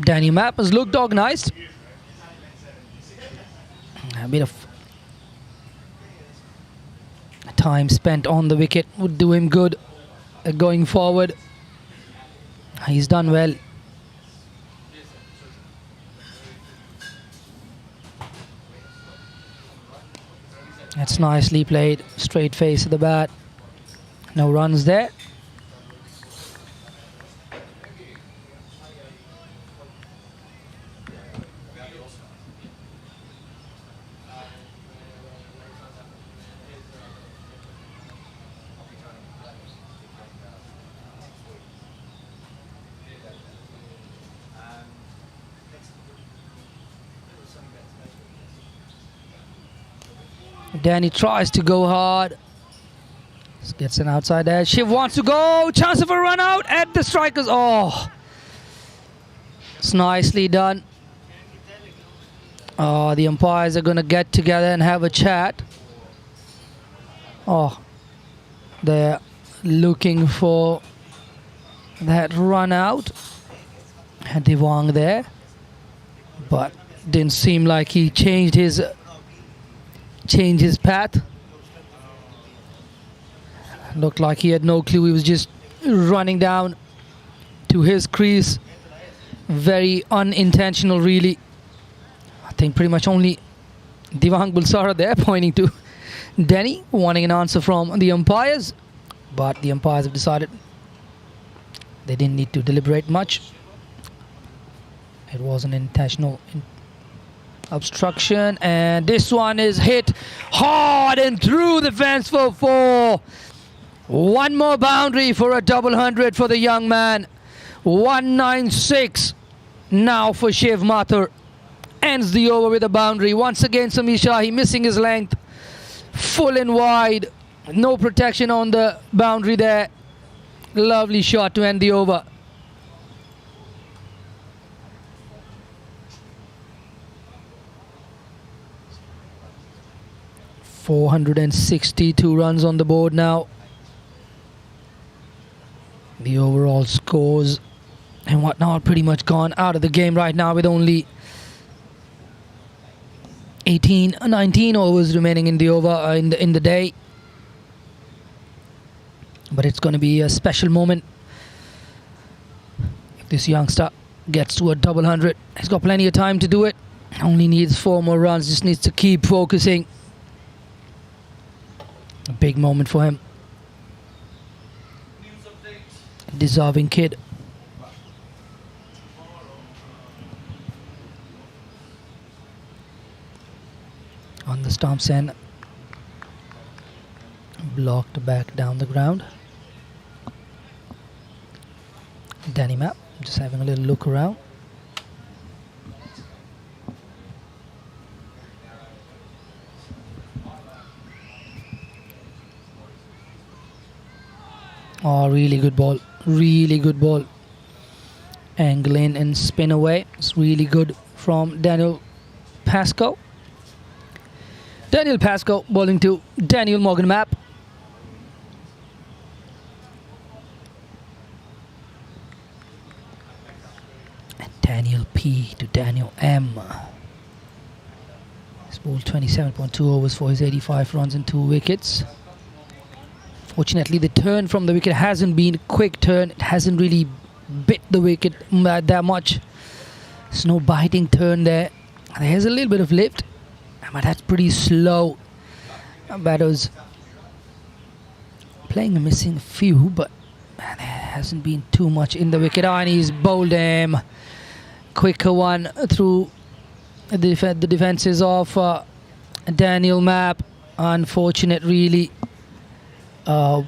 Danny Mapp has looked organised. A bit of time spent on the wicket would do him good going forward. He's done well. That's nicely played. Straight face of the bat. No runs there. Danny tries to go hard. Just gets an outside edge. Shiv wants to go. Chance of a run out at the strikers. Oh, it's nicely done. Oh, the umpires are going to get together and have a chat. Oh, they're looking for that run out. Had Devang there, but didn't seem like he changed his path. Looked like he had no clue. He was just running down to his crease. Very unintentional, really. I think pretty much only Devang Bulsara there pointing to Denny, wanting an answer from the umpires. But the umpires have decided they didn't need to deliberate much. It was an intentional obstruction, and this one is hit hard and through the fence for 4. One more boundary for a double 100 for the young man. 196 now for Shiv Mathur. Ends the over with a boundary. Once again, Samir Shahi missing his length. Full and wide. No protection on the boundary there. Lovely shot to end the over. .462 runs on the board now. The overall scores and whatnot pretty much gone out of the game right now, with only 19 overs remaining in the over in the day. But it's going to be a special moment if this youngster gets to a double 100. He's got plenty of time to do it. Only needs 4 more runs. Just needs to keep focusing. A big moment for him. Deserving kid. On the stumps and blocked back down the ground. Danny Map just having a little look around. Oh, really good ball. Really good ball. Angle in and spin away. It's really good from Daniel Pascoe. Daniel Pascoe bowling to Daniel Morgan Map. And Daniel P to Daniel M. He's bowled 27.2 overs for his 85 runs and 2 wickets. Fortunately, the turn from the wicket hasn't been a quick turn. It hasn't really bit the wicket that much. There's no biting turn there. There's a little bit of lift, but that's pretty slow. Batter's playing a missing few, but there hasn't been too much in the wicket. And he's bowled him. Quicker one through the defenses of Daniel Map. Unfortunate, really. I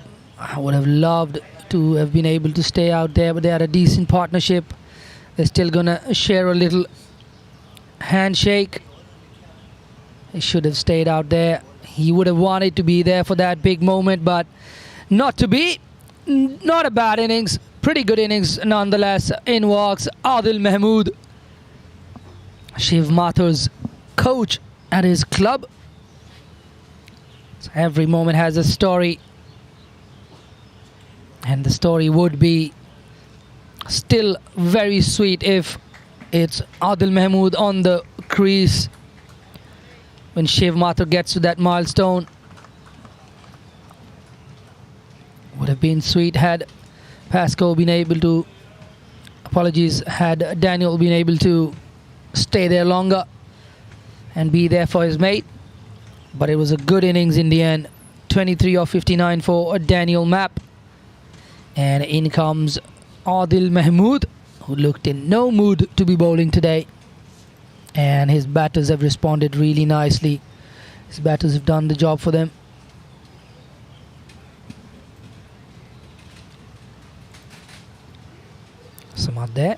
would have loved to have been able to stay out there, but they had a decent partnership. They're still gonna share a little handshake. He should have stayed out there. He would have wanted to be there for that big moment, but not to be. Not a bad innings. Pretty good innings nonetheless. In walks Adil Mahmood, Shiv Mathur's coach at his club. So every moment has a story. And the story would be still very sweet if it's Adil Mahmood on the crease when Shiv Mathur gets to that milestone. Would have been sweet had Pascoe been able to, had Daniel been able to stay there longer and be there for his mate. But it was a good innings in the end. 23 of 59 for Daniel Map. And in comes Adil Mahmood, who looked in no mood to be bowling today. And his batters have responded really nicely. His batters have done the job for them. Samad there.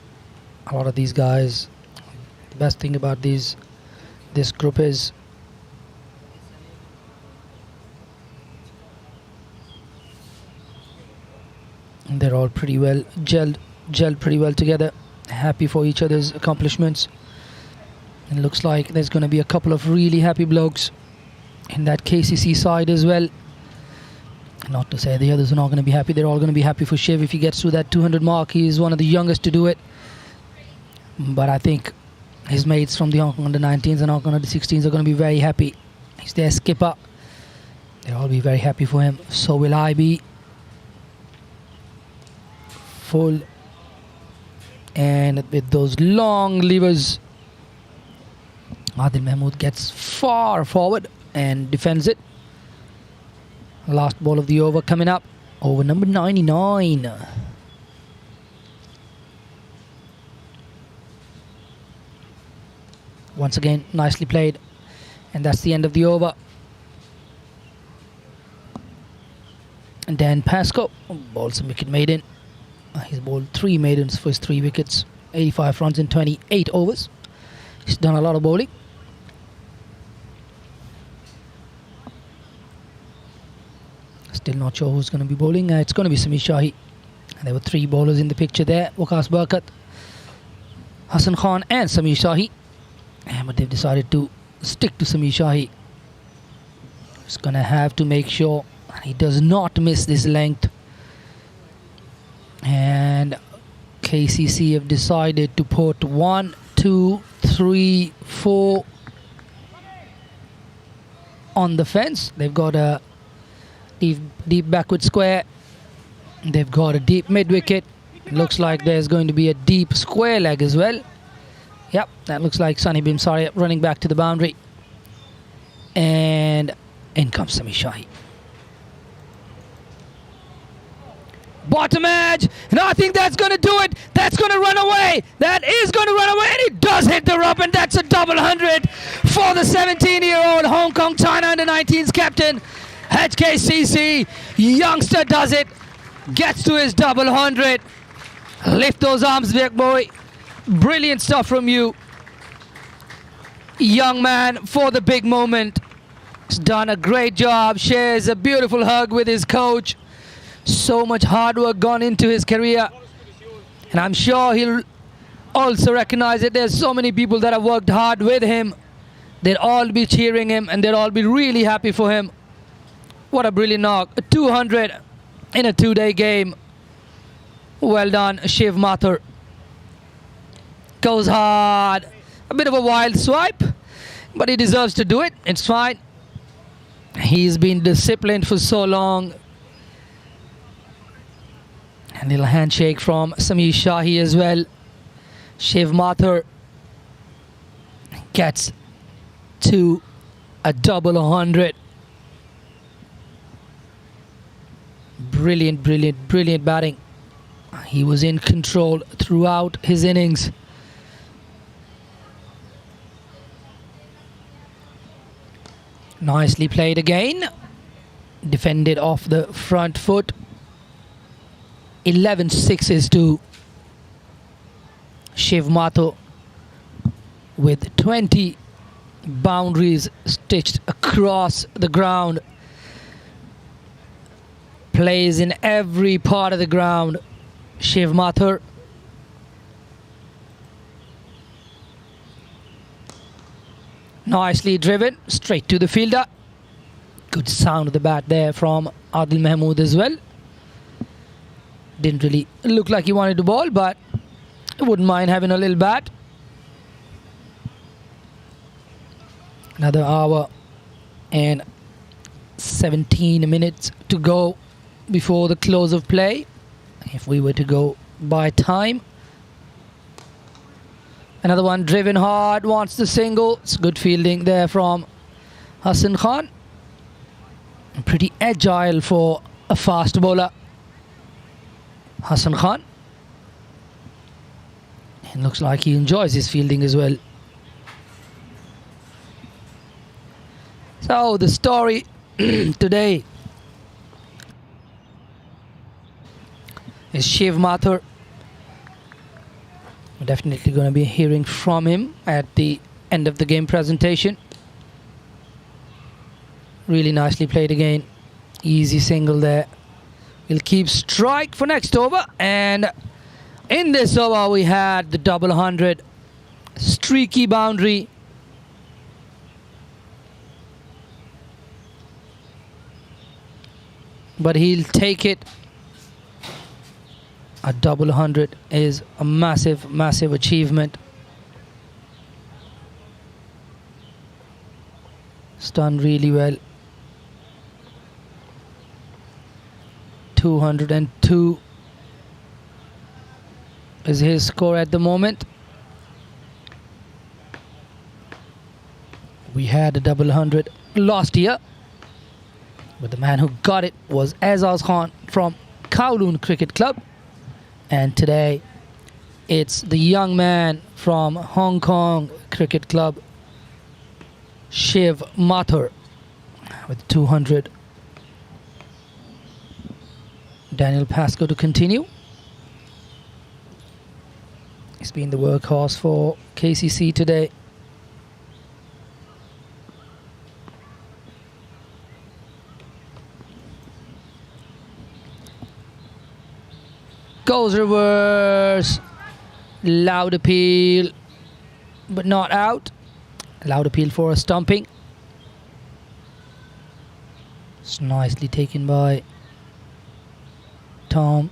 A lot of these guys, the best thing about this group is they're all pretty well gelled pretty well together, happy for each other's accomplishments. It looks like there's going to be a couple of really happy blokes in that KCC side as well. Not to say the others are not going to be happy. They're all going to be happy for Shiv if he gets to that 200 mark. He's one of the youngest to do it. But I think his mates from the Hong Kong under-19s and Hong Kong under-16s are going to be very happy. He's their skipper. They'll all be very happy for him. So will I be. Full. And with those long levers, Adil Mahmood gets far forward and defends it. Last ball of the over coming up. Over number 99. Once again, nicely played. And that's the end of the over. And Dan Pascoe bowls some wicket maiden. He's bowled 3 maidens for his 3 wickets. 85 runs in 28 overs. He's done a lot of bowling. Still not sure who's going to be bowling. It's going to be Samir Shahi. And there were 3 bowlers in the picture there. Waqas Barkat, Hassan Khan and Samir Shahi. But they've decided to stick to Samir Shahi. He's going to have to make sure he does not miss this length. And KCC have decided to put 1, 2, 3, 4 on the fence. They've got a deep backward square. They've got a deep mid wicket. Looks like there's going to be a deep square leg as well. Yep, that looks like Sunny Bimsari running back to the boundary. And in comes Samir Shahi. Bottom edge, and I think that's going to do it. That's going to run away. That is going to run away, and it does hit the rough, and that's a double 100 for the 17-year-old Hong Kong China under-19s captain. HKCC, youngster does it, gets to his double 100. Lift those arms, big boy. Brilliant stuff from you. Young man for the big moment. He's done a great job, shares a beautiful hug with his coach. So much hard work gone into his career. And I'm sure he'll also recognize that there's so many people that have worked hard with him. They'll all be cheering him and they'll all be really happy for him. What a brilliant knock. A 200 in a 2-day game. Well done, Shiv Mathur. Goes hard. A bit of a wild swipe, but he deserves to do it. It's fine. He's been disciplined for so long. A little handshake from Samir Shahi as well. Shiv Mathur gets to a double 100. Brilliant, brilliant, brilliant batting. He was in control throughout his innings. Nicely played again. Defended off the front foot. 11 sixes to Shiv Mathur with 20 boundaries stitched across the ground. Plays in every part of the ground. Shiv Mathur. Nicely driven straight to the fielder. Good sound of the bat there from Adil Mahmood as well. Didn't really look like he wanted to bowl, but I wouldn't mind having a little bat. Another hour and 17 minutes to go before the close of play. If we were to go by time. Another one driven hard, wants the single. It's good fielding there from Hassan Khan. Pretty agile for a fast bowler. Hassan Khan. It looks like he enjoys his fielding as well. So the story today is Shiv Mathur. We're definitely going to be hearing from him at the end of the game presentation. Really nicely played again. Easy single there. We'll keep strike for next over. And in this over we had the double 100. Streaky boundary. but he'll take it. A double 100 is a massive, massive achievement. It's done really well. 202 is his score at the moment. We had a double 100 last year, but the man who got it was Azaz Khan from Kowloon Cricket Club. And today, it's the young man from Hong Kong Cricket Club, Shiv Mathur, with 200. Daniel Pascoe to continue. He's been the workhorse for KCC today. Goes reverse. Loud appeal, but not out. Loud appeal for a stumping. It's nicely taken by Tom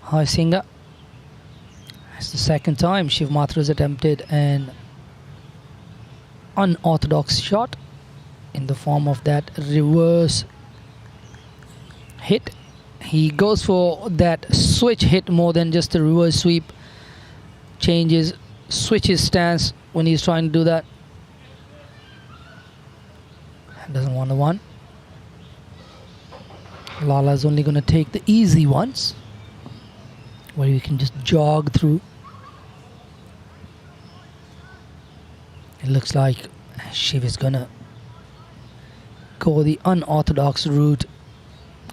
Heisinger. It's the second time Shiv Mathur has attempted an unorthodox shot in the form of that reverse hit. He goes for that switch hit more than just a reverse sweep. Switches stance when he's trying to do that. Doesn't want the one. Lala's only going to take the easy ones, where you can just jog through. It looks like Shiv is going to go the unorthodox route.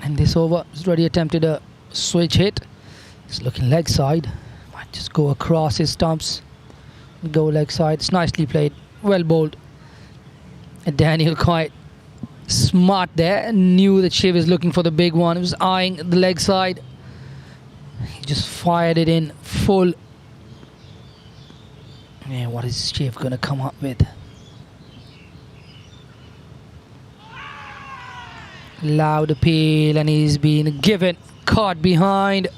And this over, he's already attempted a switch hit. He's looking leg side. Might just go across his stumps. Go leg side. It's nicely played. Well bowled. And Daniel quite smart there. Knew that Shiv is looking for the big one. He was eyeing the leg side. He just fired it in full. Yeah, what is Shiv going to come up with? Loud appeal, and he's been given, caught behind,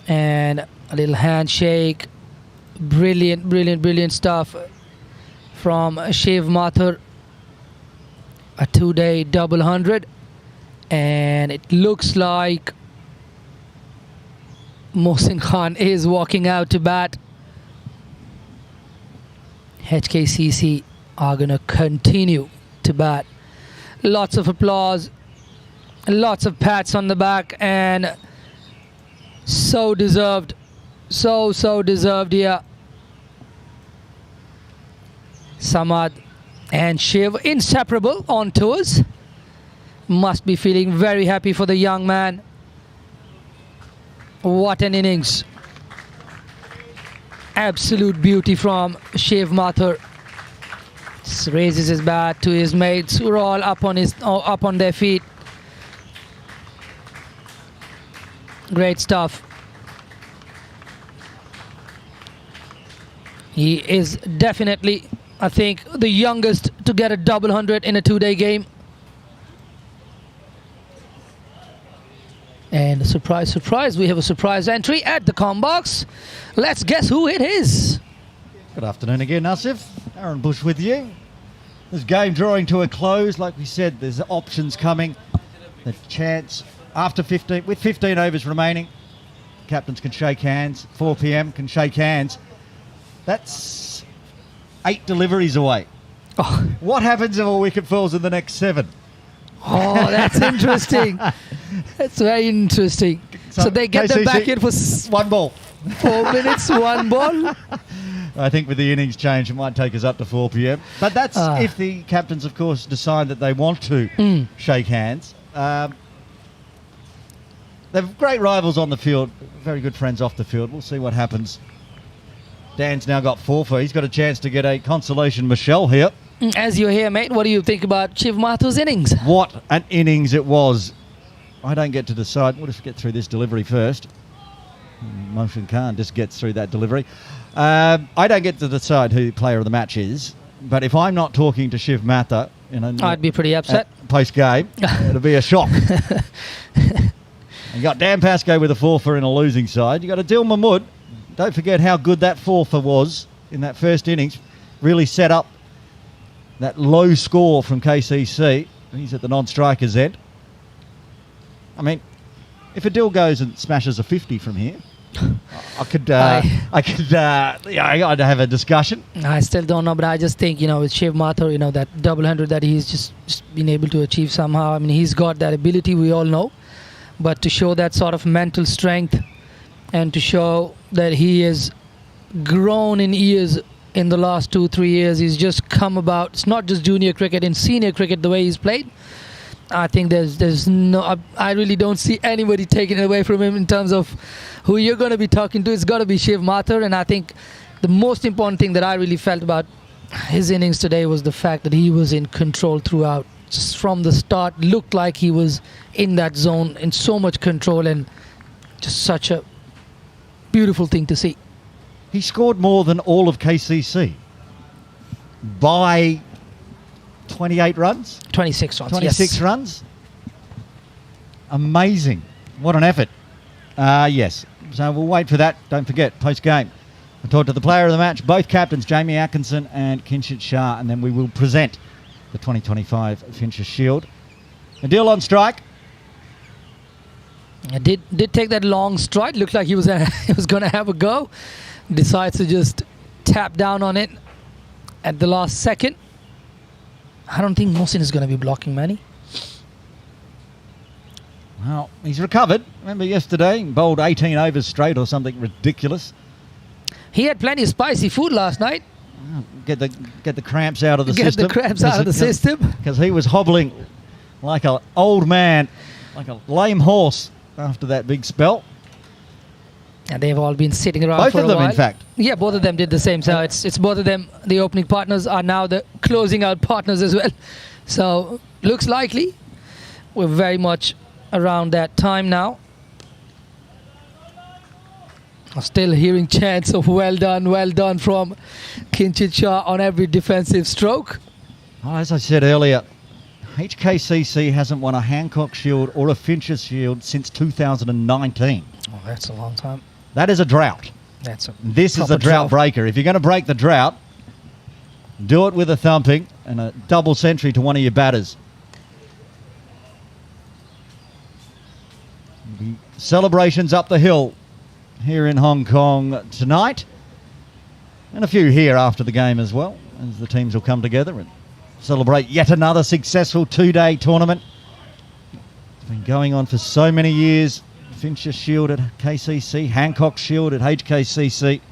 and a little handshake. Brilliant, brilliant, brilliant stuff from Shiv Mathur. A 2-day double 100, and it looks like Mohsin Khan is walking out to bat. HKCC are going to continue to bat. Lots of applause, lots of pats on the back, and so deserved, so deserved here. Samad and Shiv, inseparable on tours, must be feeling very happy for the young man. What an innings. Absolute beauty from Shiv Mathur. Raises his bat to his mates who are all up on their feet. Great stuff. He is definitely, I think, the youngest to get a double 100 in a 2-day game. And surprise, surprise, we have a surprise entry at the comm box. Let's guess who it is. Good afternoon again, Asif. Aaron Bush with you. This game drawing to a close. Like we said, there's options coming. The chance after 15, with 15 overs remaining, captains can shake hands. 4 p.m. can shake hands. That's 8 deliveries away. Oh, What happens if a wicket falls in the next 7? oh, that's interesting. That's very interesting. So they get them back in for 1 ball. 4 minutes, 1 ball. I think with the innings change, it might take us up to 4 p.m. But that's if the captains, of course, decide that they want to shake hands. They're great rivals on the field, very good friends off the field. We'll see what happens. Dan's now got 4 for. He's got a chance to get a consolation Michelle here. As you're here, mate, what do you think about Shiv Mathur's innings? What an innings it was. I don't get to decide. We'll just get through this delivery first. Mohsin Khan just gets through that delivery. I don't get to decide who the player of the match is, but if I'm not talking to Shiv Mathur, I'd be pretty upset. Post game. It'll be a shock. You got Dan Pascoe with a fourfer in a losing side. You got Adil Mahmood. Don't forget how good that fourfer was in that first innings. Really set up that low score from KCC. He's at the non-strikers end. I mean, if Adil goes and smashes a 50 from here, I'd have a discussion. I still don't know, but I just think, with Shiv Mathur, that double hundred that he's just been able to achieve somehow. I mean, he's got that ability, we all know. But to show that sort of mental strength and to show that he has grown in years in the last 2-3 years, he's just come about. It's not just junior cricket, in senior cricket, the way he's played. I think there's no. I really don't see anybody taking it away from him in terms of who you're going to be talking to. It's got to be Shiv Mathur, and I think the most important thing that I really felt about his innings today was the fact that he was in control throughout. Just from the start, looked like he was in that zone, in so much control, and just such a beautiful thing to see. He scored more than all of KCC by 28 runs? 26 runs. 26 runs? Amazing. What an effort. Yes. So we'll wait for that. Don't forget, post-game. We'll talk to the player of the match, both captains, Jamie Atkinson and Kinshit Shah, and then we will present the 2025 Fincher Shield. Adil on strike. Did take that long strike. Looked like he was going to have a go. Decides to just tap down on it at the last second. I don't think Mohsin is going to be blocking many. Well, he's recovered. Remember yesterday, he bowled 18 overs straight or something ridiculous. He had plenty of spicy food last night. Get the cramps out of the system. Get the cramps out of the system. Because he was hobbling like an old man, like a lame horse after that big spell. And they've all been sitting around both for a while. Both of them, in fact. Yeah, both of them did the same. So it's both of them. The opening partners are now the closing out partners as well. So looks likely. We're very much around that time now. I'm still hearing chants of well done from Kinshit Shah on every defensive stroke. Oh, as I said earlier, HKCC hasn't won a Hancock Shield or a Fincher Shield since 2019. Oh, that's a long time. That is a drought. This is a drought breaker. If you're going to break the drought, do it with a thumping and a double century to one of your batters. The celebrations up the hill here in Hong Kong tonight, and a few here after the game as well, as the teams will come together and celebrate yet another successful two-day tournament. It's been going on for so many years. Fincher Shield at KCC, Hancock Shield at HKCC.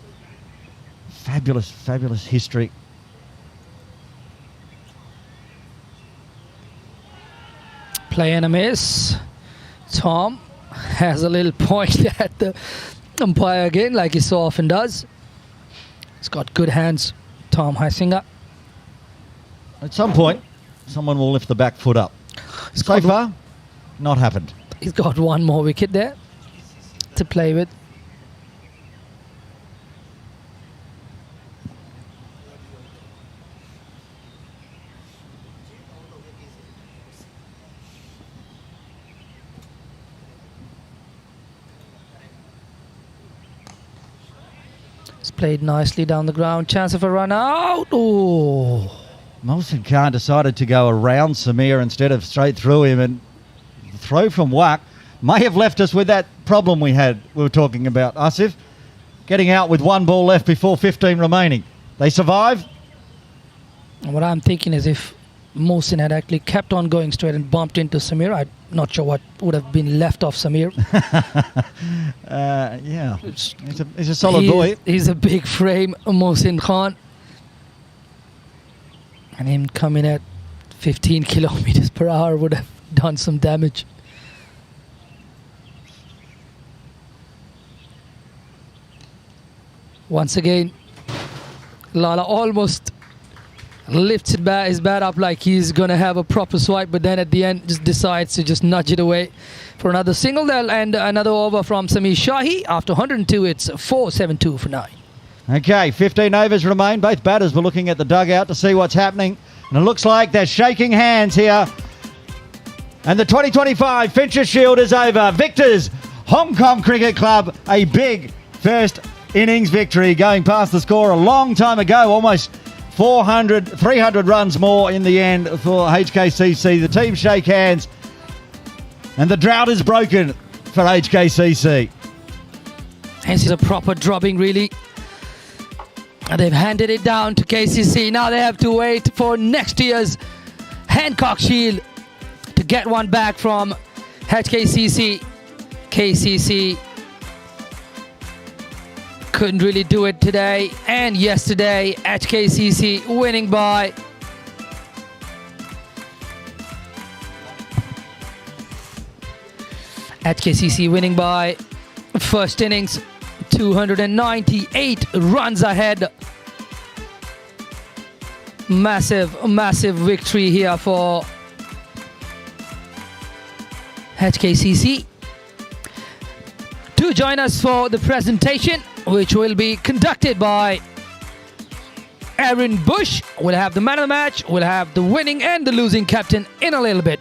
Fabulous, fabulous history. Play and a miss. Tom has a little point at the umpire again, like he so often does. He's got good hands, Tom Heisinger. At some point, someone will lift the back foot up. So far, not happened. He's got one more wicket there to play with. It's played nicely down the ground. Chance of a run out. Oh. Mohsin Khan decided to go around Samir instead of straight through him, and the throw from Wak may have left us with that problem we were talking about. Asif, getting out with one ball left before 15 remaining. They survive? What I'm thinking is if Mohsin had actually kept on going straight and bumped into Samir, I'm not sure what would have been left of Samir. Yeah, he's a solid boy. He's a big frame, Mohsin Khan. And him coming at 15 kilometers per hour would have done some damage. Once again, Lala almost lifts his bat up like he's going to have a proper swipe, but then at the end just decides to just nudge it away for another single. And another over from Samir Shahi. After 102, it's 4-7-2 for 9. Okay, 15 overs remain. Both batters were looking at the dugout to see what's happening. And it looks like they're shaking hands here. And the 2025 Fincher Shield is over. Victors, Hong Kong Cricket Club, a big first innings victory, going past the score a long time ago, almost 300 runs more in the end for HKCC. The team shake hands, and the drought is broken for HKCC. This is a proper drubbing, really. And they've handed it down to KCC. Now they have to wait for next year's Hancock Shield to get one back from HKCC. KCC couldn't really do it today and yesterday. HKCC winning by first innings 298 runs ahead. Massive victory here for HKCC. To join us for the presentation, which will be conducted by Aaron Bush. We'll have the man of the match, we'll have the winning and the losing captain in a little bit.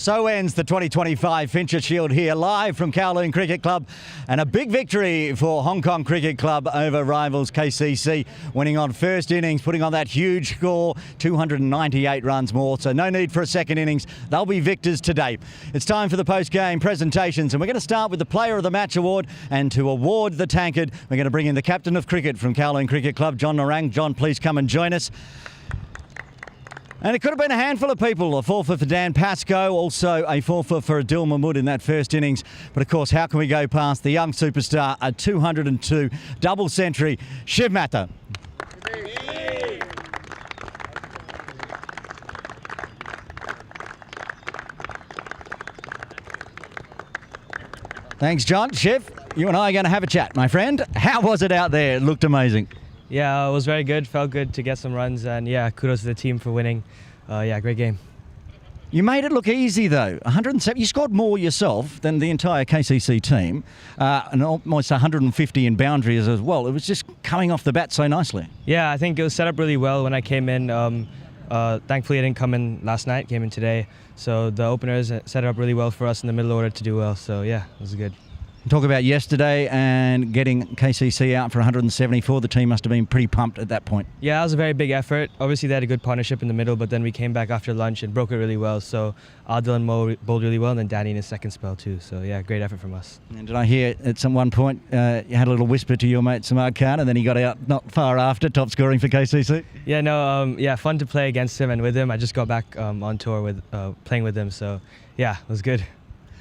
So ends the 2025 Fincher Shield here live from Kowloon Cricket Club, and a big victory for Hong Kong Cricket Club over rivals KCC, winning on first innings, putting on that huge score, 298 runs more, so no need for a second innings. They'll be victors today. It's time for the post-game presentations, and we're going to start with the Player of the Match award, and to award the tankard, we're going to bring in the Captain of Cricket from Kowloon Cricket Club, John Narang. John, please come and join us. And it could have been a handful of people. A four for Dan Pascoe, also a four for Adil Mahmood in that first innings. But of course, how can we go past the young superstar, a 202 double century, Shiv Matta. Thanks, John. Shiv, you and I are going to have a chat, my friend. How was it out there? It looked amazing. Yeah, it was very good. Felt good to get some runs, and yeah, kudos to the team for winning. Yeah, great game. You made it look easy though. 107. You scored more yourself than the entire KCC team, and almost 150 in boundaries as well. It was just coming off the bat so nicely. Yeah, I think it was set up really well when I came in. Thankfully, I didn't come in last night. Came in today, so the openers set it up really well for us in the middle order to do well. So yeah, it was good. Talk about yesterday and getting KCC out for 174. The team must have been pretty pumped at that point. Yeah, that was a very big effort. Obviously, they had a good partnership in the middle, but then we came back after lunch and broke it really well. So Adil and Mo bowled really well, and then Danny in his second spell too. So yeah, great effort from us. And did I hear at some one point you had a little whisper to your mate Samad Khan, and then he got out not far after, top scoring for KCC? Yeah, no, yeah, fun to play against him and with him. I just got back on tour with playing with him, so yeah, it was good.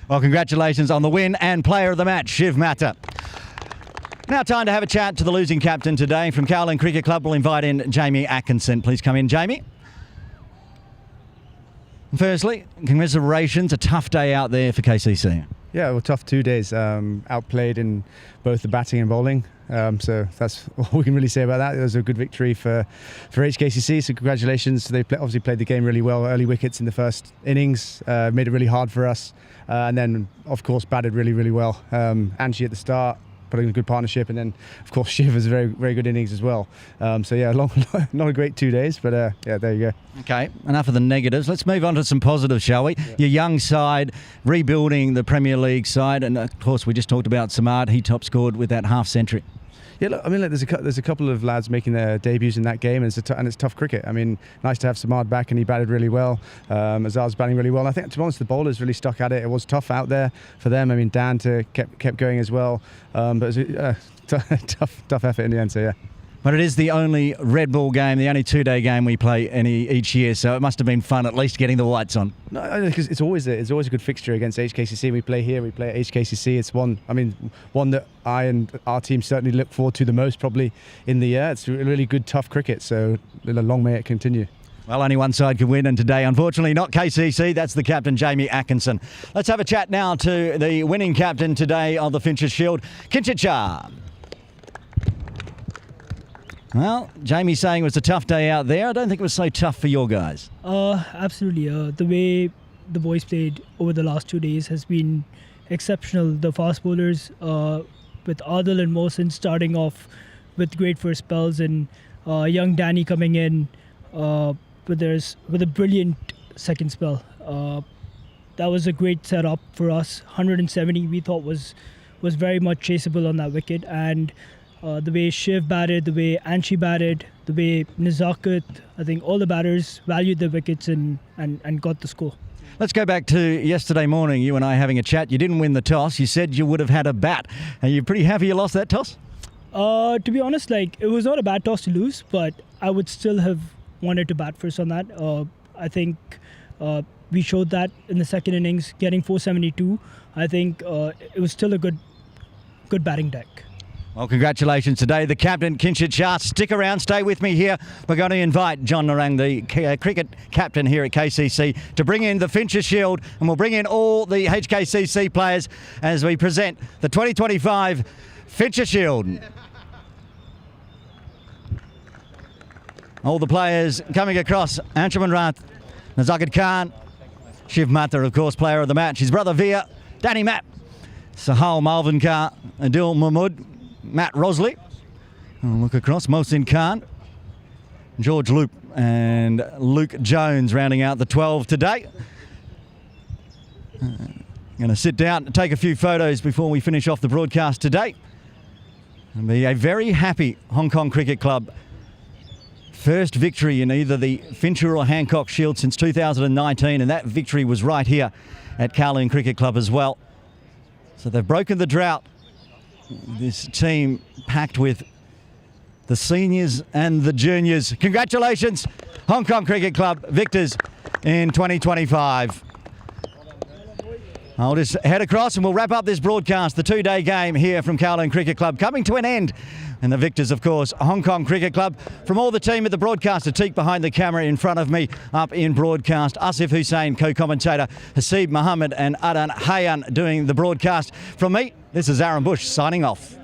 Well, congratulations on the win and Player of the Match, Shiv Matta. Now time to have a chat to the losing captain today. From Kowloon Cricket Club, we'll invite in Jamie Atkinson. Please come in, Jamie. Firstly, commiserations, a tough day out there for KCC. Yeah, well, tough 2 days. Outplayed in both the batting and bowling. So that's all we can really say about that. It was a good victory for HKCC, so congratulations. They obviously played the game really well. Early wickets in the first innings, made it really hard for us. And then, of course, batted really, really well. Angie at the start, putting a good partnership, and then, of course, Shiv was a very, very good innings as well. So yeah, not a great 2 days, but yeah, there you go. Okay, enough of the negatives. Let's move on to some positives, shall we? Yeah. Your young side, rebuilding the Premier League side, and of course, we just talked about Samad. He top scored with that half century. Yeah, look, I mean, look, there's a couple of lads making their debuts in that game, and it's tough cricket. I mean, nice to have Samad back, and he batted really well. Azar's batting really well. And I think, to be honest, the bowlers really stuck at it. It was tough out there for them. I mean, Dan kept going as well, but it was a tough effort in the end. So yeah. But it is the only red ball game, the only two-day game we play each year, so it must have been fun at least getting the whites on. No, because it's always a good fixture against HKCC. We play here, we play at HKCC. It's one that I and our team certainly look forward to the most probably in the year. It's really good, tough cricket, so long may it continue. Well, only one side can win, and today, unfortunately, not KCC. That's the captain, Jamie Atkinson. Let's have a chat now to the winning captain today of the Fincher Shield, Kinchit. Well, Jamie's saying it was a tough day out there. I don't think it was so tough for your guys. Absolutely. The way the boys played over the last 2 days has been exceptional. The fast bowlers, with Adil and Mohsin starting off with great first spells, and young Danny coming in with a brilliant second spell. That was a great setup for us. 170 we thought was very much chaseable on that wicket, and the way Shiv batted, the way Anshi batted, the way Nizakat, I think all the batters valued the wickets and got the score. Let's go back to yesterday morning, you and I having a chat. You didn't win the toss. You said you would have had a bat. Are you pretty happy you lost that toss? To be honest, it was not a bad toss to lose, but I would still have wanted to bat first on that. I think we showed that in the second innings, getting 472. I think it was still a good batting deck. Well, congratulations today. The captain, Kinchit Shah. Stick around, stay with me here. We're going to invite John Narang, the cricket captain here at KCC, to bring in the Fincher Shield, and we'll bring in all the HKCC players as we present the 2025 Fincher Shield. All the players coming across: Anshuman Rath, Nizakat Khan, Shiv Matta, of course, player of the match, his brother Veer, Danny Matt, Sahal Malvin Kar, Adil Mahmood, Matt Rosley. I'll look across, Mohsin Khan, George Loop, and Luke Jones rounding out the 12 today. Going to sit down and take a few photos before we finish off the broadcast today. And be a very happy Hong Kong Cricket Club. First victory in either the Fincher or Hancock Shield since 2019, and that victory was right here at Kowloon Cricket Club as well. So they've broken the drought. This team packed with the seniors and the juniors. Congratulations, Hong Kong Cricket Club, victors in 2025. I'll just head across and we'll wrap up this broadcast, the two-day game here from Kowloon Cricket Club, coming to an end. And the victors, of course, Hong Kong Cricket Club. From all the team at the broadcast, Ateek behind the camera in front of me, up in broadcast, Asif Hussain, co-commentator, Hasib Mohammed and Adan Hayan doing the broadcast. From me, this is Aaron Bush signing off.